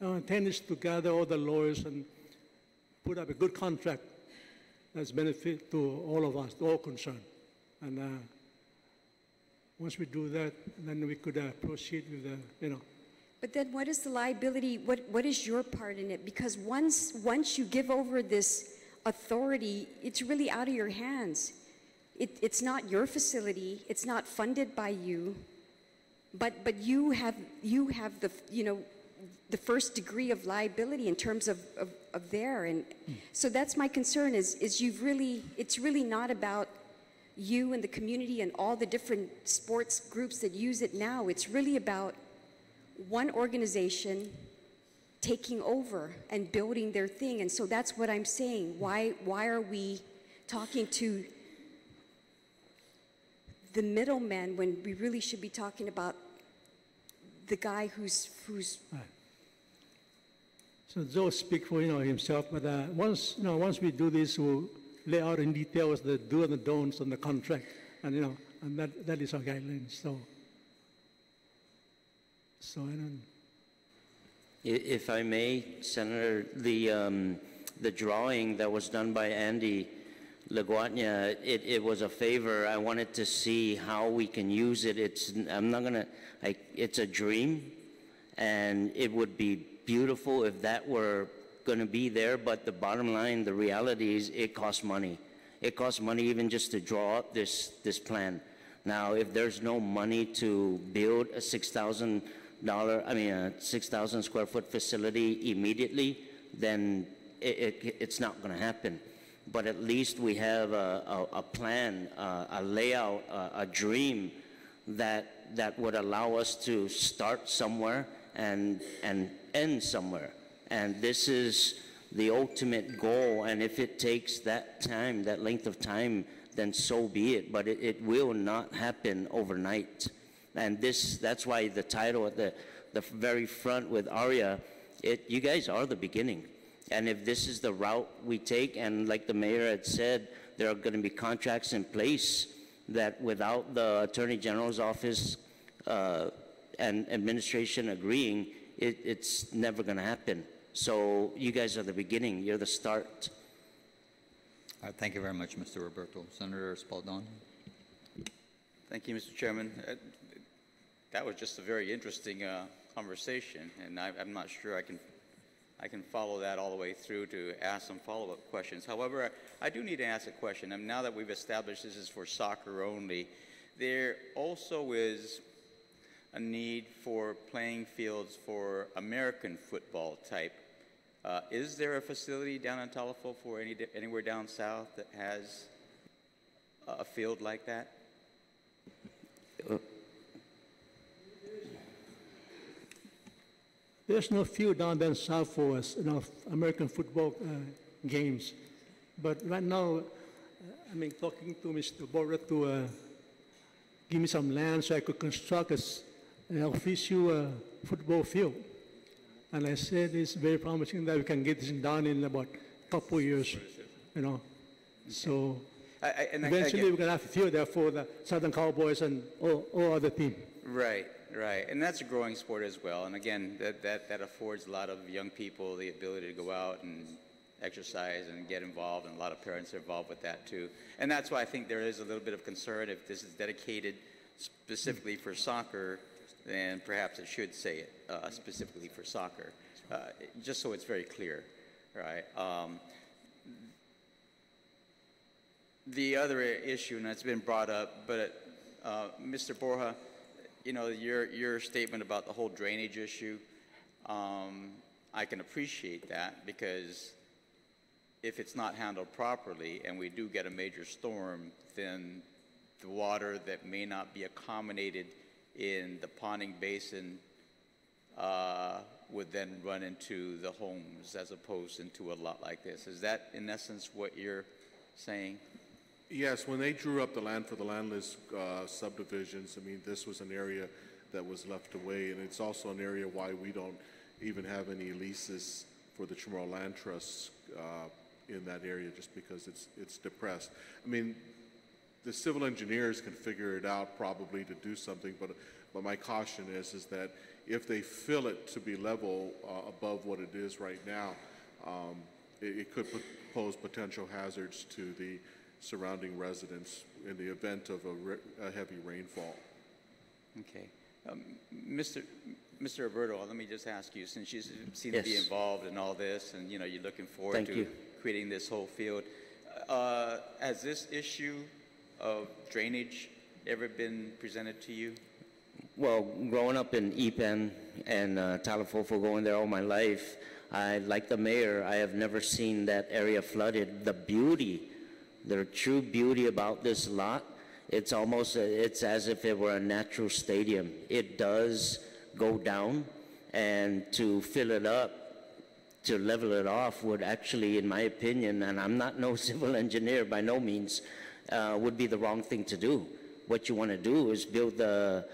our intent is to gather all the lawyers and put up a good contract that's benefit to all of us, to all concerned. And once we do that, then we could proceed with the, you know. But then what is the liability, what is your part in it? Because once you give over this authority, it's really out of your hands. It's not your facility, it's not funded by you, but you have the, you know, the first degree of liability in terms of there. And so that's my concern is it's really not about you and the community and all the different sports groups that use it now. It's really about one organization taking over and building their thing. And so that's what I'm saying. Why are we talking to the middleman when we really should be talking about the guy who's Right. So Joe speak for himself, but once we do this, we'll lay out in details the do and the don'ts on the contract, and and that is our guidelines. So I don't. If I may, Senator, the drawing that was done by Andy Laguatnia, it was a favor. I wanted to see how we can use it. It's a dream, and it would be beautiful if that were going to be there, but the bottom line, the reality is it costs money. It costs money even just to draw up this plan. Now, if there's no money to build a 6,000 square foot facility immediately, then it's not going to happen. But at least we have a plan, a layout, a dream that would allow us to start somewhere and end somewhere. And this is the ultimate goal. And if it takes that time, that length of time, then so be it. But it will not happen overnight. And that's why the title at the very front with Arya, you guys are the beginning. And if this is the route we take, and like the mayor had said, there are going to be contracts in place that without the Attorney General's office and administration agreeing, it's never going to happen. So you guys are the beginning. You're the start. Thank you very much, Mr. Roberto. Senator Spaldon. Thank you, Mr. Chairman. That was just a very interesting conversation, and I'm not sure I can follow that all the way through to ask some follow-up questions. However, I do need to ask a question. And now that we've established this is for soccer only, there also is a need for playing fields for American football type. Is there a facility down in Talifo for anywhere down south that has a field like that? There's no field down there south for us, American football games. But right now, talking to Mr. Borra to give me some land so I could construct an official football field. And I said it's very promising that we can get this done in about a couple of years, So eventually we're going to have a field there for the Southern Cowboys and all other teams. Right. And that's a growing sport as well. And again, that affords a lot of young people the ability to go out and exercise and get involved, and a lot of parents are involved with that too. And that's why I think there is a little bit of concern if this is dedicated specifically for soccer, then perhaps it should say it specifically for soccer, just so it's very clear, right? The other issue, and it's been brought up, but Mr. Borja, your statement about the whole drainage issue, I can appreciate that, because if it's not handled properly and we do get a major storm, then the water that may not be accommodated in the ponding basin would then run into the homes as opposed into a lot like this. Is that in essence what you're saying? Yes, when they drew up the land for the landless subdivisions, I mean, this was an area that was left away, and it's also an area why we don't even have any leases for the Chamorro Land Trust in that area, just because it's depressed. I mean, the civil engineers can figure it out probably to do something, but my caution is that if they fill it to be level above what it is right now, it could pose potential hazards to the surrounding residents in the event of a heavy rainfall. Okay. Mr. Alberto, let me just ask you, since you seem Yes. to be involved in all this and, you're looking forward Thank to you. creating this whole field, has this issue of drainage ever been presented to you? Well, growing up in Ipan and Talafofo, going there all my life, like the mayor, I have never seen that area flooded. The beauty, the true beauty about this lot, it's almost, it's as if it were a natural stadium. It does go down, and to fill it up, to level it off would actually, in my opinion, and I'm not no civil engineer by no means, would be the wrong thing to do. What you want to do is build the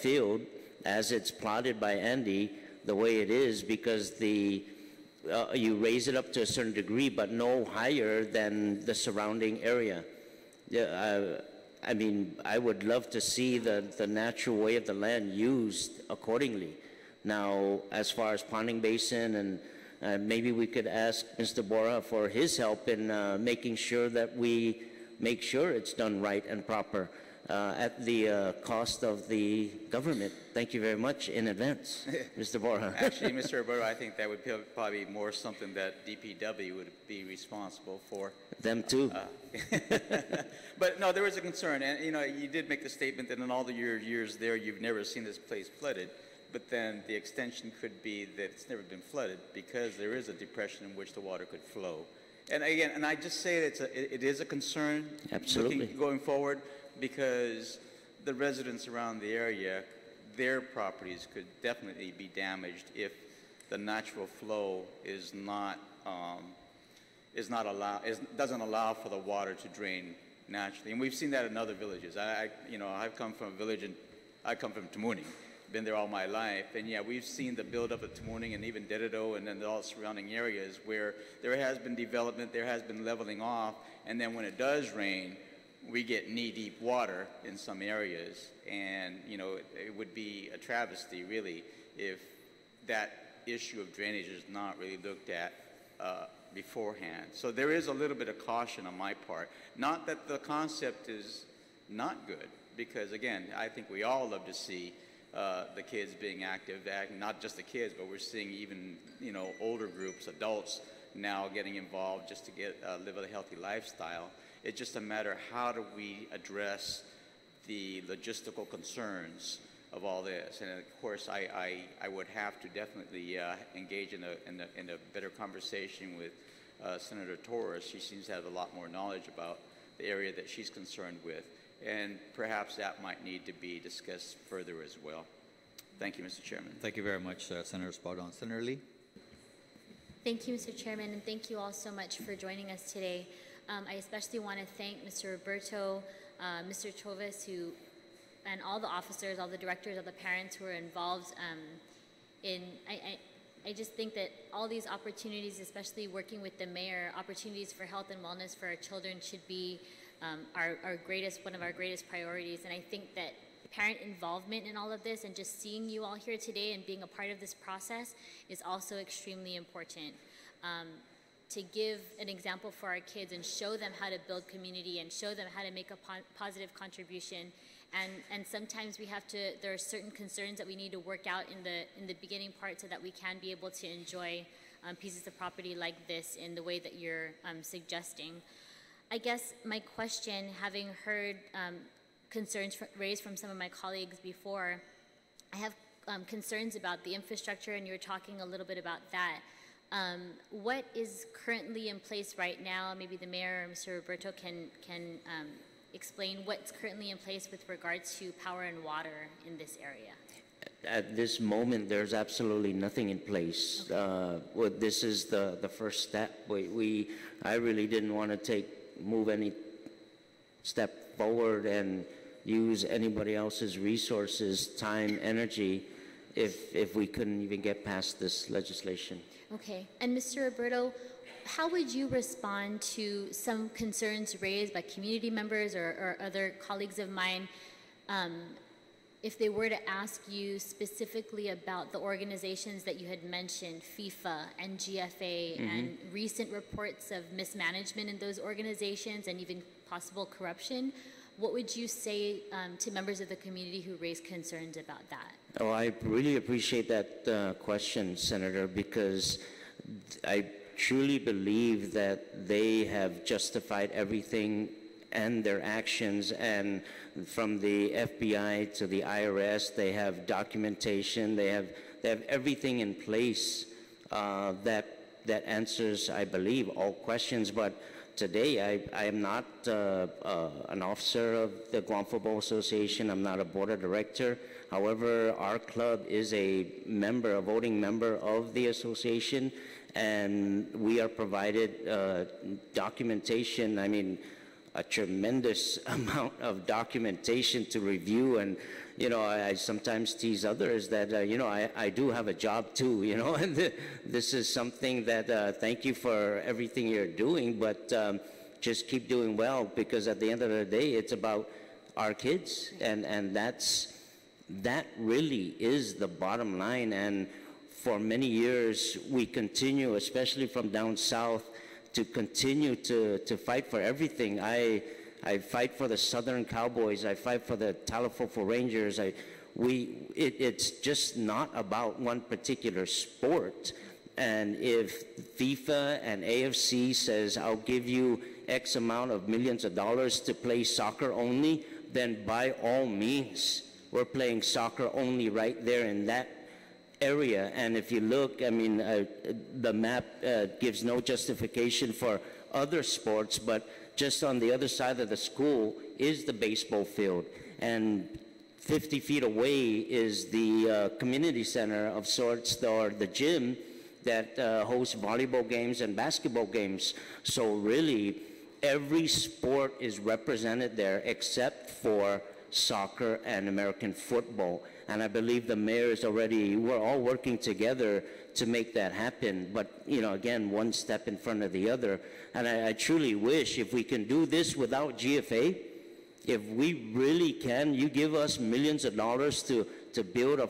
field as it's plotted by Andy, the way it is, because you raise it up to a certain degree, but no higher than the surrounding area. I mean, I would love to see the natural way of the land used accordingly. Now, as far as ponding basin, and maybe we could ask Mr. Borja for his help in making sure that we make sure it's done right and proper at the cost of the government. Thank you very much in advance, Mr. Borja. Actually, Mr. Alberto, I think that would probably be more something that DPW would be responsible for. Them too. But no, there was a concern, and you did make the statement that in all the years there, you've never seen this place flooded. But then the extension could be that it's never been flooded because there is a depression in which the water could flow. And again, and I just say that it is a concern. Absolutely. Going forward, because the residents around the area, their properties could definitely be damaged if the natural flow doesn't allow for the water to drain naturally. And we've seen that in other villages. I've come from a village, and I come from Tamuning. Been there all my life, and yeah, we've seen the buildup of Tamuning and even Dededo and then all surrounding areas where there has been development, there has been leveling off, and then when it does rain, we get knee-deep water in some areas, and it would be a travesty really if that issue of drainage is not really looked at beforehand. So there is a little bit of caution on my part. Not that the concept is not good, because again, I think we all love to see the kids being active, not just the kids, but we're seeing even older groups, adults now getting involved just to live a healthy lifestyle. It's just a matter of how do we address the logistical concerns of all this. And of course, I would have to definitely engage in a better conversation with Senator Torres. She seems to have a lot more knowledge about the area that she's concerned with. And perhaps that might need to be discussed further as well. Thank you, Mr. Chairman. Thank you very much, Senator Spadon. Senator Lee? Thank you, Mr. Chairman, and thank you all so much for joining us today. I especially want to thank Mr. Roberto, Mr. Chovas, and all the officers, all the directors, all the parents who are involved I just think that all these opportunities, especially working with the mayor, opportunities for health and wellness for our children should be one of our greatest priorities. And I think that parent involvement in all of this and just seeing you all here today and being a part of this process is also extremely important. To give an example for our kids and show them how to build community and show them how to make a positive contribution. And sometimes there are certain concerns that we need to work out in the beginning part so that we can be able to enjoy pieces of property like this in the way that you're suggesting. I guess my question, having heard concerns raised from some of my colleagues before, I have concerns about the infrastructure, and you were talking a little bit about that. What is currently in place right now? Maybe the mayor or Mr. Roberto can explain what's currently in place with regards to power and water in this area. at this moment, there's absolutely nothing in place. This is the first step. I really didn't want to move any step forward and use anybody else's resources, time, energy, if we couldn't even get past this legislation. Okay. And Mr. Roberto, how would you respond to some concerns raised by community members or other colleagues of mine if they were to ask you specifically about the organizations that you had mentioned, FIFA and GFA, and recent reports of mismanagement in those organizations and even possible corruption? What would you say to members of the community who raise concerns about that? Oh, I really appreciate that question, Senator, because I truly believe that they have justified everything and their actions, and from the FBI to the IRS, they have documentation, they have everything in place that answers, I believe, all questions. But today, I am not an officer of the Guam Football Association. I'm not a board of director. However, our club is a voting member of the association, and we are provided documentation. I mean, a tremendous amount of documentation to review. And, I sometimes tease others that, I do have a job too, and this is something that, thank you for everything you're doing, but just keep doing well, because at the end of the day, it's about our kids. And that really is the bottom line. And for many years, we continue, especially from down south, to continue to fight for everything. I fight for the Southern Cowboys. I fight for the Talafofo Rangers. It's just not about one particular sport. And if FIFA and AFC says, I'll give you X amount of millions of dollars to play soccer only, then by all means, we're playing soccer only right there in that area. And if you look, I mean, the map gives no justification for other sports, but just on the other side of the school is the baseball field. And 50 feet away is the community center of sorts, or the gym that hosts volleyball games and basketball games. So really, every sport is represented there except for soccer and American football. And I believe the mayor is we're all working together to make that happen. But, again, one step in front of the other. And I truly wish, if we can do this without GFA, if we really can, you give us millions of dollars to build a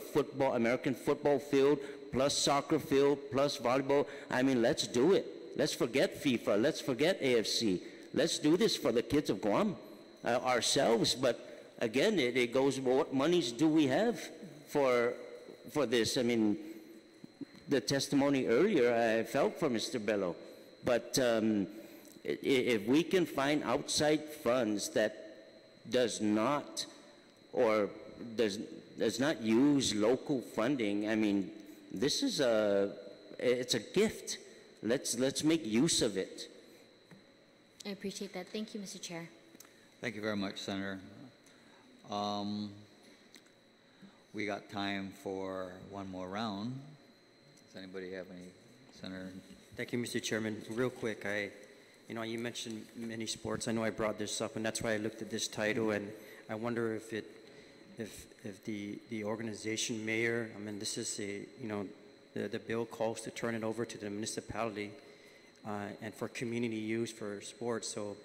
American football field, plus soccer field, plus volleyball. I mean, let's do it. Let's forget FIFA. Let's forget AFC. Let's do this for the kids of Guam, ourselves. But again, it goes, what monies do we have for this? I mean, the testimony earlier, I felt for Mr. Bello. But if we can find outside funds that does not use local funding, I mean, this is it's a gift. Let's make use of it. I appreciate that. Thank you, Mr. Chair. Thank you very much, Senator. We got time for one more round. Does anybody have any, Senator? Thank you, Mr. Chairman. Real quick, you mentioned many sports. I know I brought this up, and that's why I looked at this title, and I wonder if the organization mayor, I mean, this is the bill calls to turn it over to the municipality and for community use for sports. So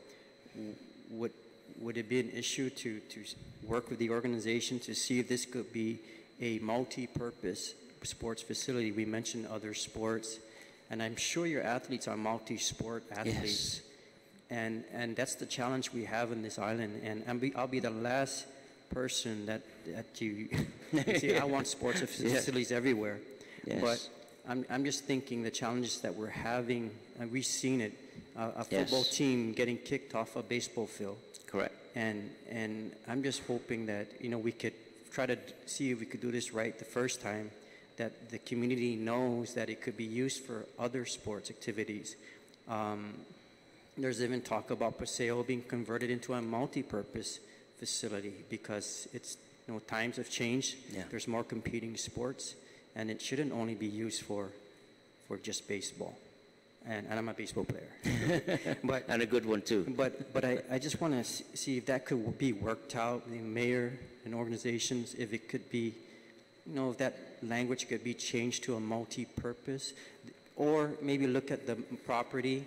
would it be an issue to work with the organization to see if this could be a multi-purpose sports facility? We mentioned other sports, and I'm sure your athletes are multi-sport athletes. Yes. And that's the challenge we have in this island. And I'll be the last person that you see. I want sports facilities everywhere. Yes. But I'm just thinking the challenges that we're having, and we've seen it, a football team getting kicked off a baseball field. Correct. And I'm just hoping that, we could try to see if we could do this right the first time, that the community knows that it could be used for other sports activities. There's even talk about Paseo being converted into a multi-purpose facility because times have changed. Yeah. There's more competing sports, and it shouldn't only be used for just baseball. And I'm a baseball player, but and a good one too. But I just want to see if that could be worked out. The mayor and organizations, if it could be, if that language could be changed to a multi-purpose, or maybe look at the property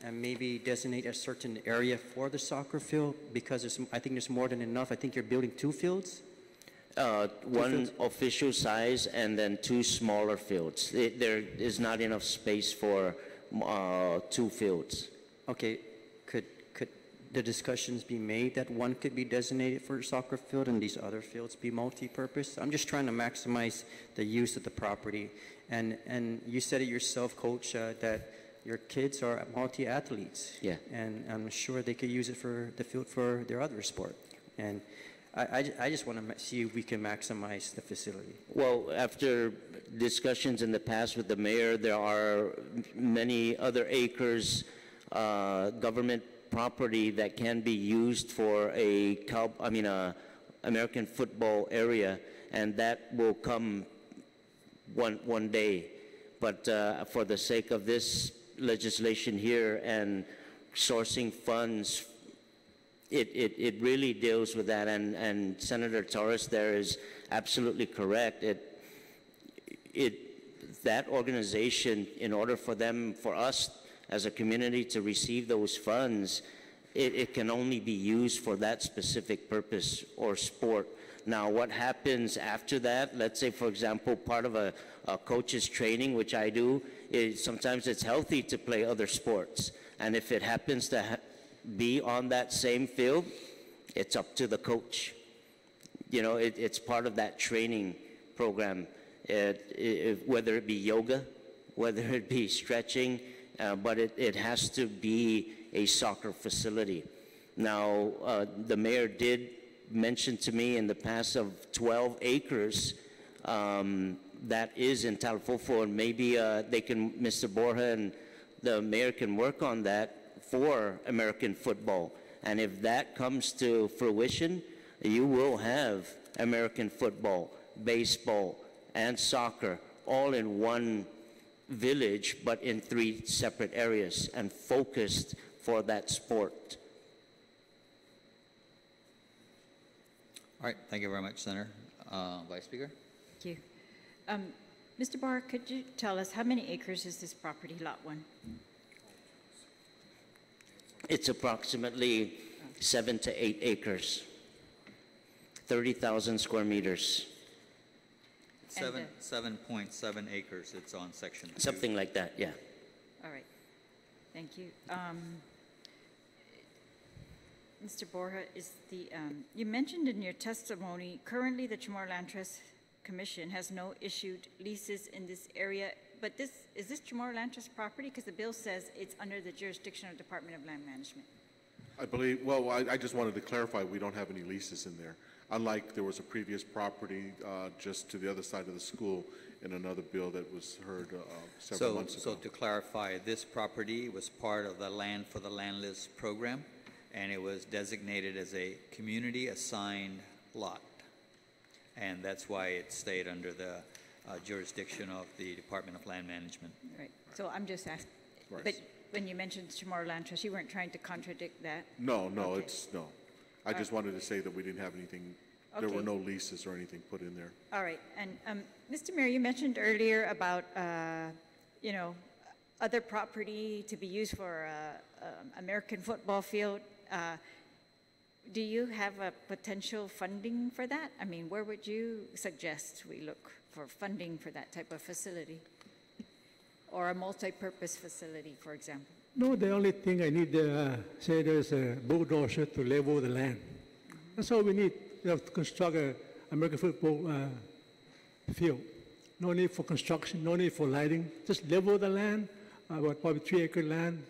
and maybe designate a certain area for the soccer field, because I think there's more than enough. I think you're building 2 fields. One fields? official size and then 2 smaller fields. There is not enough space for 2 fields. Okay, could the discussions be made that one could be designated for a soccer field and these other fields be multi-purpose? I'm just trying to maximize the use of the property. And you said it yourself, Coach, that your kids are multi-athletes. Yeah. And I'm sure they could use it for the field for their other sport. And I just want to see if we can maximize the facility. Well, after discussions in the past with the mayor, there are many other acres, government property that can be used for a American football area, and that will come one day. But for the sake of this legislation here and sourcing funds, it really deals with that, and Senator Torres there is absolutely correct. That organization, in order for us as a community to receive those funds, it can only be used for that specific purpose or sport. Now, what happens after that, let's say, for example, part of a coach's training, which I do, is sometimes it's healthy to play other sports. And if it happens to be on that same field, it's up to the coach. It's part of that training program, whether it be yoga, whether it be stretching, but it has to be a soccer facility. Now, the mayor did mention to me in the past of 12 acres that is in Talfofo, and maybe Mr. Borja and the mayor can work on that for American football. And if that comes to fruition, you will have American football, baseball, and soccer all in one village, but in 3 separate areas and focused for that sport. All right, thank you very much, Senator. Vice Speaker? Thank you. Mr. Barr, could you tell us how many acres is this property, Lot 1? It's approximately 7 to 8 acres, 30,000 square meters. 7.7 acres, it's on section 2. Something like that, yeah. All right, thank you. Mr. Borja, you mentioned in your testimony, currently the Chamorro Land Trust Commission has no issued leases in this area, but is this Chamorro Land Trust property? Because the bill says it's under the jurisdiction of Department of Land Management. I believe, well, I just wanted to clarify, we don't have any leases in there. Unlike there was a previous property just to the other side of the school in another bill that was heard several months ago. So to clarify, this property was part of the Land for the Landless program, and it was designated as a community assigned lot. And that's why it stayed under the jurisdiction of the Department of Land Management. Right, so I'm just asking, Right. but when you mentioned Chamorro Land Trust, you weren't trying to contradict that? No, Okay. no. I just wanted to say that we didn't have anything, there were Okay. no leases or anything put in there. All right, and Mr. Mayor, you mentioned earlier about, other property to be used for American football field. Do you have a potential funding for that? I mean, where would you suggest we look for funding for that type of facility? Or a multi-purpose facility, for example? No, the only thing I need, say there's a bulldozer to level the land. That's all we need, to construct an American football field. No need for construction, no need for lighting. Just level the land, about probably 3-acre land,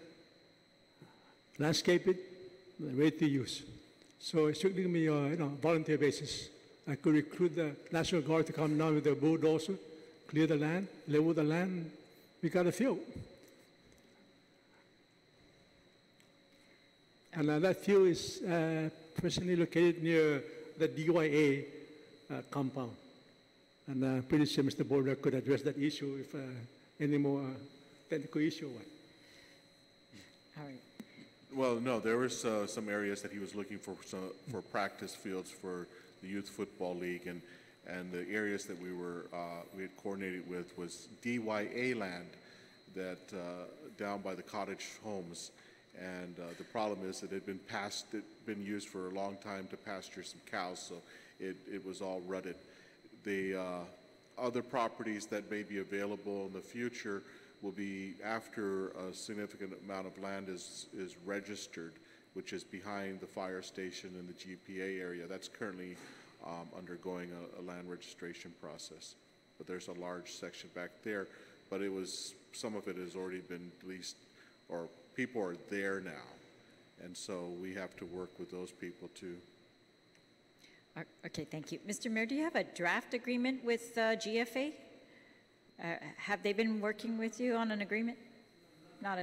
landscape it, ready to use. So it's strictly me, volunteer basis. I could recruit the National Guard to come down with a bulldozer, clear the land, level the land. We got a field. And that field is presently located near the DYA, compound. And pretty sure Mr. Border could address that issue if any more technical issue. All right. Well, no, there was some areas that he was looking for practice fields for the youth football league, and the areas that we had coordinated with was DYA land that down by the cottage homes, and the problem is that it had been used for a long time to pasture some cows, so it was all rutted. The other properties that may be available in the future will be after a significant amount of land is registered, which is behind the fire station in the GPA area. That's currently undergoing a land registration process. But there's a large section back there, but some of it has already been leased, or people are there now. And so we have to work with those people too. Okay, thank you. Mr. Mayor, do you have a draft agreement with GFA? Have they been working with you on an agreement? All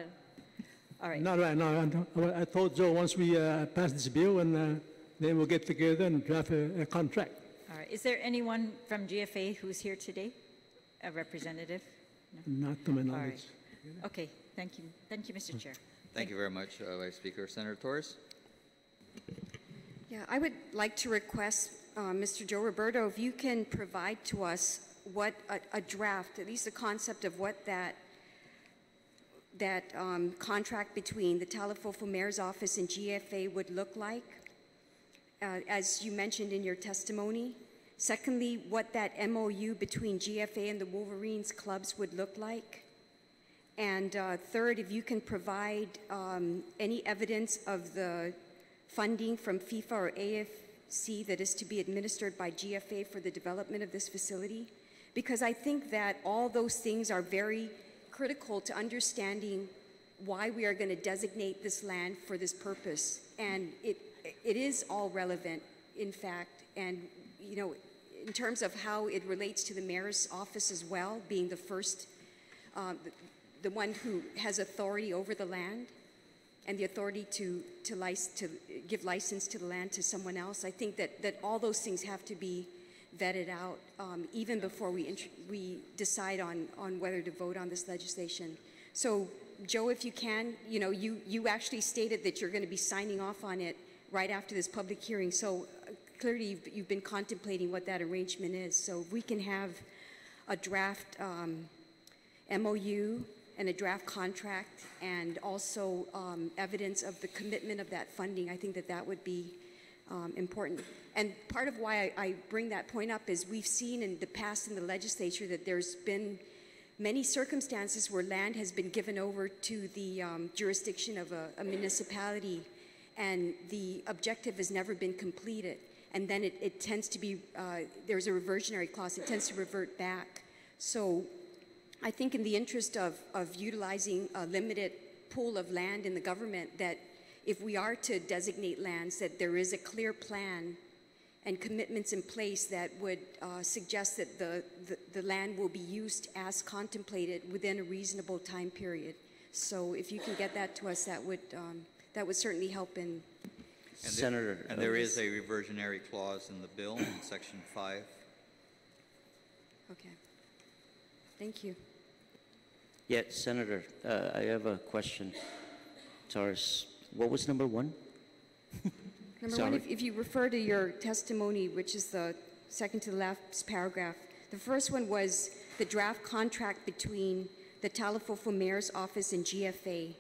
right. Not right now. I told Joe once we pass this bill, and then we'll get together and draft a contract. All right. Is there anyone from GFA who's here today? A representative? No? Not to my knowledge. All right. Okay, thank you. Thank you, Mr. Chair. Thank you very much, Vice Speaker. Senator Torres? Yeah, I would like to request, Mr. Joe Roberto, if you can provide to us what a draft, at least the concept of what that contract between the Talofofo Mayor's Office and GFA would look like, as you mentioned in your testimony. Secondly, what that MOU between GFA and the Wolverines clubs would look like. And third, if you can provide any evidence of the funding from FIFA or AFC that is to be administered by GFA for the development of this facility. Because I think that all those things are very critical to understanding why we are going to designate this land for this purpose. And it is all relevant, in fact. And, you know, in terms of how it relates to the mayor's office as well, being the first, the one who has authority over the land and the authority to give license to the land to someone else. I think that all those things have to be vetted out even before we decide on whether to vote on this legislation. So, Joe, if you can, you know, you actually stated that you're going to be signing off on it right after this public hearing. So clearly you've been contemplating what that arrangement is. So if we can have a draft MOU and a draft contract, and also evidence of the commitment of that funding, I think that would be important. And part of why I bring that point up is we've seen in the past in the legislature that there's been many circumstances where land has been given over to the jurisdiction of a municipality, and the objective has never been completed. And then it tends to be, there's a reversionary clause, it tends to revert back. So I think in the interest of utilizing a limited pool of land in the government, that if we are to designate lands, that there is a clear plan and commitments in place that would suggest that the land will be used as contemplated within a reasonable time period. So if you can get that to us, that would certainly help in. Senator. And there is a reversionary clause in the bill in Section 5. Okay. Thank you. Yeah, Senator, I have a question. Taurus, what was number one? Number one, if you refer to your testimony, which is the second to the last paragraph, the first one was the draft contract between the Talofofo Mayor's Office and GFA.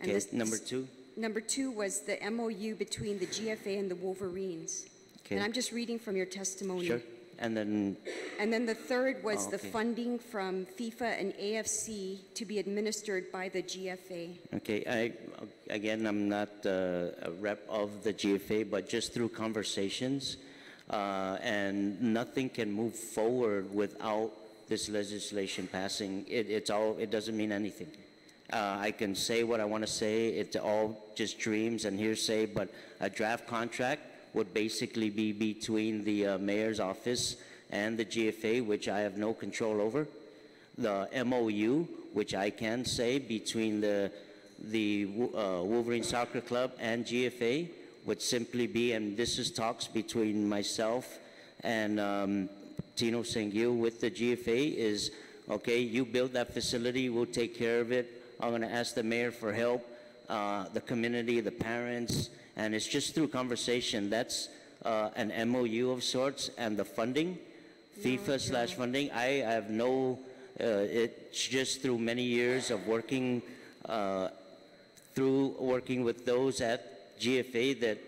Okay, and number two? Number two was the MOU between the GFA and the Wolverines. Okay. And I'm just reading from your testimony. Sure. And then the third was okay. the funding from FIFA and AFC to be administered by the GFA. Okay, again, I'm not a rep of the GFA, but just through conversations, and nothing can move forward without this legislation passing. It doesn't mean anything. I can say what I want to say. It's all just dreams and hearsay, but a draft contract would basically be between the mayor's office and the GFA, which I have no control over. The MOU, which I can say between the Wolverine Soccer Club and GFA, would simply be, and this is talks between myself and Tino Sengil with the GFA, is, okay, you build that facility, we'll take care of it. I'm going to ask the mayor for help, the community, the parents, and it's just through conversation. That's an MOU of sorts, and the funding, FIFA/funding, I have no, it's just through many years of working with those at GFA that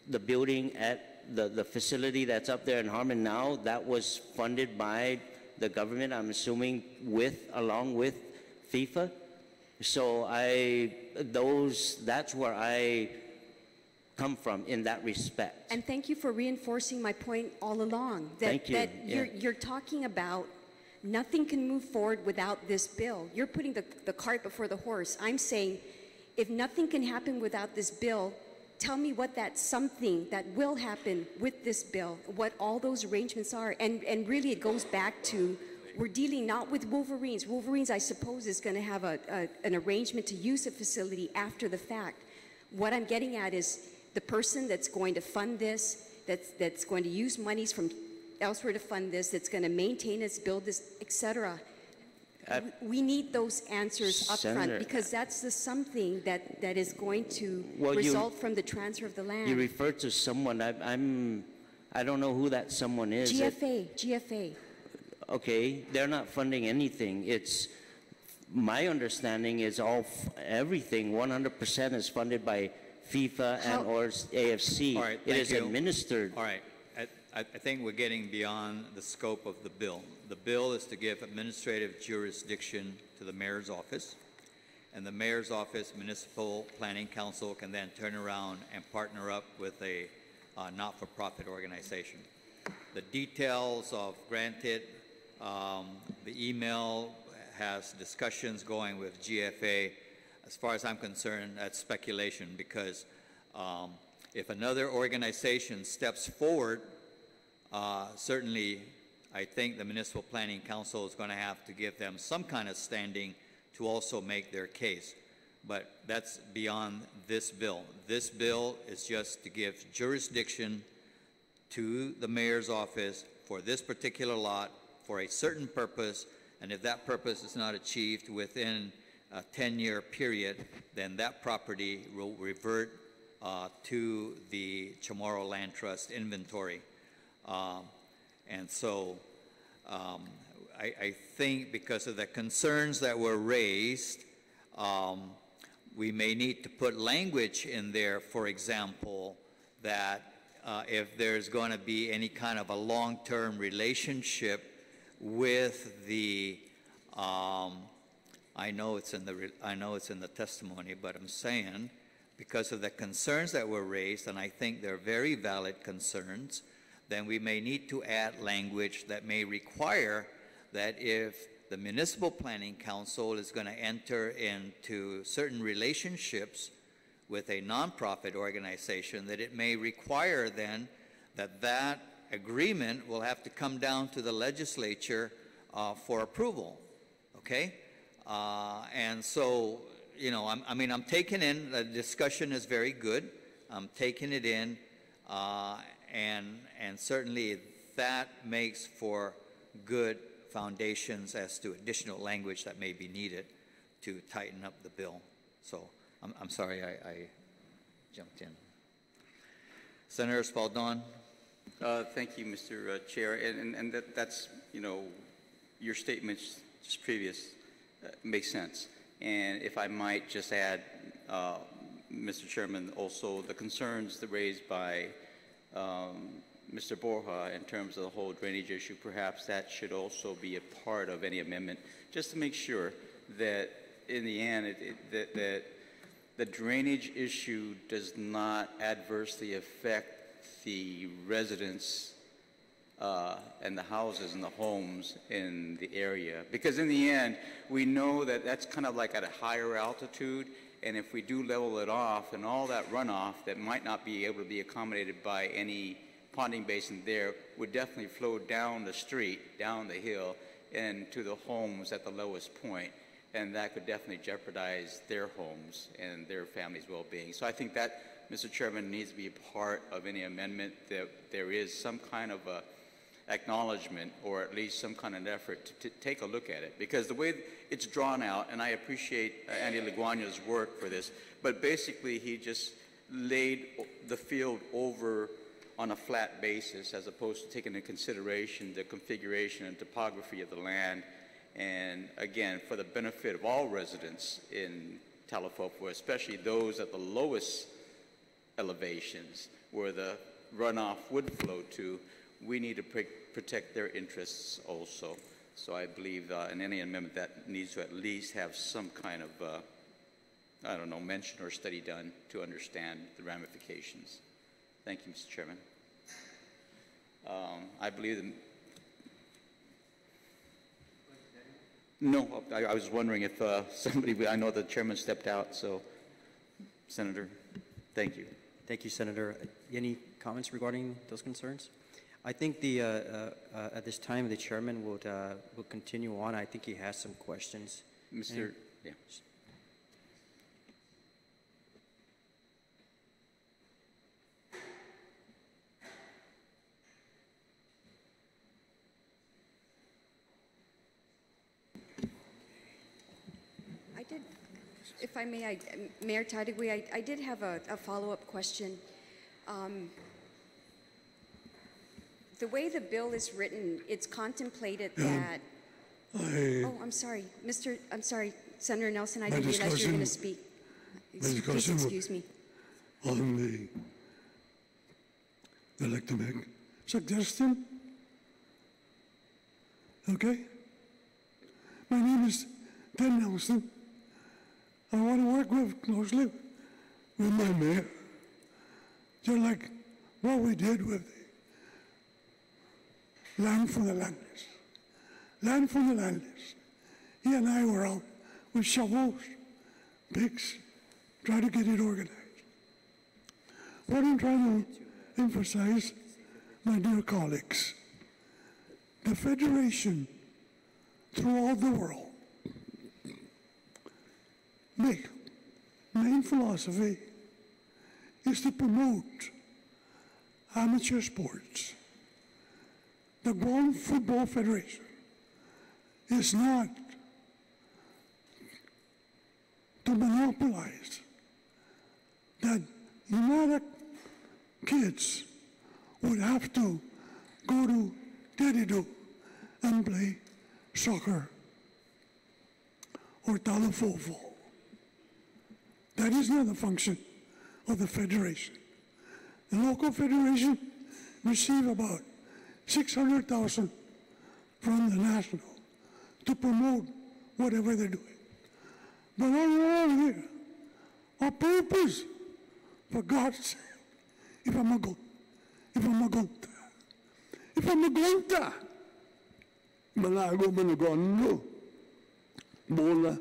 the building at the facility that's up there in Harmon now, that was funded by the government, I'm assuming, along with FIFA. So that's where I come from in that respect. And thank you for reinforcing my point all along. Thank you. That you're talking about nothing can move forward without this bill. You're putting the cart before the horse. I'm saying if nothing can happen without this bill, tell me what that something that will happen with this bill, what all those arrangements are. And really it goes back to, we're dealing not with Wolverines. Wolverines, I suppose, is going to have an arrangement to use a facility after the fact. What I'm getting at is the person that's going to fund this, that's going to use monies from elsewhere to fund this, that's going to maintain this, build this, etc. We need those answers up front, because that's the something that is going to result from the transfer of the land. You refer to someone, I don't know who that someone is. GFA. Okay, they're not funding anything. It's, my understanding is everything, 100% is funded by FIFA and or AFC. All right, it is you. Administered. All right, I think we're getting beyond the scope of the bill. The bill is to give administrative jurisdiction to the mayor's office, and the mayor's office, municipal planning council, can then turn around and partner up with a not-for-profit organization. The details of granted, the email has discussions going with GFA. As far as I'm concerned, that's speculation, because if another organization steps forward, certainly I think the Municipal Planning Council is going to have to give them some kind of standing to also make their case. But that's beyond this bill. This bill is just to give jurisdiction to the mayor's office for this particular lot for a certain purpose, and if that purpose is not achieved within a 10-year period, then that property will revert to the Chamorro Land Trust inventory. And so I think because of the concerns that were raised, we may need to put language in there, for example, that if there's going to be any kind of a long-term relationship with the, I know it's in the testimony, but I'm saying because of the concerns that were raised, and I think they're very valid concerns, then we may need to add language that may require that if the Municipal Planning Council is going to enter into certain relationships with a nonprofit organization, that it may require then that agreement will have to come down to the legislature for approval, okay? And so, you know, I'm taking in, the discussion is very good. I'm taking it in, and certainly that makes for good foundations as to additional language that may be needed to tighten up the bill. So I'm sorry I jumped in. Senator Spaldon. Thank you, Mr. Chair, and that's, you know, your statements just previous make sense. And if I might just add, Mr. Chairman, also the concerns raised by Mr. Borja in terms of the whole drainage issue, perhaps that should also be a part of any amendment, just to make sure that in the end that the drainage issue does not adversely affect the residents and the houses and the homes in the area. Because in the end, we know that that's kind of like at a higher altitude, and if we do level it off, and all that runoff that might not be able to be accommodated by any ponding basin there would definitely flow down the street, down the hill, and to the homes at the lowest point. And that could definitely jeopardize their homes and their families' well-being. So I think that Mr. Chairman, needs to be a part of any amendment, that there is some kind of a acknowledgement or at least some kind of effort to take a look at it. Because the way it's drawn out, and I appreciate Andy Leguana's work for this, but basically he just laid the field over on a flat basis as opposed to taking into consideration the configuration and topography of the land. And again, for the benefit of all residents in Talofofo, especially those at the lowest elevations where the runoff would flow to, we need to protect their interests also. So I believe in any amendment that needs to at least have some kind of, I don't know, mention or study done to understand the ramifications. Thank you, Mr. Chairman. I believe that. No, I was wondering if somebody, I know the chairman stepped out, so Senator, thank you. Thank you, Senator. Any comments regarding those concerns? I think the at this time the chairman will continue on. I think he has some questions. Mr. Yeah. I did, if I may, Mayor Tadegui, I did have a follow-up question. The way the bill is written, it's contemplated that. Oh, I'm sorry, Senator Nelson, I didn't realize you were going to speak. Please excuse me. On I'd like to make suggestion. Okay? My name is Ted Nelson. I want to work closely with my mayor, just like what we did with the land for the landless. Land for the landless. He and I were out with shovels, picks, trying to get it organized. What I'm trying to emphasize, my dear colleagues, the Federation throughout the world, main philosophy is to promote amateur sports. The Guam Football Federation is not to monopolize that United kids would have to go to Dedido and play soccer or Talofofo. That is not the function of the federation. The local federation receive about $600,000 from the national to promote whatever they're doing. But all here, our purpose, for God's sake, if I'm a gonta, malago managondo, bola,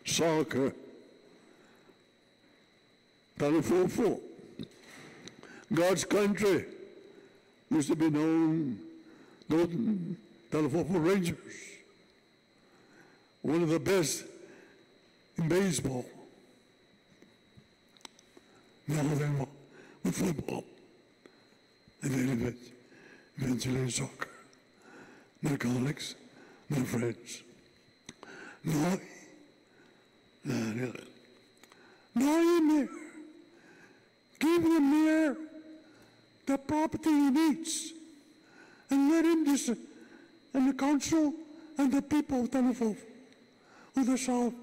soccer, Talofofo. God's country used to be known, those Talofofo Rangers, one of the best in baseball. Now they're with football, and then eventually in soccer. My colleagues, my friends, no, mayor. Give the mayor the property he needs, and let him and the council and the people of Talofofo, of the South,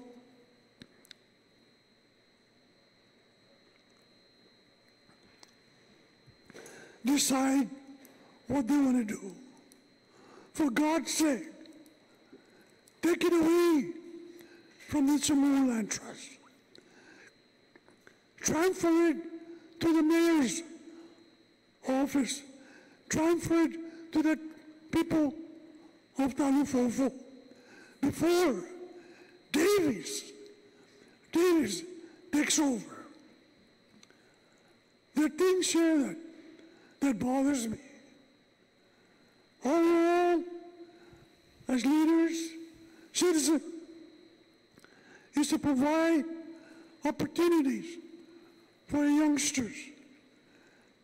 decide what they want to do. For God's sake, take it away from the Chamorro Land Trust. Transfer it to the mayor's office. Transfer it to the people of Talofofo before Davis takes over. There are things here that bothers me. All along, as leaders, citizens, is to provide opportunities for the youngsters.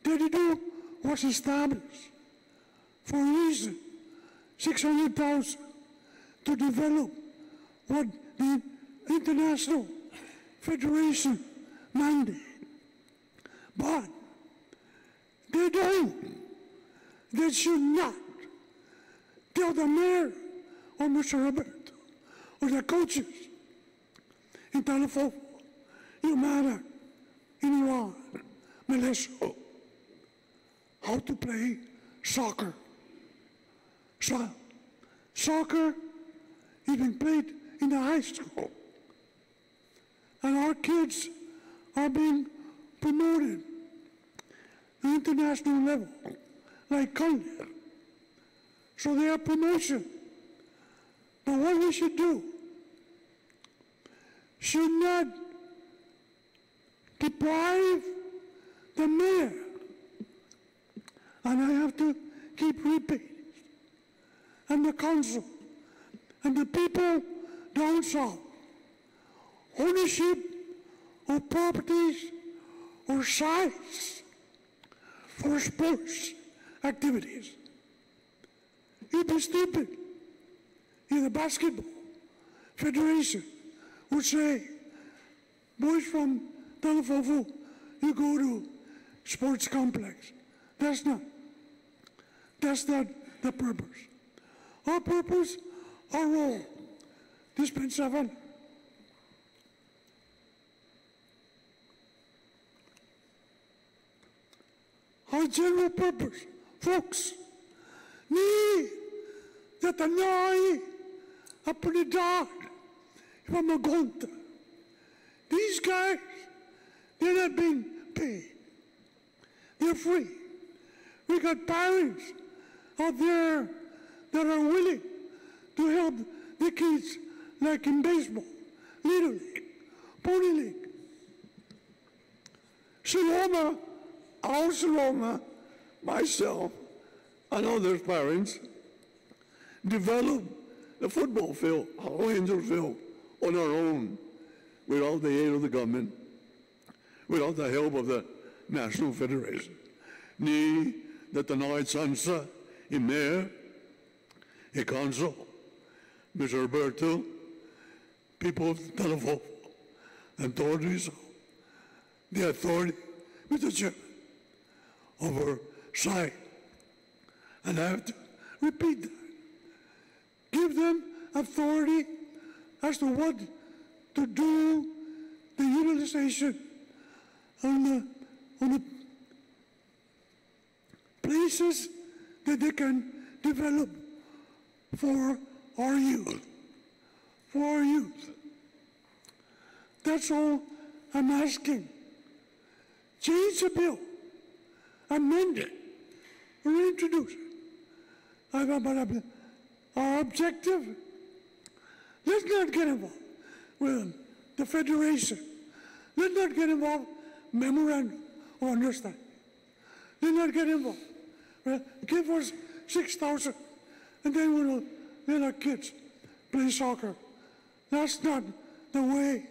Dedido was established for a reason, 600,000 to develop what the International Federation mandate. But they should not tell the mayor or Mr. Roberto or the coaches in Talafo, Yumara, in Iran, Malaysia, how to play soccer. Soccer is being played in the high school. And our kids are being promoted at the international level, like Kanye. So they have promotion. But what we should do should not deprive the mayor, and I have to keep repeating, and the council, and the people down south, ownership of properties or sites for sports activities. It'd be stupid if the basketball federation would say, boys from Talafofu, you go to sports complex. That's not the purpose. Our purpose, our role, Dispense 7, our general purpose, folks, ni tatanay apunidad magonta. These guys, they're not being paid. They're free. We got parents out there that are willing to help the kids, like in baseball, Little League, Pony League. Saloma, our Saloma, myself, and other parents developed the football field, our angel field, on our own, without the aid of the government, without the help of the National Federation. Ni that the night sansa, in mayor, a council, Mr. Roberto, people of Talafo, and authorities, the authority, Mr. Chairman, oversight. And I have to repeat that. Give them authority as to what to do, the utilization on the places that they can develop for our youth. For our youth. That's all I'm asking. Change the bill, amend it, reintroduce it. Our objective, let's not get involved with the Federation. Let's not get involved memorandum of understanding. Let's not get involved. Give us 6,000 and then we'll let our kids play soccer. That's not the way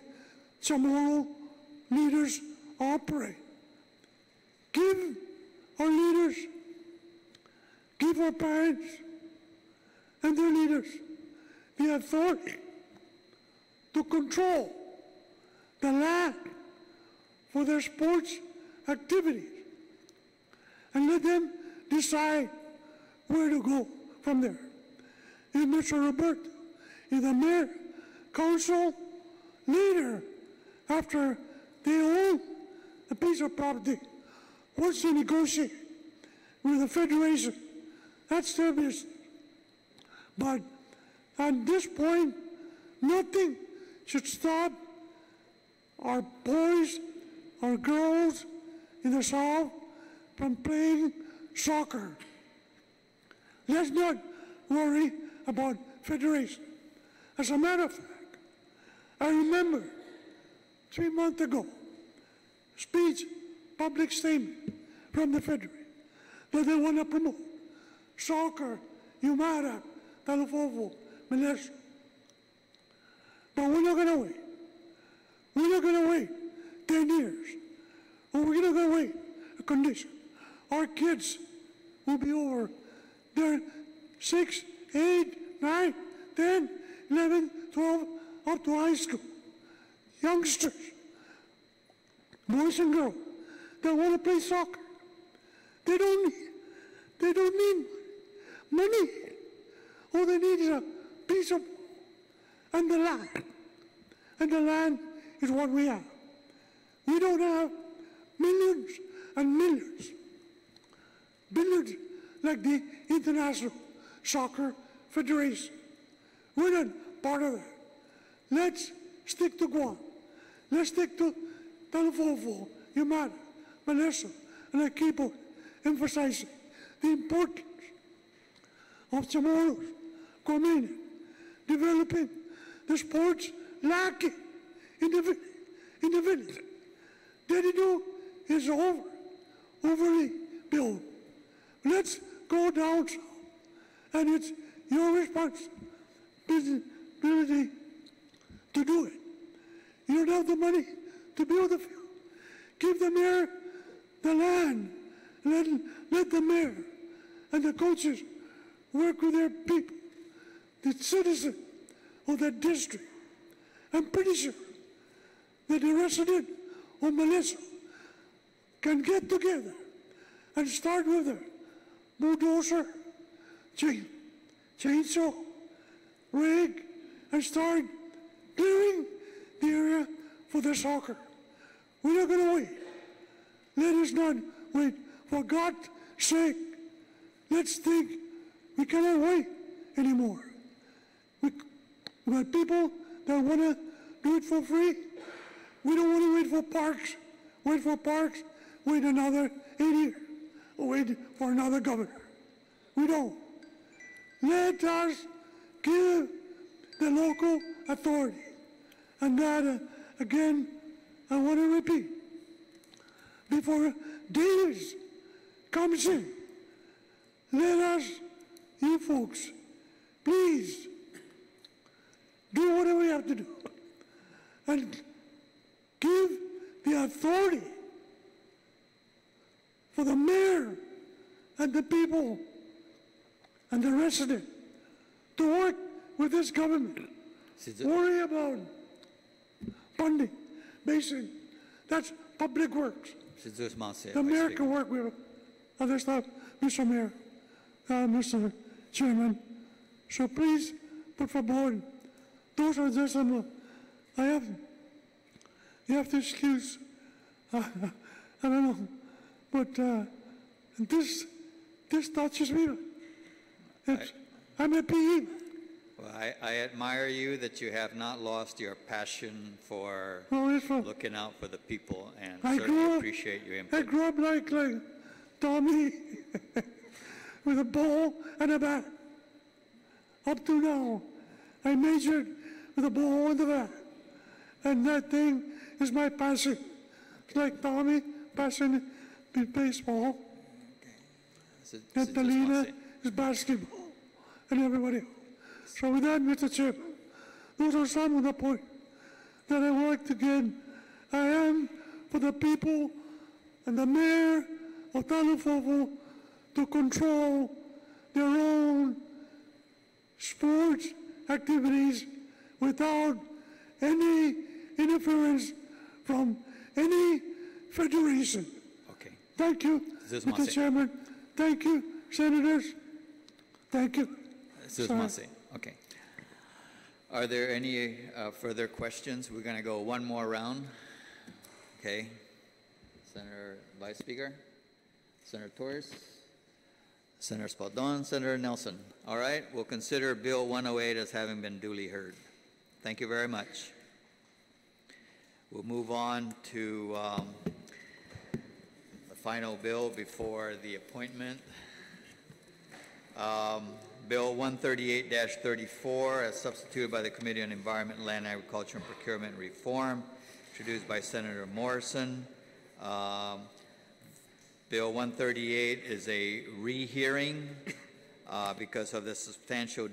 Chamorro leaders operate. Give our leaders, give our parents and their leaders the authority to control the land for their sports activities and let them decide where to go from there. If Mr. Roberto, if the mayor, council, leader, after they own a piece of property, wants to negotiate with the Federation, that's their business. But at this point, nothing should stop our boys, our girls in the South from playing soccer. Let's not worry about Federation. As a matter of fact, I remember 3 months ago, speech, public statement from the Federation that they want to promote soccer, Yumara, Talafofo, Malaysia. But we're not going to wait. We're not going to wait 10 years condition. Our kids will be over. They're 6, 8, 9, 10, 11, 12, up to high school. Youngsters, boys and girls, that want to play soccer. They don't need money. All they need is a piece of and the land. And the land is what we have. We don't have millions and millions, billions like the International Soccer Federation. We're not part of that. Let's stick to Guam. Let's stick to Talafofo, Yamada, Melissa, and I keep on emphasizing the importance of Chamorros coming in, developing the sports lacking in the village. Dedido is overly built. Let's go down south, and it's your responsibility to do it. You don't have the money to build the field. Give the mayor the land. Let the mayor and the coaches work with their people, the citizens of that district. I'm pretty sure that the resident of Melissa can get together and start with a bulldozer, chainsaw, rig, and start clearing the area for the soccer. We're not going to wait. Let us not wait. For God's sake, let's think we cannot wait anymore. We got people that want to do it for free. We don't want to wait for parks. Wait another 8 years. Or wait for another governor. We don't. Let us give the local authority. And that, again, I want to repeat. Before Davis comes in, let us, you folks, please do whatever we have to do and give the authority for the mayor and the people and the resident to work with this government. Worry about funding, basin, that's public works. The mayor can work with other stuff, Mr. Mayor, Mr. Chairman. So please put forward. Those are just some. You have to excuse. I don't know, but this touches me. I'm a PE. Well, I admire you that you have not lost your passion for looking out for the people, and certainly appreciate your input. I grew up like Tommy with a ball and a bat. Up to now, I majored with a ball and a bat. And that thing is my passion. It's like Tommy, passion in baseball. Catalina is basketball, and everybody else. So with that, Mr. Chairman, those are some of the points that I would like to get. I am for the people and the mayor of Talafofo to control their own sports activities without any interference from any federation. Okay. Thank you, Mr. Chairman. Thank you, Senators. Thank you. Okay. Are there any further questions? We're going to go one more round. Okay. Senator Vice Speaker, Senator Torres, Senator Spaldon, Senator Nelson. All right, we'll consider Bill 108 as having been duly heard. Thank you very much. We'll move on to the final bill before the appointment. Bill 138-34, as substituted by the Committee on Environment, Land, Agriculture, and Procurement Reform, introduced by Senator Morrison. Bill 138 is a rehearing because of the substantial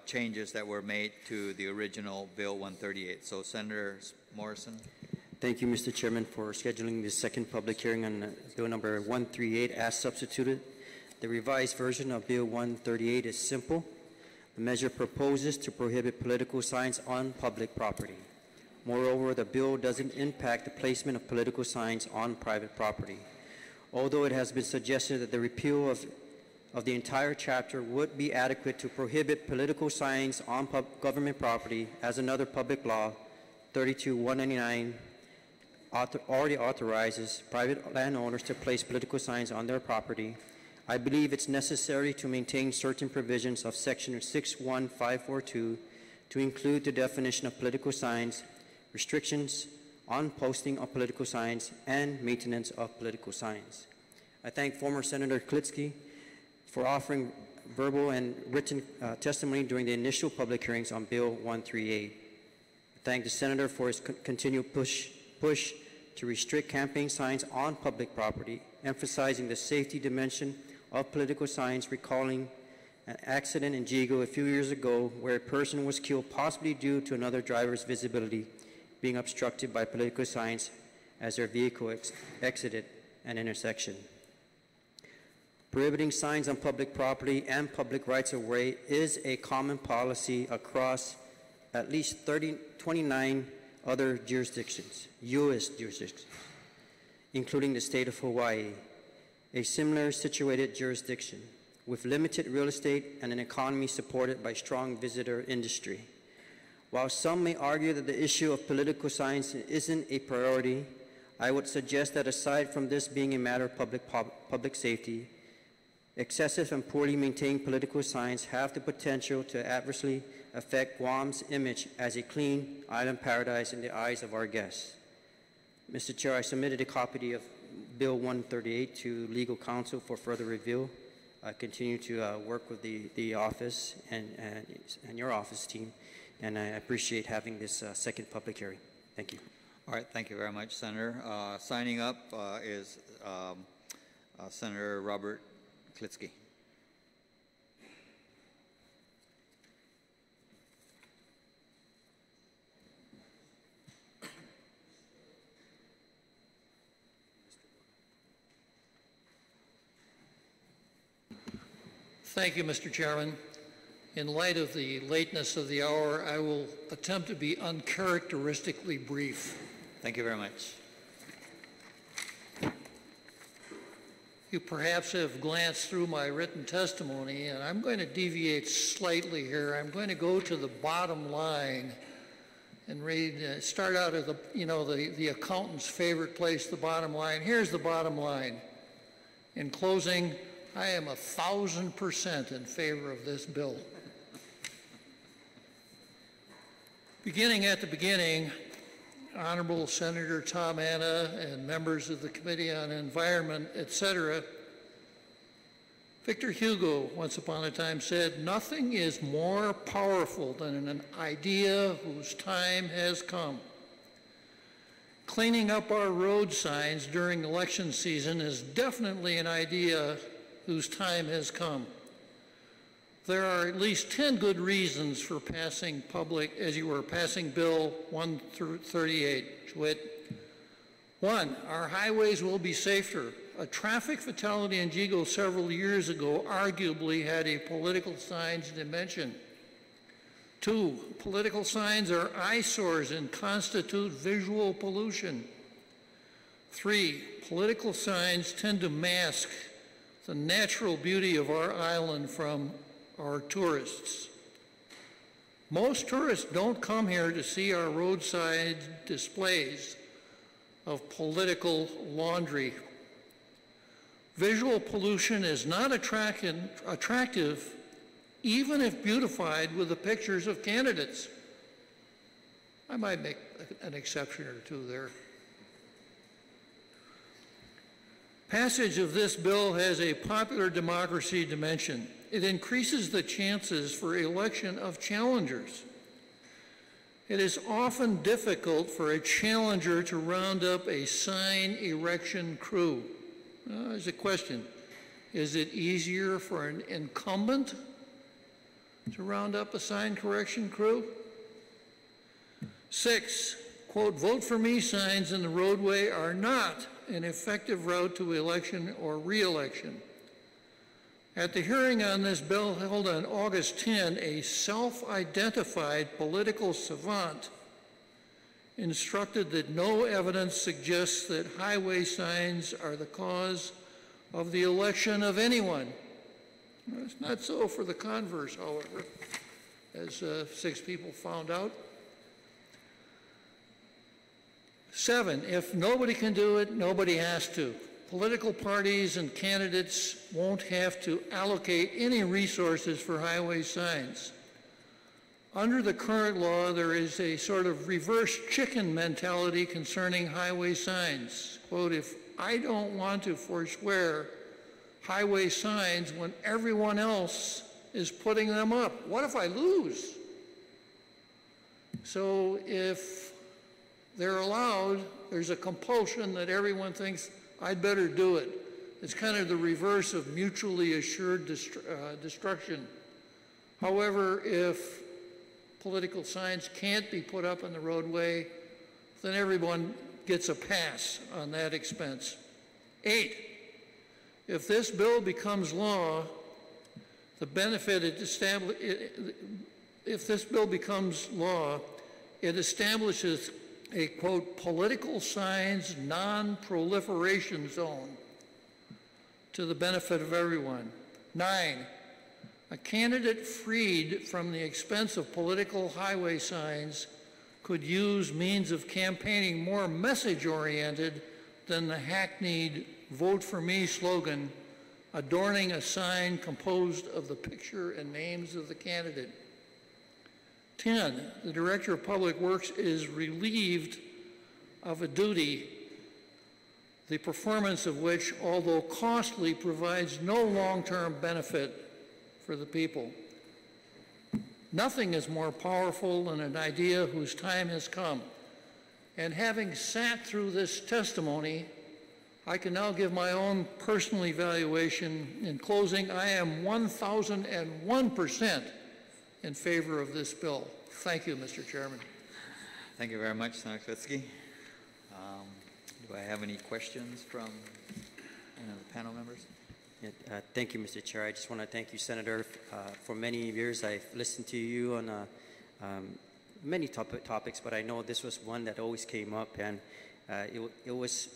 changes that were made to the original Bill 138. So, Senator Morrison. Thank you, Mr. Chairman, for scheduling the second public hearing on Bill number 138 as substituted. The revised version of Bill 138 is simple. The measure proposes to prohibit political signs on public property. Moreover, the bill doesn't impact the placement of political signs on private property. Although it has been suggested that the repeal of the entire chapter would be adequate to prohibit political signs on government property, as another public law, 32-199, already authorizes private landowners to place political signs on their property, I believe it's necessary to maintain certain provisions of Section 61542 to include the definition of political signs, restrictions on posting of political signs, and maintenance of political signs. I thank former Senator Klitsky for offering verbal and written testimony during the initial public hearings on Bill 138. I thank the Senator for his continued push to restrict campaign signs on public property, emphasizing the safety dimension of political signs, recalling an accident in Jigo a few years ago where a person was killed possibly due to another driver's visibility being obstructed by political signs as their vehicle exited an intersection. Prohibiting signs on public property and public rights-of-way is a common policy across at least 29 other jurisdictions, U.S. jurisdictions, including the state of Hawaii, a similar situated jurisdiction with limited real estate and an economy supported by strong visitor industry. While some may argue that the issue of political signs isn't a priority, I would suggest that aside from this being a matter of public safety, excessive and poorly maintained political signs have the potential to adversely affect Guam's image as a clean island paradise in the eyes of our guests. Mr. Chair, I submitted a copy of Bill 138 to legal counsel for further review. I continue to work with the office and your office team, and I appreciate having this second public hearing. Thank you. All right, thank you very much, Senator. Signing up is Senator Robert Klitsky. Thank you, Mr. Chairman. In light of the lateness of the hour, I will attempt to be uncharacteristically brief. Thank you very much. You perhaps have glanced through my written testimony, and I'm going to deviate slightly here. I'm going to go to the bottom line and read, start out at the accountant's favorite place, the bottom line. Here's the bottom line. In closing, I am 1,000% in favor of this bill. Beginning at the beginning, Honorable Senator Tom Anna and members of the Committee on Environment, etc., Victor Hugo once upon a time said, "Nothing is more powerful than an idea whose time has come." Cleaning up our road signs during election season is definitely an idea whose time has come. There are at least 10 good reasons for passing Bill 138. One, our highways will be safer. A traffic fatality in Jigo several years ago arguably had a political signs dimension. Two, political signs are eyesores and constitute visual pollution. Three, political signs tend to mask the natural beauty of our island from our tourists. Most tourists don't come here to see our roadside displays of political laundry. Visual pollution is not attractive even if beautified with the pictures of candidates. I might make an exception or two there. Passage of this bill has a popular democracy dimension. It increases the chances for election of challengers. It is often difficult for a challenger to round up a sign erection crew. There's a question. Is it easier for an incumbent to round up a sign correction crew? 6, quote, "Vote for me" signs in the roadway are not an effective route to election or re-election. At the hearing on this bill held on August 10, a self-identified political savant instructed that no evidence suggests that highway signs are the cause of the election of anyone. It's not so for the converse, however, as 6 people found out. 7, if nobody can do it, nobody has to. Political parties and candidates won't have to allocate any resources for highway signs. Under the current law, there is a sort of reverse chicken mentality concerning highway signs. Quote, "If I don't want to forswear highway signs when everyone else is putting them up, what if I lose?" So if they're allowed, there's a compulsion that everyone thinks, I'd better do it. It's kind of the reverse of mutually assured destruction. However, if political signs can't be put up on the roadway, then everyone gets a pass on that expense. 8, if this bill becomes law, the benefit it if this bill becomes law, it establishes a, quote, "political signs non-proliferation zone" to the benefit of everyone. 9, a candidate freed from the expense of political highway signs could use means of campaigning more message-oriented than the hackneyed "Vote for me" slogan adorning a sign composed of the picture and names of the candidate. 10, the Director of Public Works is relieved of a duty, the performance of which, although costly, provides no long-term benefit for the people. Nothing is more powerful than an idea whose time has come. And having sat through this testimony, I can now give my own personal evaluation. In closing, I am 1,001% in favor of this bill. Thank you, Mr. Chairman. Thank you very much, Senator Klitsky. Do I have any questions from any of the panel members? Thank you, Mr. Chair. I just want to thank you, Senator. For many years, I've listened to you on many topics, but I know this was one that always came up, and it was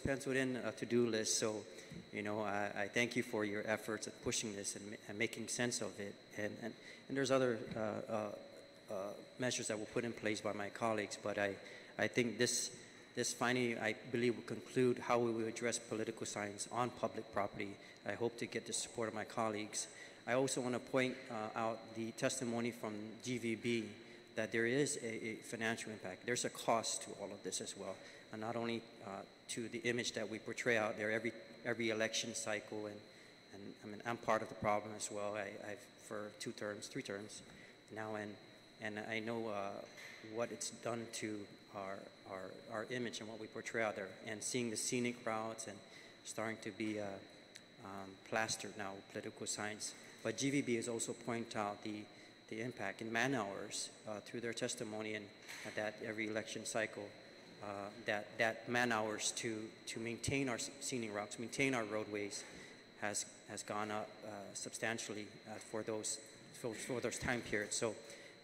penciled in a to-do list. So, you know, I thank you for your efforts at pushing this and making sense of it. And there's other measures that were put in place by my colleagues, but I think this finally, I believe, will conclude how we will address political signs on public property. I hope to get the support of my colleagues. I also want to point out the testimony from GVB that there is a financial impact. There's a cost to all of this as well, and not only to the image that we portray out there every election cycle, and I mean, I'm part of the problem as well. I've for 3 terms now, and I know what it's done to our image and what we portray out there, and seeing the scenic routes and starting to be plastered now with political signs. But GVB has also pointed out the impact in man-hours through their testimony, and that every election cycle, that man-hours to maintain our scenic routes, maintain our roadways, has gone up substantially for those time periods. So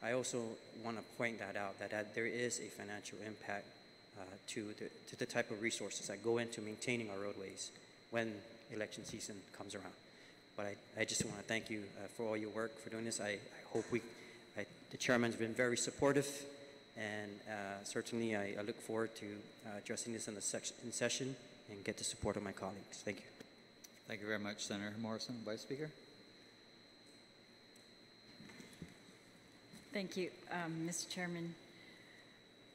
I also want to point that out, that there is a financial impact to the type of resources that go into maintaining our roadways when election season comes around. But I just want to thank you for all your work for doing this. I hope the chairman's been very supportive, and certainly I look forward to addressing this in session and get the support of my colleagues. Thank you. Thank you very much, Senator Morrison. Vice Speaker. Thank you, Mr. Chairman.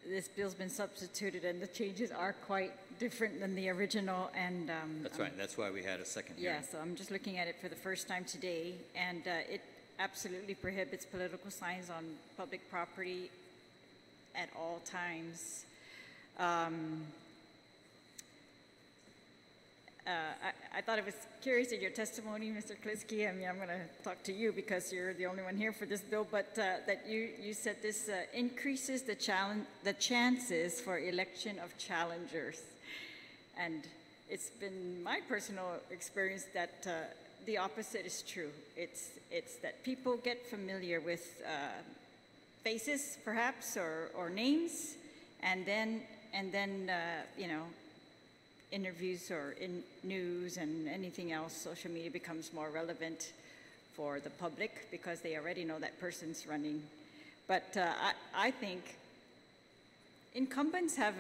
This bill's been substituted, and the changes are quite different than the original. And that's right. That's why we had a second hearing. Yeah, so I'm just looking at it for the first time today, and it absolutely prohibits political signs on public property at all times. I thought it was curious in your testimony, Mr. Kliski. I mean, I'm going to talk to you because you're the only one here for this bill, but that you said this increases the chances for election of challengers. And it's been my personal experience that the opposite is true. It's that people get familiar with faces, perhaps, or names, and then you know, interviews or in news and anything else, social media becomes more relevant for the public because they already know that person's running. But I think incumbents have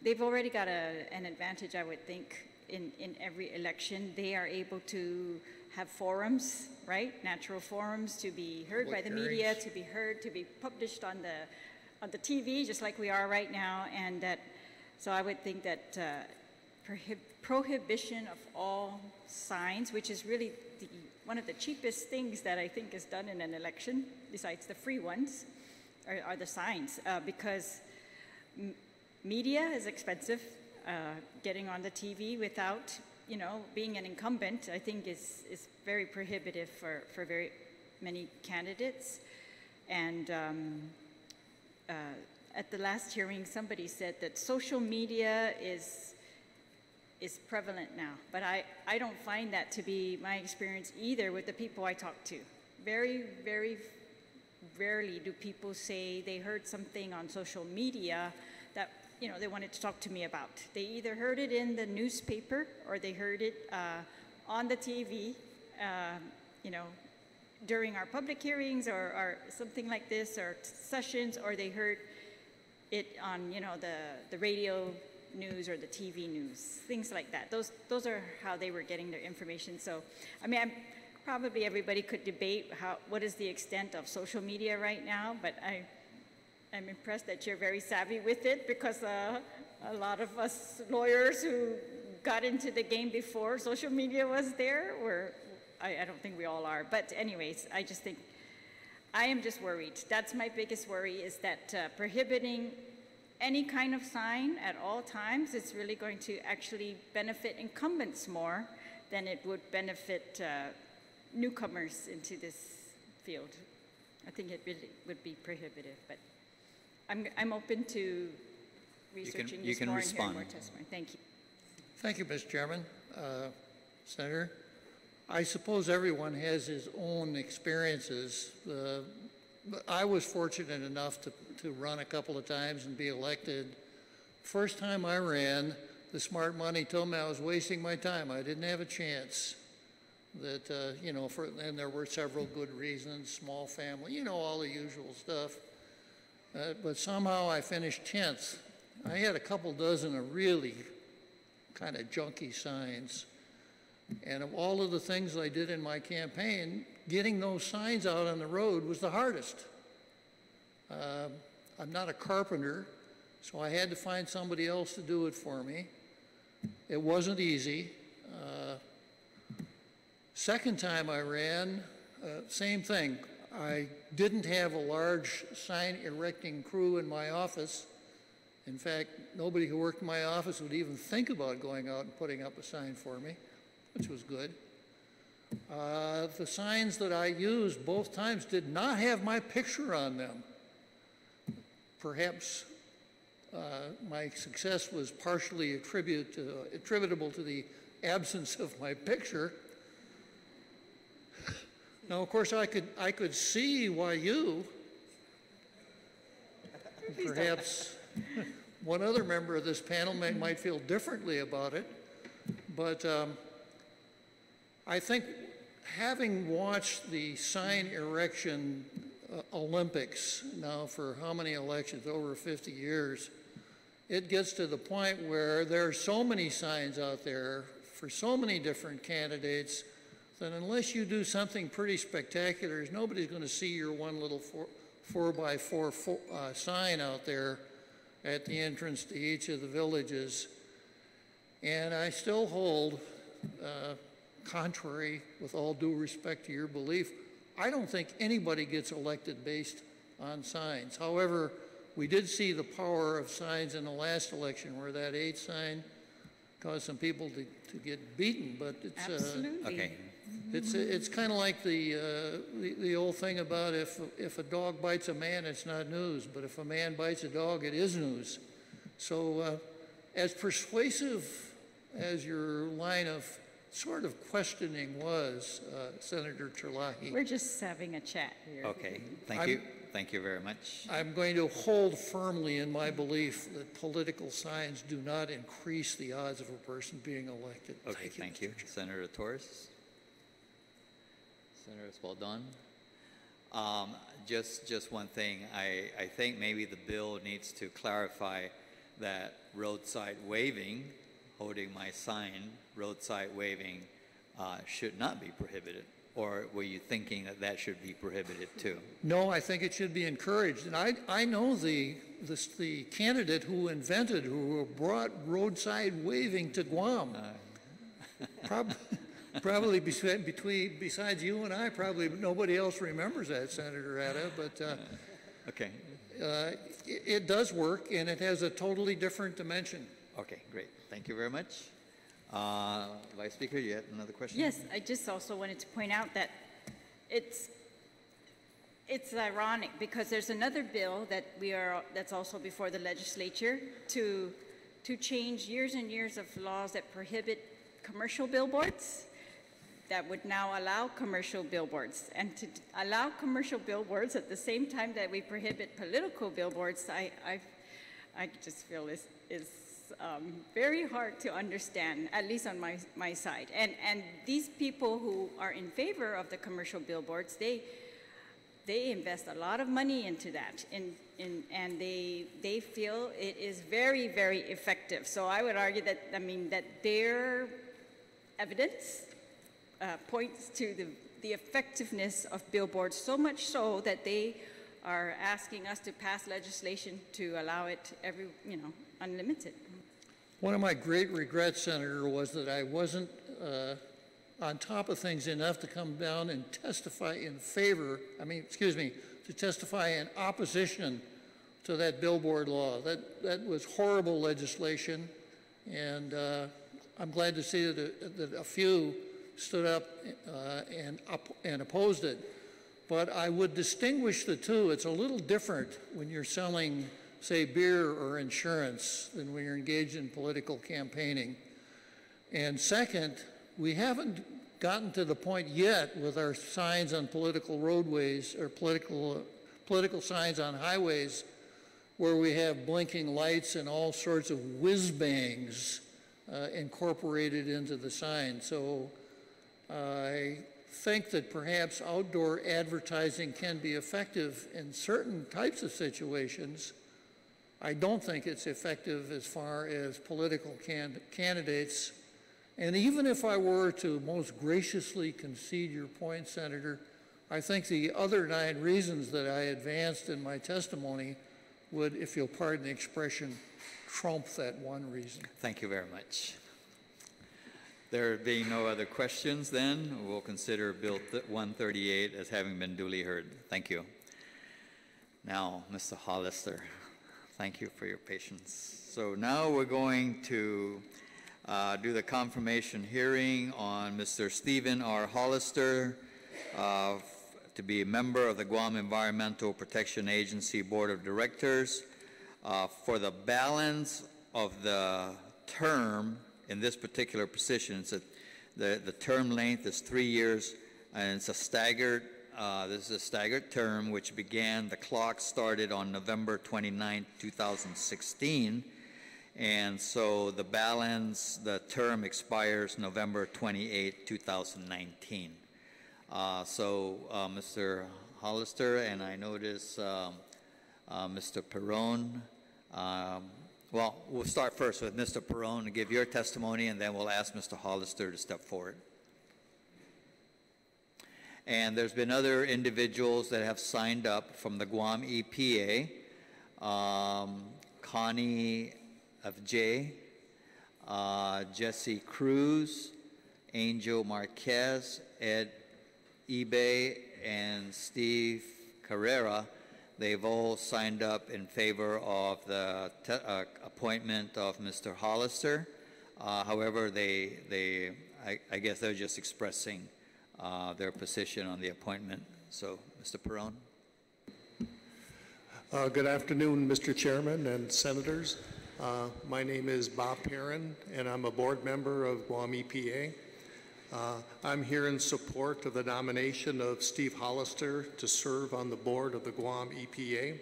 they've already got an advantage, I would think, in every election. They are able to have forums, right? Natural forums to be heard by the media, to be heard, to be published on the TV, just like we are right now, and that. So I would think that prohibition of all signs, which is really one of the cheapest things that I think is done in an election, besides the free ones, are the signs, because media is expensive. Getting on the TV without, you know, being an incumbent, I think is very prohibitive for very many candidates. And at the last hearing, somebody said that social media is prevalent now, but I don't find that to be my experience either with the people I talk to. Very, very rarely do people say they heard something on social media that, you know, they wanted to talk to me about. They either heard it in the newspaper or they heard it on the TV, you know, during our public hearings or something like this, or sessions, or they heard it on, you know, the radio news or the TV news, things like that. Those are how they were getting their information. So, I mean, probably everybody could debate what is the extent of social media right now, but I'm impressed that you're very savvy with it, because a lot of us lawyers who got into the game before social media was there, I don't think we all are. But anyways, I just think, I am just worried. That's my biggest worry, is that prohibiting any kind of sign at all times is really going to actually benefit incumbents more than it would benefit newcomers into this field. I think it really would be prohibitive, but I'm open to researching this more and hearing more testimony. Thank you. Thank you, Mr. Chairman. Senator, I suppose everyone has his own experiences. I was fortunate enough to run a couple of times and be elected. First time I ran, the smart money told me I was wasting my time. I didn't have a chance. That, you know, and there were several good reasons, small family, you know, all the usual stuff. But somehow I finished 10th. I had a couple dozen of really kind of junky signs. And of all of the things I did in my campaign, getting those signs out on the road was the hardest. I'm not a carpenter, so I had to find somebody else to do it for me. It wasn't easy. Second time I ran, same thing. I didn't have a large sign erecting crew in my office. In fact, nobody who worked in my office would even think about going out and putting up a sign for me, which was good. The signs that I used both times did not have my picture on them. Perhaps my success was partially attributable to the absence of my picture. Now, of course, I could see why you, perhaps one other member of this panel might feel differently about it, but I think having watched the sign erection Olympics now for how many elections, over 50 years, it gets to the point where there are so many signs out there for so many different candidates that unless you do something pretty spectacular, nobody's going to see your one little 4x4 sign out there at the entrance to each of the villages. And I still hold, contrary with all due respect to your belief, I don't think anybody gets elected based on signs. However, we did see the power of signs in the last election, where that 8 sign cause some people to get beaten, but it's Absolutely. Okay. it's kind of like the old thing about if a dog bites a man, it's not news, but if a man bites a dog, it is news. So as persuasive as your line of sort of questioning was, Senator Terlahi. We're just having a chat here. Okay. Thank you. Thank you very much. I'm going to hold firmly in my belief that political signs do not increase the odds of a person being elected. Okay, thank you. Senator Torres. Senator Spaldon. Just one thing. I think maybe the bill needs to clarify that roadside waving, holding my sign, roadside waving, should not be prohibited. Or were you thinking that that should be prohibited too? No, I think it should be encouraged. And I know the candidate who brought roadside waving to Guam. Probably besides you and I, probably nobody else remembers that, Senator Atta. But okay. It does work, and it has a totally different dimension. Okay, great. Thank you very much. Vice Speaker, you had another question? Yes, I just also wanted to point out that it's ironic because there's another bill that's also before the legislature to change years and years of laws that prohibit commercial billboards that would now allow commercial billboards. And to allow commercial billboards at the same time that we prohibit political billboards, I just feel is very hard to understand, at least on my side. And these people who are in favor of the commercial billboards, they invest a lot of money into that, and they feel it is very, very effective. So I would argue that, that their evidence points to the effectiveness of billboards, so much so that they are asking us to pass legislation to allow it unlimited. One of my great regrets, Senator, was that I wasn't on top of things enough to come down and testify to testify in opposition to that billboard law. That was horrible legislation, and I'm glad to see that a few stood up and opposed it. But I would distinguish the two. It's a little different when you're selling, say, beer or insurance than when you're engaged in political campaigning. And second, we haven't gotten to the point yet with our signs on political roadways or political signs on highways where we have blinking lights and all sorts of whiz-bangs incorporated into the sign. So I think that perhaps outdoor advertising can be effective in certain types of situations. I don't think it's effective as far as political candidates. And even if I were to most graciously concede your point, Senator, I think the other 9 reasons that I advanced in my testimony would, if you'll pardon the expression, trump that one reason. Thank you very much. There being no other questions, then we'll consider Bill 138 as having been duly heard. Thank you. Now, Mr. Hollister, thank you for your patience. So now we're going to do the confirmation hearing on Mr. Stephen R. Hollister to be a member of the Guam Environmental Protection Agency Board of Directors for the balance of the term in this particular position. It's the term length is 3 years, and it's a staggered, this is a staggered term which began, the clock started on November 29, 2016, and so the balance, the term expires November 28, 2019. Mr. Hollister, and I notice Mr. Perron, well, we'll start first with Mr. Perron to give your testimony, and then we'll ask Mr. Hollister to step forward. And there's been other individuals that have signed up from the Guam EPA, Connie of J, Jesse Cruz, Angel Marquez, Ed Ebay, and Steve Carrera. They've all signed up in favor of the appointment of Mr. Hollister. However, I guess they're just expressing their position on the appointment. So, Mr. Perron. Good afternoon, Mr. Chairman and Senators. My name is Bob Perrin, and I'm a board member of Guam EPA. I'm here in support of the nomination of Steve Hollister to serve on the board of the Guam EPA.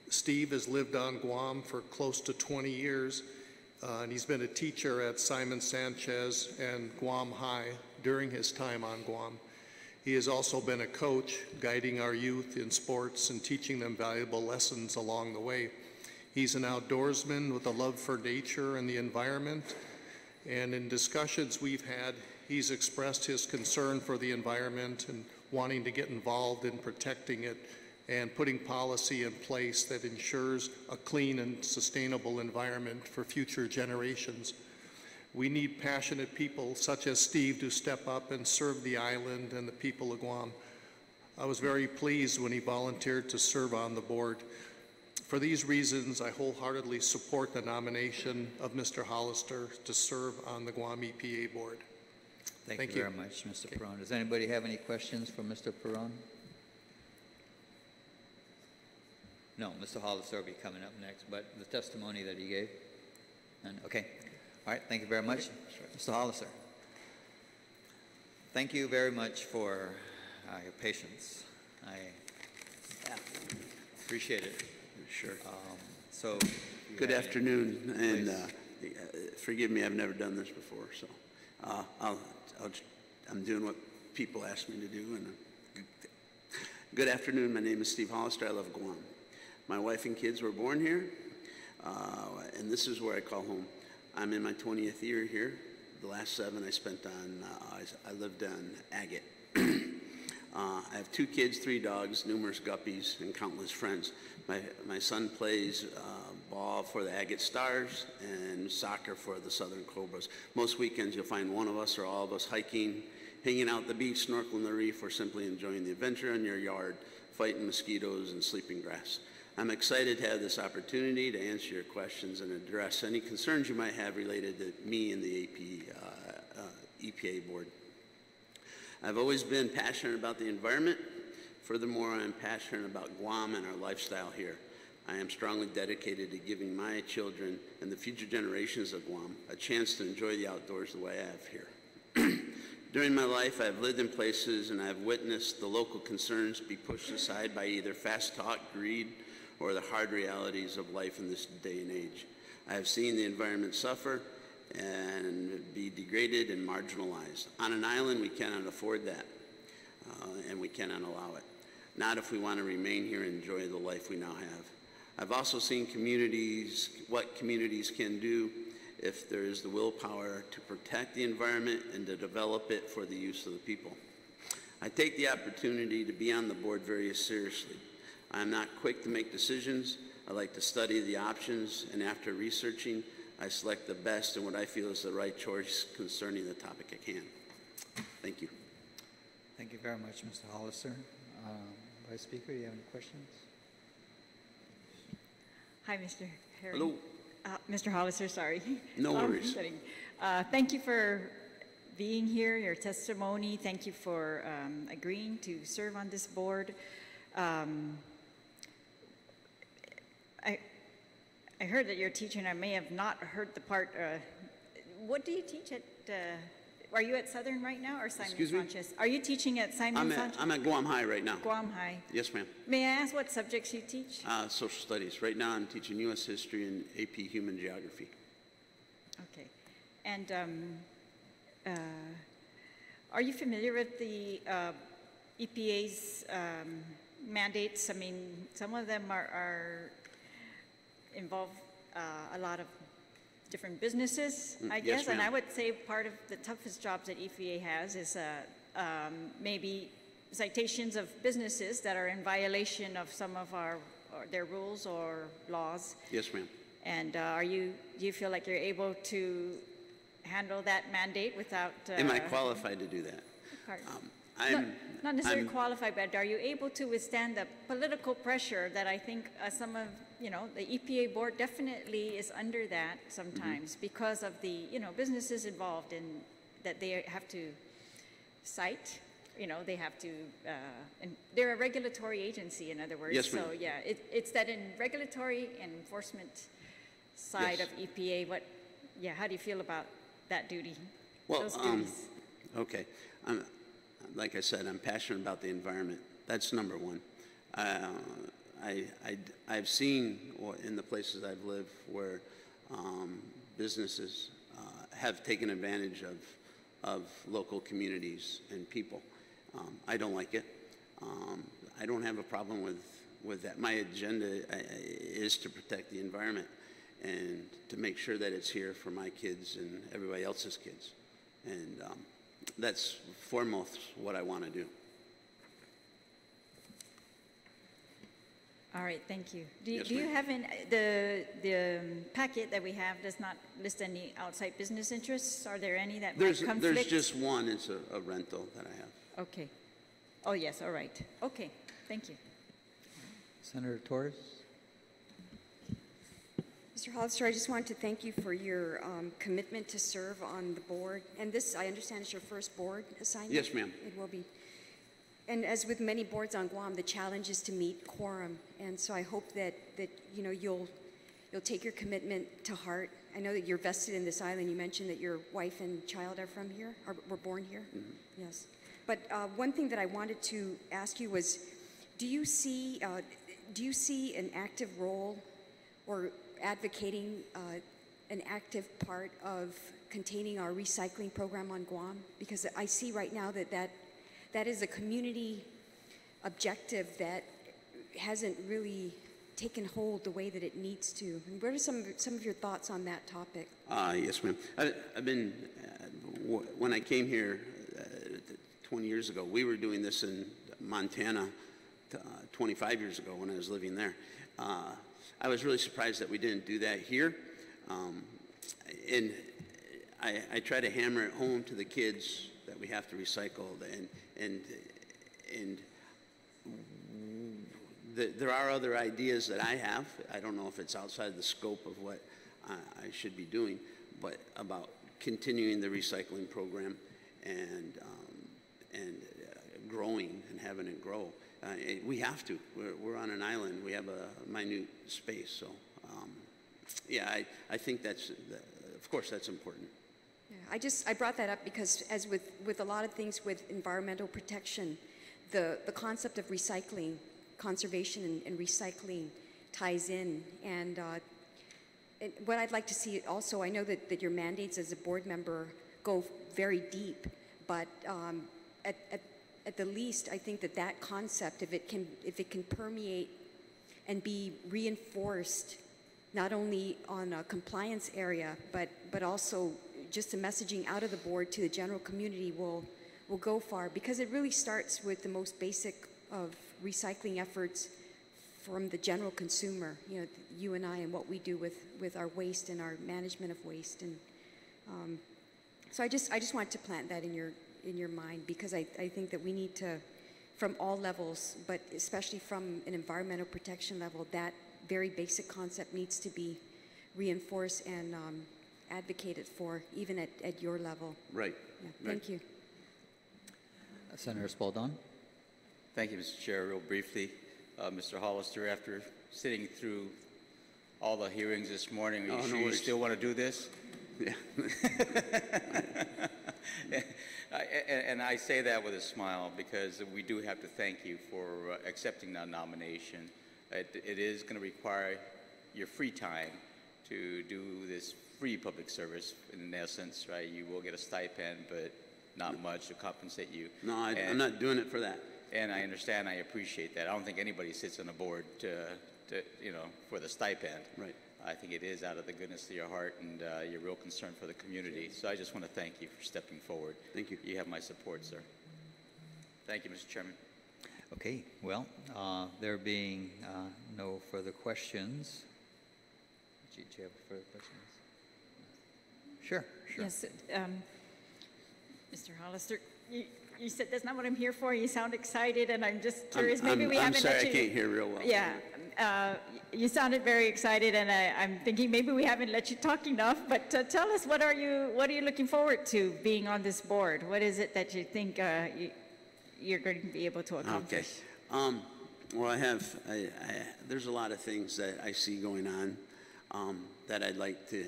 Steve has lived on Guam for close to 20 years, and he's been a teacher at Simon Sanchez and Guam High during his time on Guam. He has also been a coach, guiding our youth in sports and teaching them valuable lessons along the way. He's an outdoorsman with a love for nature and the environment, and in discussions we've had, he's expressed his concern for the environment and wanting to get involved in protecting it and putting policy in place that ensures a clean and sustainable environment for future generations. We need passionate people such as Steve to step up and serve the island and the people of Guam. I was very pleased when he volunteered to serve on the board. For these reasons, I wholeheartedly support the nomination of Mr. Hollister to serve on the Guam EPA board. Thank you very much, Mr. Perron. Does anybody have any questions for Mr. Perron? No, Mr. Hollister will be coming up next, but the testimony that he gave? And, okay. All right, thank you very much. Mr. Hollister. Thank you very much for your patience. I appreciate it. Sure. So, good afternoon, and forgive me, I've never done this before, so I'm doing what people ask me to do. And good afternoon, my name is Steve Hollister. I love Guam. My wife and kids were born here, and this is where I call home. I'm in my 20th year here. The last 7 I spent on, I lived on Agate. I have 2 kids, 3 dogs, numerous guppies, and countless friends. My son plays ball for the Agate Stars and soccer for the Southern Cobras. Most weekends you'll find one of us or all of us hiking, hanging out at the beach, snorkeling the reef, or simply enjoying the adventure in your yard, fighting mosquitoes and sleeping grass. I'm excited to have this opportunity to answer your questions and address any concerns you might have related to me and the EPA board. I've always been passionate about the environment. Furthermore, I'm passionate about Guam and our lifestyle here. I am strongly dedicated to giving my children and the future generations of Guam a chance to enjoy the outdoors the way I have here. During my life, I've lived in places and I've witnessed the local concerns be pushed aside by either fast talk, greed, or the hard realities of life in this day and age. I have seen the environment suffer and be degraded and marginalized. On an island, we cannot afford that, and we cannot allow it. Not if we want to remain here and enjoy the life we now have. I've also seen what communities can do if there is the willpower to protect the environment and to develop it for the use of the people. I take the opportunity to be on the board very seriously. I'm not quick to make decisions. I like to study the options, and after researching, I select the best and what I feel is the right choice concerning the topic at hand. Thank you. Thank you very much, Mr. Hollister. Vice Speaker, do you have any questions? Hi, Mr. Herring. Hello. Mr. Hollister, sorry. No worries. Thank you for being here, your testimony. Thank you for agreeing to serve on this board. I heard that you're teaching. I may have not heard the part. What do you teach at? Are you at Southern right now, or Simon Sanchez? Are you teaching at Simon Sanchez? I'm at Guam High right now. Guam High. Yes, ma'am. May I ask what subjects you teach? Social studies. Right now, I'm teaching U.S. history and AP Human Geography. Okay, and are you familiar with the EPA's mandates? I mean, some of them are involve a lot of different businesses, I guess. Yes, and ma'am. I would say part of the toughest jobs that EPA has is maybe citations of businesses that are in violation of some of their rules or laws. Yes, ma'am. And do you feel like you're able to handle that mandate without? Am I qualified to do that? Not necessarily qualified, but are you able to withstand the political pressure that I think some of the EPA board definitely is under that sometimes because of the, businesses involved in that they have to cite, they have to, and they're a regulatory agency, in other words. Yes, ma'am. So, yeah, it's that in regulatory and enforcement side Yes. of EPA, how do you feel about that duty? Well, those duties? okay. Like I said, I'm passionate about the environment. That's number one. I've seen in the places I've lived where businesses have taken advantage of local communities and people. I don't like it. I don't have a problem with that. My agenda is to protect the environment and to make sure that it's here for my kids and everybody else's kids. And that's foremost what I want to do. All right, thank you. Do Yes, you ma'am. have the packet that we have does not list any outside business interests? Are there any that might conflict? There's just one. It's a rental that I have. Okay. Oh, yes, all right. Okay, thank you. Senator Torres? Mr. Hollister, I just wanted to thank you for your commitment to serve on the board. And this, I understand, is your first board assignment? Yes, ma'am. It will be. And as with many boards on Guam, the challenge is to meet quorum. And so I hope that you'll take your commitment to heart. I know that you're vested in this island. You mentioned that your wife and child are from here, or were born here. Yes. But one thing that I wanted to ask you was, do you see an active role or advocating an active part of containing our recycling program on Guam? Because I see right now that is a community objective that hasn't really taken hold the way that it needs to. And what are some of your thoughts on that topic? Yes, ma'am. I've been, when I came here 20 years ago, we were doing this in Montana 25 years ago when I was living there. I was really surprised that we didn't do that here. And I try to hammer it home to the kids that we have to recycle, and there are other ideas that I have. I don't know if it's outside the scope of what I should be doing, but about continuing the recycling program and growing and having it grow. We have to. We're on an island. We have a minute space. So, yeah, I think of course, that's important. Yeah, I brought that up because as with a lot of things with environmental protection, the concept of recycling, conservation and recycling ties in. And what I'd like to see also, I know that your mandates as a board member go very deep, but at the least, I think that concept, if it can permeate and be reinforced, not only on a compliance area, but also just a messaging out of the board to the general community will go far, because it really starts with the most basic of recycling efforts from the general consumer, you and I, and what we do with our waste and our management of waste. And so I just wanted to plant that in your mind, because I think that we need to, from all levels, but especially from an environmental protection level, that very basic concept needs to be reinforced and advocated for, even at your level. Right. Yeah, thank you. Senator Spaldon. Thank you, Mr. Chair. Real briefly, Mr. Hollister, after sitting through all the hearings this morning, are you sure you still want to do this? Yeah. And I say that with a smile, because we do have to thank you for accepting that nomination. It is going to require your free time to do this free public service, in essence, right? You will get a stipend, but not much to compensate you. No, I'm not doing it for that. And I understand, I appreciate that. I don't think anybody sits on a board for the stipend. Right. I think it is out of the goodness of your heart and your real concern for the community. So I just want to thank you for stepping forward. Thank you. You have my support, sir. Thank you, Mr. Chairman. Okay, well, there being no further questions. Do you have further questions? Sure. Yes, Mr. Hollister, You said that's not what I'm here for. You sound excited, and I'm just curious. Maybe we I'm haven't sorry, let you. I can't hear real well. Yeah, you sounded very excited, and I'm thinking maybe we haven't let you talk enough. But tell us, what are you looking forward to being on this board? What is it that you think you're going to be able to accomplish? Okay. Well, there's a lot of things that I see going on that I'd like to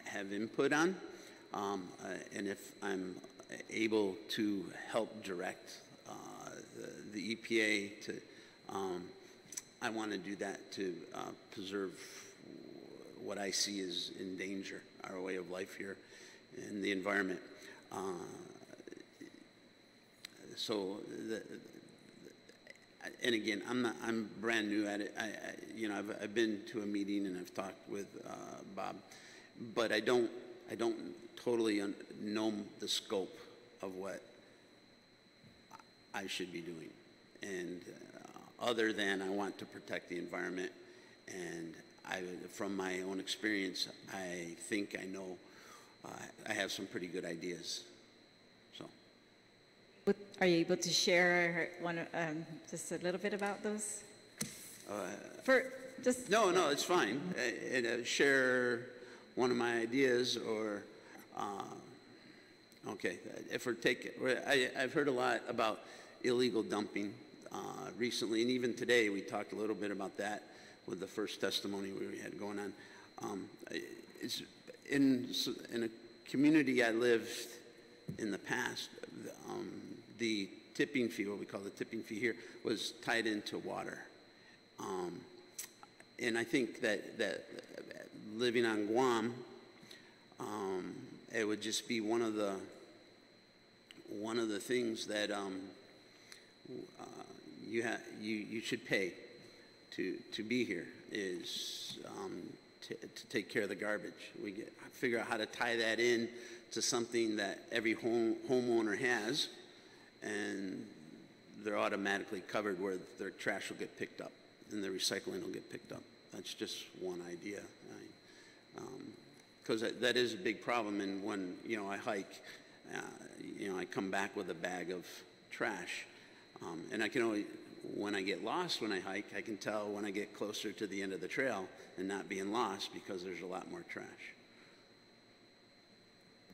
have input on, and if I'm able to help direct the EPA to, I want to do that to preserve what I see is in danger, our way of life here and the environment. And again, I'm brand new at it. I've been to a meeting and I've talked with Bob, but I don't totally know the scope of what I should be doing. And other than I want to protect the environment, and from my own experience, I think I know I have some pretty good ideas. Are you able to share just a little bit about those? No, it's fine. Share one of my ideas, or okay. I've heard a lot about illegal dumping recently, and even today we talked a little bit about that with the first testimony we had going on. It's in a community I lived in the past. The tipping fee, what we call the tipping fee here, was tied into water. And I think that living on Guam, it would just be one of the things that you should pay to be here, is to take care of the garbage. Figure out how to tie that in to something that every homeowner has, and they're automatically covered where their trash will get picked up and the recycling will get picked up. That's just one idea. Because that is a big problem, and when I hike, I come back with a bag of trash, and I can only, when I get lost when I hike, I can tell when I get closer to the end of the trail and not being lost, because there's a lot more trash.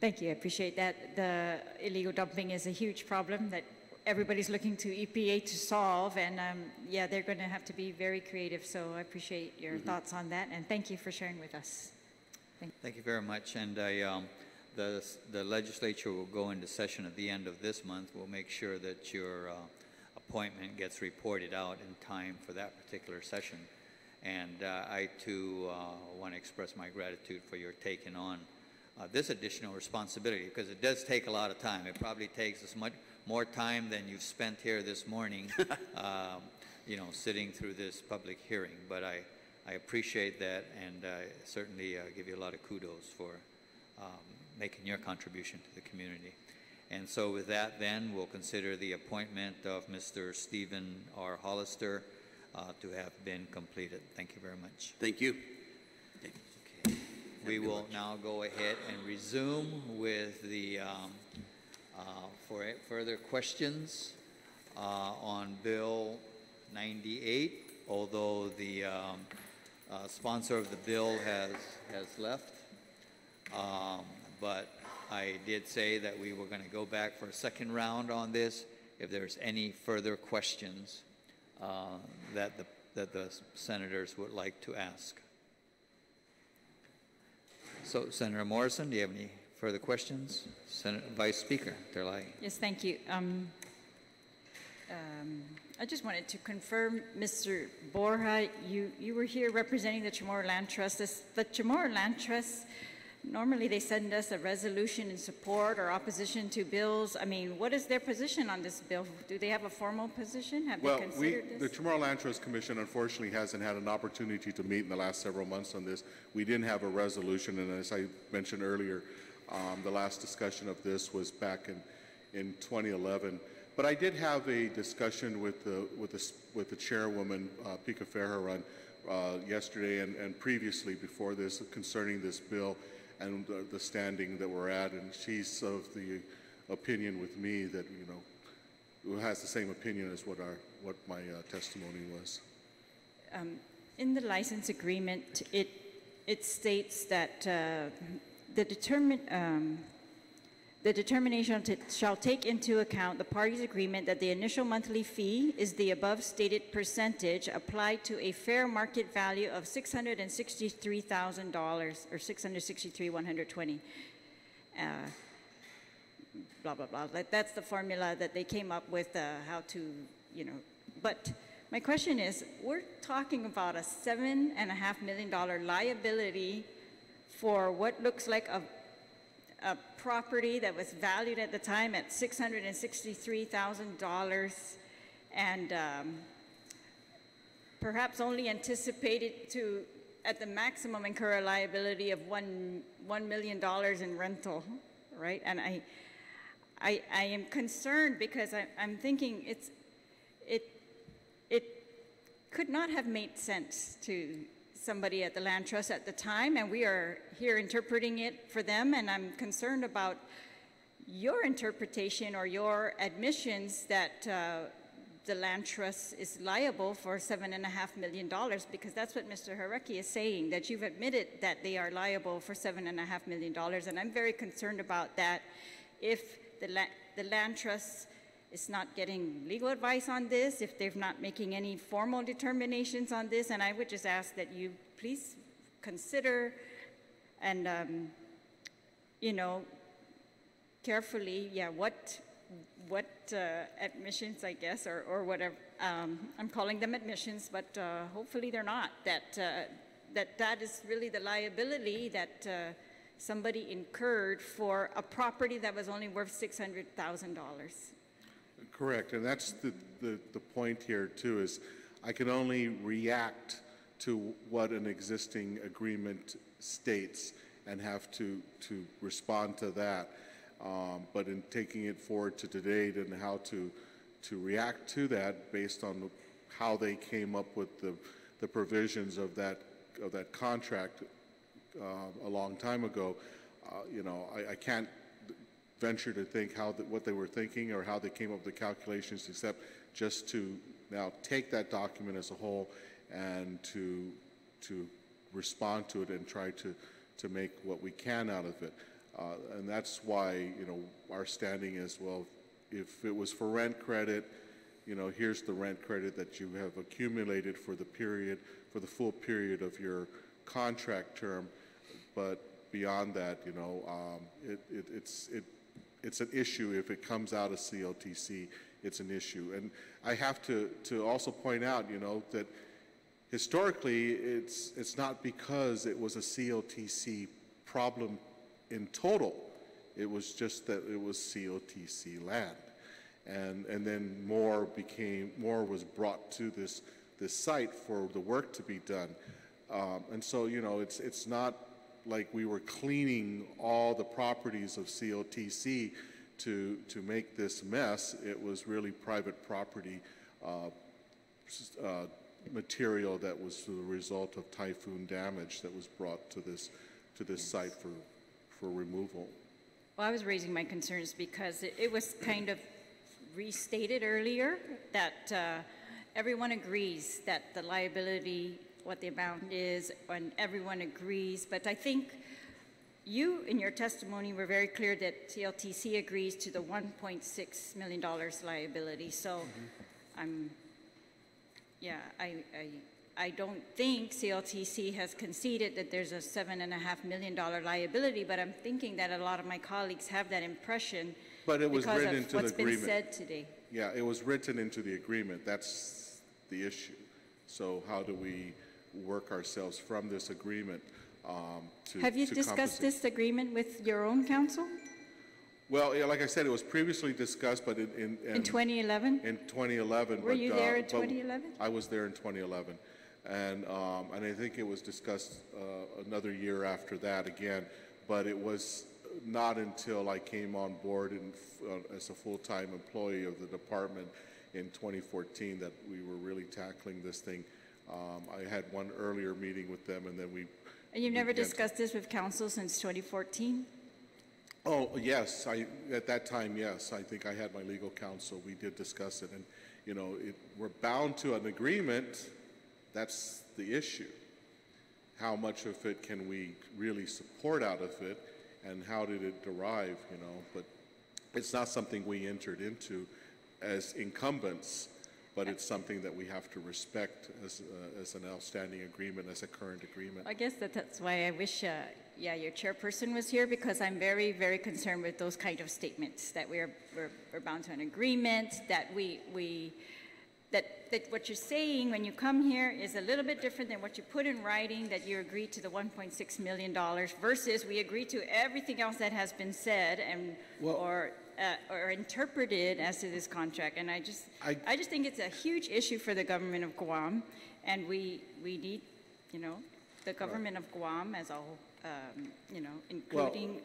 Thank you. I appreciate that. The illegal dumping is a huge problem that everybody's looking to EPA to solve, and yeah, they're going to have to be very creative. So I appreciate your thoughts on that, and thank you for sharing with us. Thank you very much. And the legislature will go into session at the end of this month. We'll make sure that your appointment gets reported out in time for that particular session. And I too want to express my gratitude for your taking on this additional responsibility, because it does take a lot of time. It probably takes as much more time than you've spent here this morning, sitting through this public hearing. But I appreciate that, and certainly give you a lot of kudos for making your contribution to the community. And so with that, then, we'll consider the appointment of Mr. Stephen R. Hollister to have been completed. Thank you very much. Thank you. Okay. We will now go ahead and resume with the for further questions on Bill 98, although the sponsor of the bill has left. But I did say that we were going to go back for a second round on this if there's any further questions that the senators would like to ask. So, Senator Morrison, do you have any further questions? Vice Speaker Terlai. Yes, thank you. I just wanted to confirm, Mr. Borja, you were here representing the Chamorro Land Trust. The Chamorro Land Trust, normally they send us a resolution in support or opposition to bills. I mean, what is their position on this bill? Do they have a formal position? Have they considered this? The Chamorro Land Trust Commission unfortunately hasn't had an opportunity to meet in the last several months on this. We didn't have a resolution, and as I mentioned earlier, the last discussion of this was back in 2011. But I did have a discussion with the chairwoman, Pica Ferreran, yesterday and previously before this concerning this bill and the standing that we're at, and she's of opinion with me that, who has the same opinion as what my testimony was. In the license agreement, it states that the determination shall take into account the parties' agreement that the initial monthly fee is the above stated percentage applied to a fair market value of $663,000 or $663,120. Blah, blah, blah. That's the formula that they came up with, how to, But my question is, we're talking about a $7.5 million liability for what looks like a property that was valued at the time at $663,000 and perhaps only anticipated to, at the maximum, incur a liability of $1 million in rental, right? And I am concerned because I'm thinking it could not have made sense to somebody at the land trust at the time, and we are here interpreting it for them, and I'm concerned about your interpretation or your admissions that the land trust is liable for $7.5 million, because that's what Mr. Harecki is saying, that you've admitted that they are liable for $7.5 million, and I'm very concerned about that. If the land trust is not getting legal advice on this, if they're not making any formal determinations on this, and I would just ask that you please consider and, carefully, what admissions, I guess, or whatever, I'm calling them admissions, but hopefully they're not, that is really the liability that somebody incurred for a property that was only worth $600,000. Correct, and that's the point here too, is I can only react to what an existing agreement states and have to respond to that. But in taking it forward to today and how to react to that based on how they came up with the provisions of that contract a long time ago, I can't venture to think what they were thinking or how they came up with the calculations, except just to now take that document as a whole and to respond to it and try to make what we can out of it. And that's why, our standing is, well, if it was for rent credit, here's the rent credit that you have accumulated for the full period of your contract term. But beyond that, it's an issue. If it comes out of CLTC, it's an issue. And I have to also point out, that historically, it's not because it was a CLTC problem in total. It was just that it was CLTC land. And then more was brought to this site for the work to be done. And so, it's not like we were cleaning all the properties of CLTC to make this mess. It was really private property material that was the result of typhoon damage that was brought to this site for removal. Well, I was raising my concerns because it was kind of restated earlier that everyone agrees that the liability, what the amount is, and everyone agrees. But I think you, in your testimony, were very clear that CLTC agrees to the $1.6 million liability. So I don't think CLTC has conceded that there's a $7.5 million liability, but I'm thinking that a lot of my colleagues have that impression But it was because written of into what's the agreement. been said today. Yeah, it was written into the agreement. That's the issue. So how do we work ourselves from this agreement Have you discussed this agreement with your own counsel? Well, yeah, like I said, it was previously discussed, but in 2011? In 2011. Were you there in 2011? I was there in 2011. And I think it was discussed another year after that again, but it was not until I came on board as a full-time employee of the department in 2014 that we were really tackling this thing. I had one earlier meeting with them, and then we... And you've never discussed this with counsel since 2014? Oh, yes, at that time, yes, I think I had my legal counsel, we did discuss it, and, you know, we're bound to an agreement, that's the issue. How much of it can we really support out of it, and how did it derive, you know, but it's not something we entered into as incumbents, but it's something that we have to respect as an outstanding agreement, as a current agreement. I guess that's why I wish, your chairperson was here, because I'm very, very concerned with those kind of statements, that we're bound to an agreement, that that what you're saying when you come here is a little bit different than what you put in writing, that you agreed to the $1.6 million versus we agreed to everything else that has been said and or interpreted as to this contract. And I just think it's a huge issue for the government of Guam, and we need, you know, the government of Guam as a whole, you know, including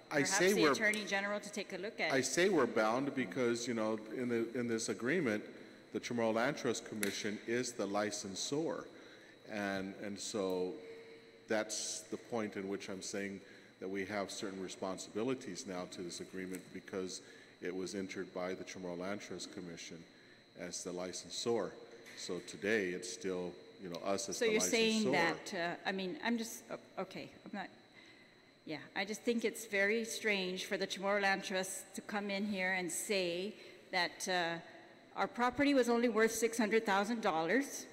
perhaps the Attorney General to take a look at it. I say we're bound because, you know, in this agreement, the Chamorro Land Trust Commission is the licensor, and so that's the point in which I'm saying that we have certain responsibilities now to this agreement because it was entered by the Chamorro Land Trust Commission as the licensor. So today it's still, you know, us as the licensor. So you're saying that, I mean, I'm just, okay, I'm not, yeah, I just think it's very strange for the Chamorro Land Trust to come in here and say that our property was only worth $600,000.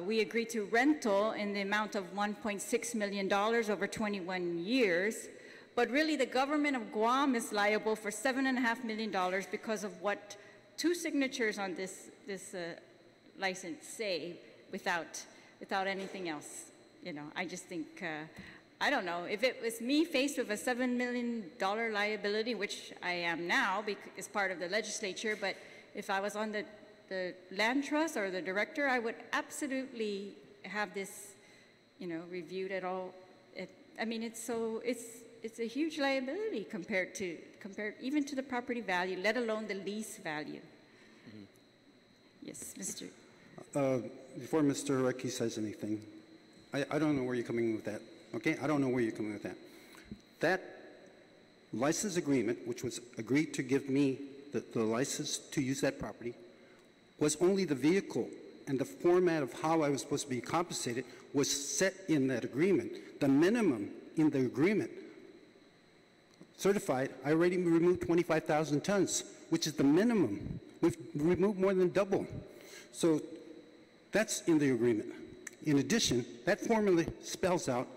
We agreed to rental in the amount of $1.6 million over 21 years, but really the government of Guam is liable for $7.5 million because of what 2 signatures on this license say, without anything else. You know, I just think, I don't know, if it was me faced with a $7 million liability, which I am now as part of the legislature, but if I was on the land trust or the director, I would absolutely have this, you know, reviewed at all. I mean, it's a huge liability compared even to the property value, let alone the lease value. Mm-hmm. Yes, Mr. Before Mr. Hiroki says anything, I don't know where you're coming with that. Okay, I don't know where you're coming with that. That license agreement, which was agreed to give me the license to use that property, was only the vehicle, and the format of how I was supposed to be compensated was set in that agreement. The minimum in the agreement certified, I already removed 25,000 tons, which is the minimum. We've removed more than double. So that's in the agreement. In addition, that formula spells out,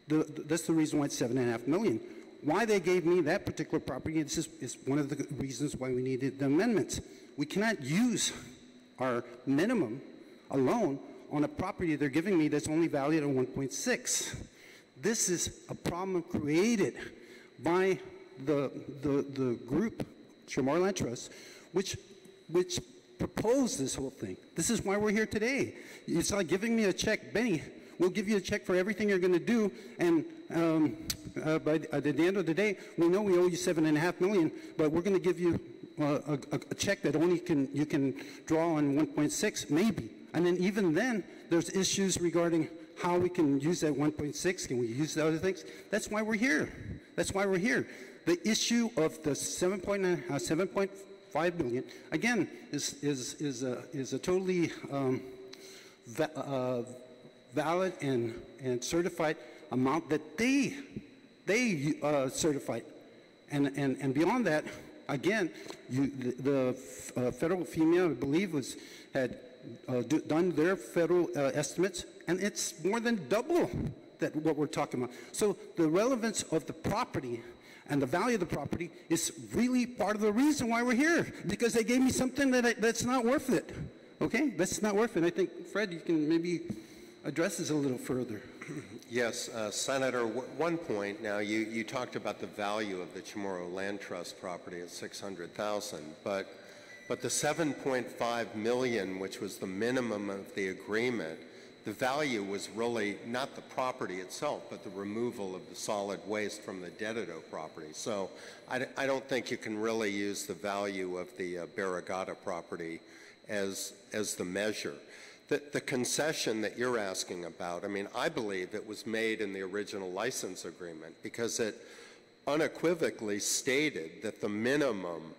that's the reason why it's $7.5 million. Why they gave me that particular property, this is one of the reasons why we needed the amendments. We cannot use our minimum alone on a property they're giving me that's only valued at 1.6. This is a problem created by the group, Chamorro Land Trust, which proposed this whole thing. This is why we're here today. It's like giving me a check, Benny, we'll give you a check for everything you're going to do, and at the end of the day, we know we owe you $7.5 million, but we're going to give you a check that only you can draw on 1.6, maybe. And then even then, there's issues regarding how we can use that 1.6. Can we use the other things? That's why we're here. That's why we're here. The issue of the 7.5 million again is a totally valid and certified amount that they certified, and beyond that, again, the federal FEMA, I believe, had done their federal estimates, and it's more than double that what we're talking about. So the relevance of the property and the value of the property is really part of the reason why we're here, because they gave me something that's not worth it. Okay, that's not worth it. I think, Fred, you can maybe address this a little further. Yes, Senator, one point. Now, you talked about the value of the Chamorro Land Trust property at $600,000, but the $7.5 million, which was the minimum of the agreement, the value was really not the property itself, but the removal of the solid waste from the Dedito property. So I don't think you can really use the value of the Barragata property as the measure. The concession that you're asking about, I mean, I believe it was made in the original license agreement because it unequivocally stated that the minimum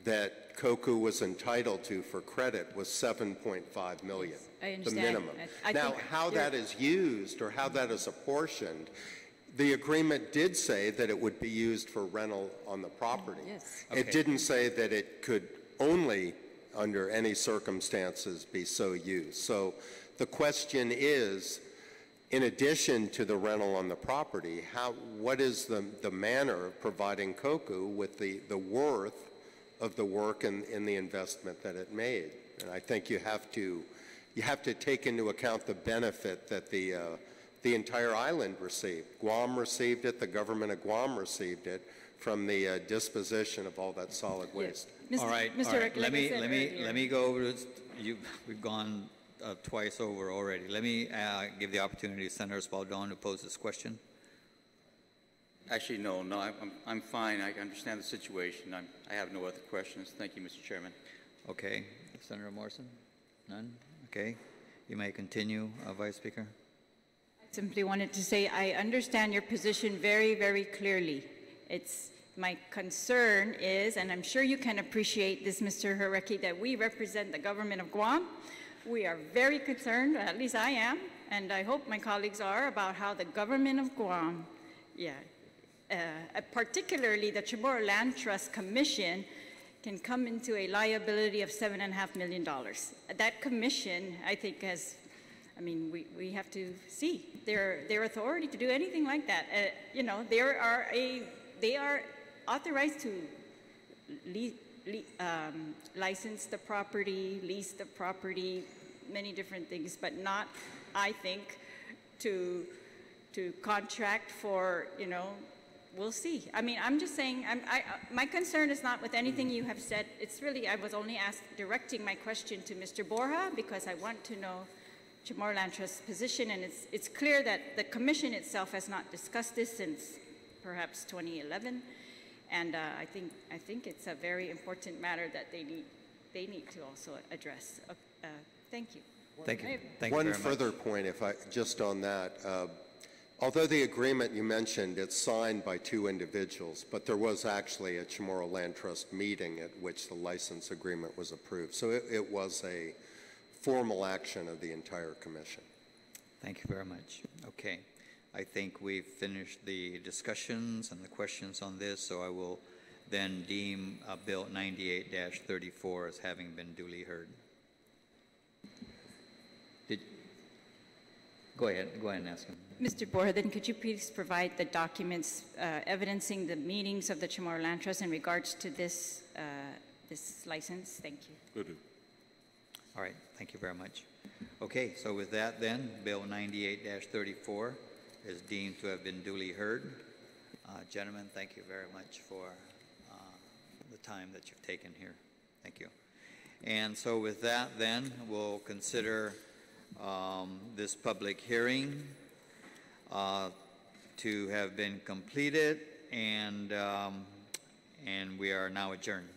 that Koku was entitled to for credit was $7.5 million. Yes, I understand. The minimum. I Now, think how that is used or how that is apportioned, the agreement did say that it would be used for rental on the property. Yes. It didn't say that it could only, under any circumstances, be so used. So the question is, in addition to the rental on the property, what is the manner of providing Koku with the worth of the work and the investment that it made? And I think you have to take into account the benefit that the entire island received. Guam received it, the government of Guam received it from the disposition of all that solid waste. All right. Let me go over this. We've gone twice over already. Let me give the opportunity to Senator Spaldon to pose this question. Actually, no, I'm fine. I understand the situation. I have no other questions. Thank you, Mr. Chairman. Okay. Senator Morrison? None? Okay. You may continue, Vice Speaker. I simply wanted to say I understand your position very, very clearly. My concern is, and I'm sure you can appreciate this, Mr. Harecki, that we represent the government of Guam. We are very concerned, at least I am, and I hope my colleagues are, about how the government of Guam, particularly the Chamorro Land Trust Commission, can come into a liability of $7.5 million. That commission, I think, we have to see their authority to do anything like that. They are authorized to license the property, lease the property, many different things, but not, I think, to contract for, we'll see. I mean, I'm just saying, my concern is not with anything you have said. It's really, I was only directing my question to Mr. Borja because I want to know Chamorro Land Trust's position, and it's clear that the commission itself has not discussed this since perhaps 2011, and I think it's a very important matter that they need to also address. Thank you. Thank you. Thank you One very further much. point, just on that. Although the agreement you mentioned, it's signed by two individuals, but there was actually a Chamorro Land Trust meeting at which the license agreement was approved. So it was a formal action of the entire commission. Thank you very much. Okay. I think we've finished the discussions and the questions on this, so I will then deem Bill 98-34 as having been duly heard. Go ahead and ask him. Mr. Borja, then could you please provide the documents evidencing the meetings of the Chamorro Land Trust in regards to this license? Thank you. Good. All right. Thank you very much. Okay. So with that, then, Bill 98-34 is deemed to have been duly heard. Gentlemen, thank you very much for the time that you've taken here. Thank you. And so with that, then, we'll consider this public hearing to have been completed, and we are now adjourned.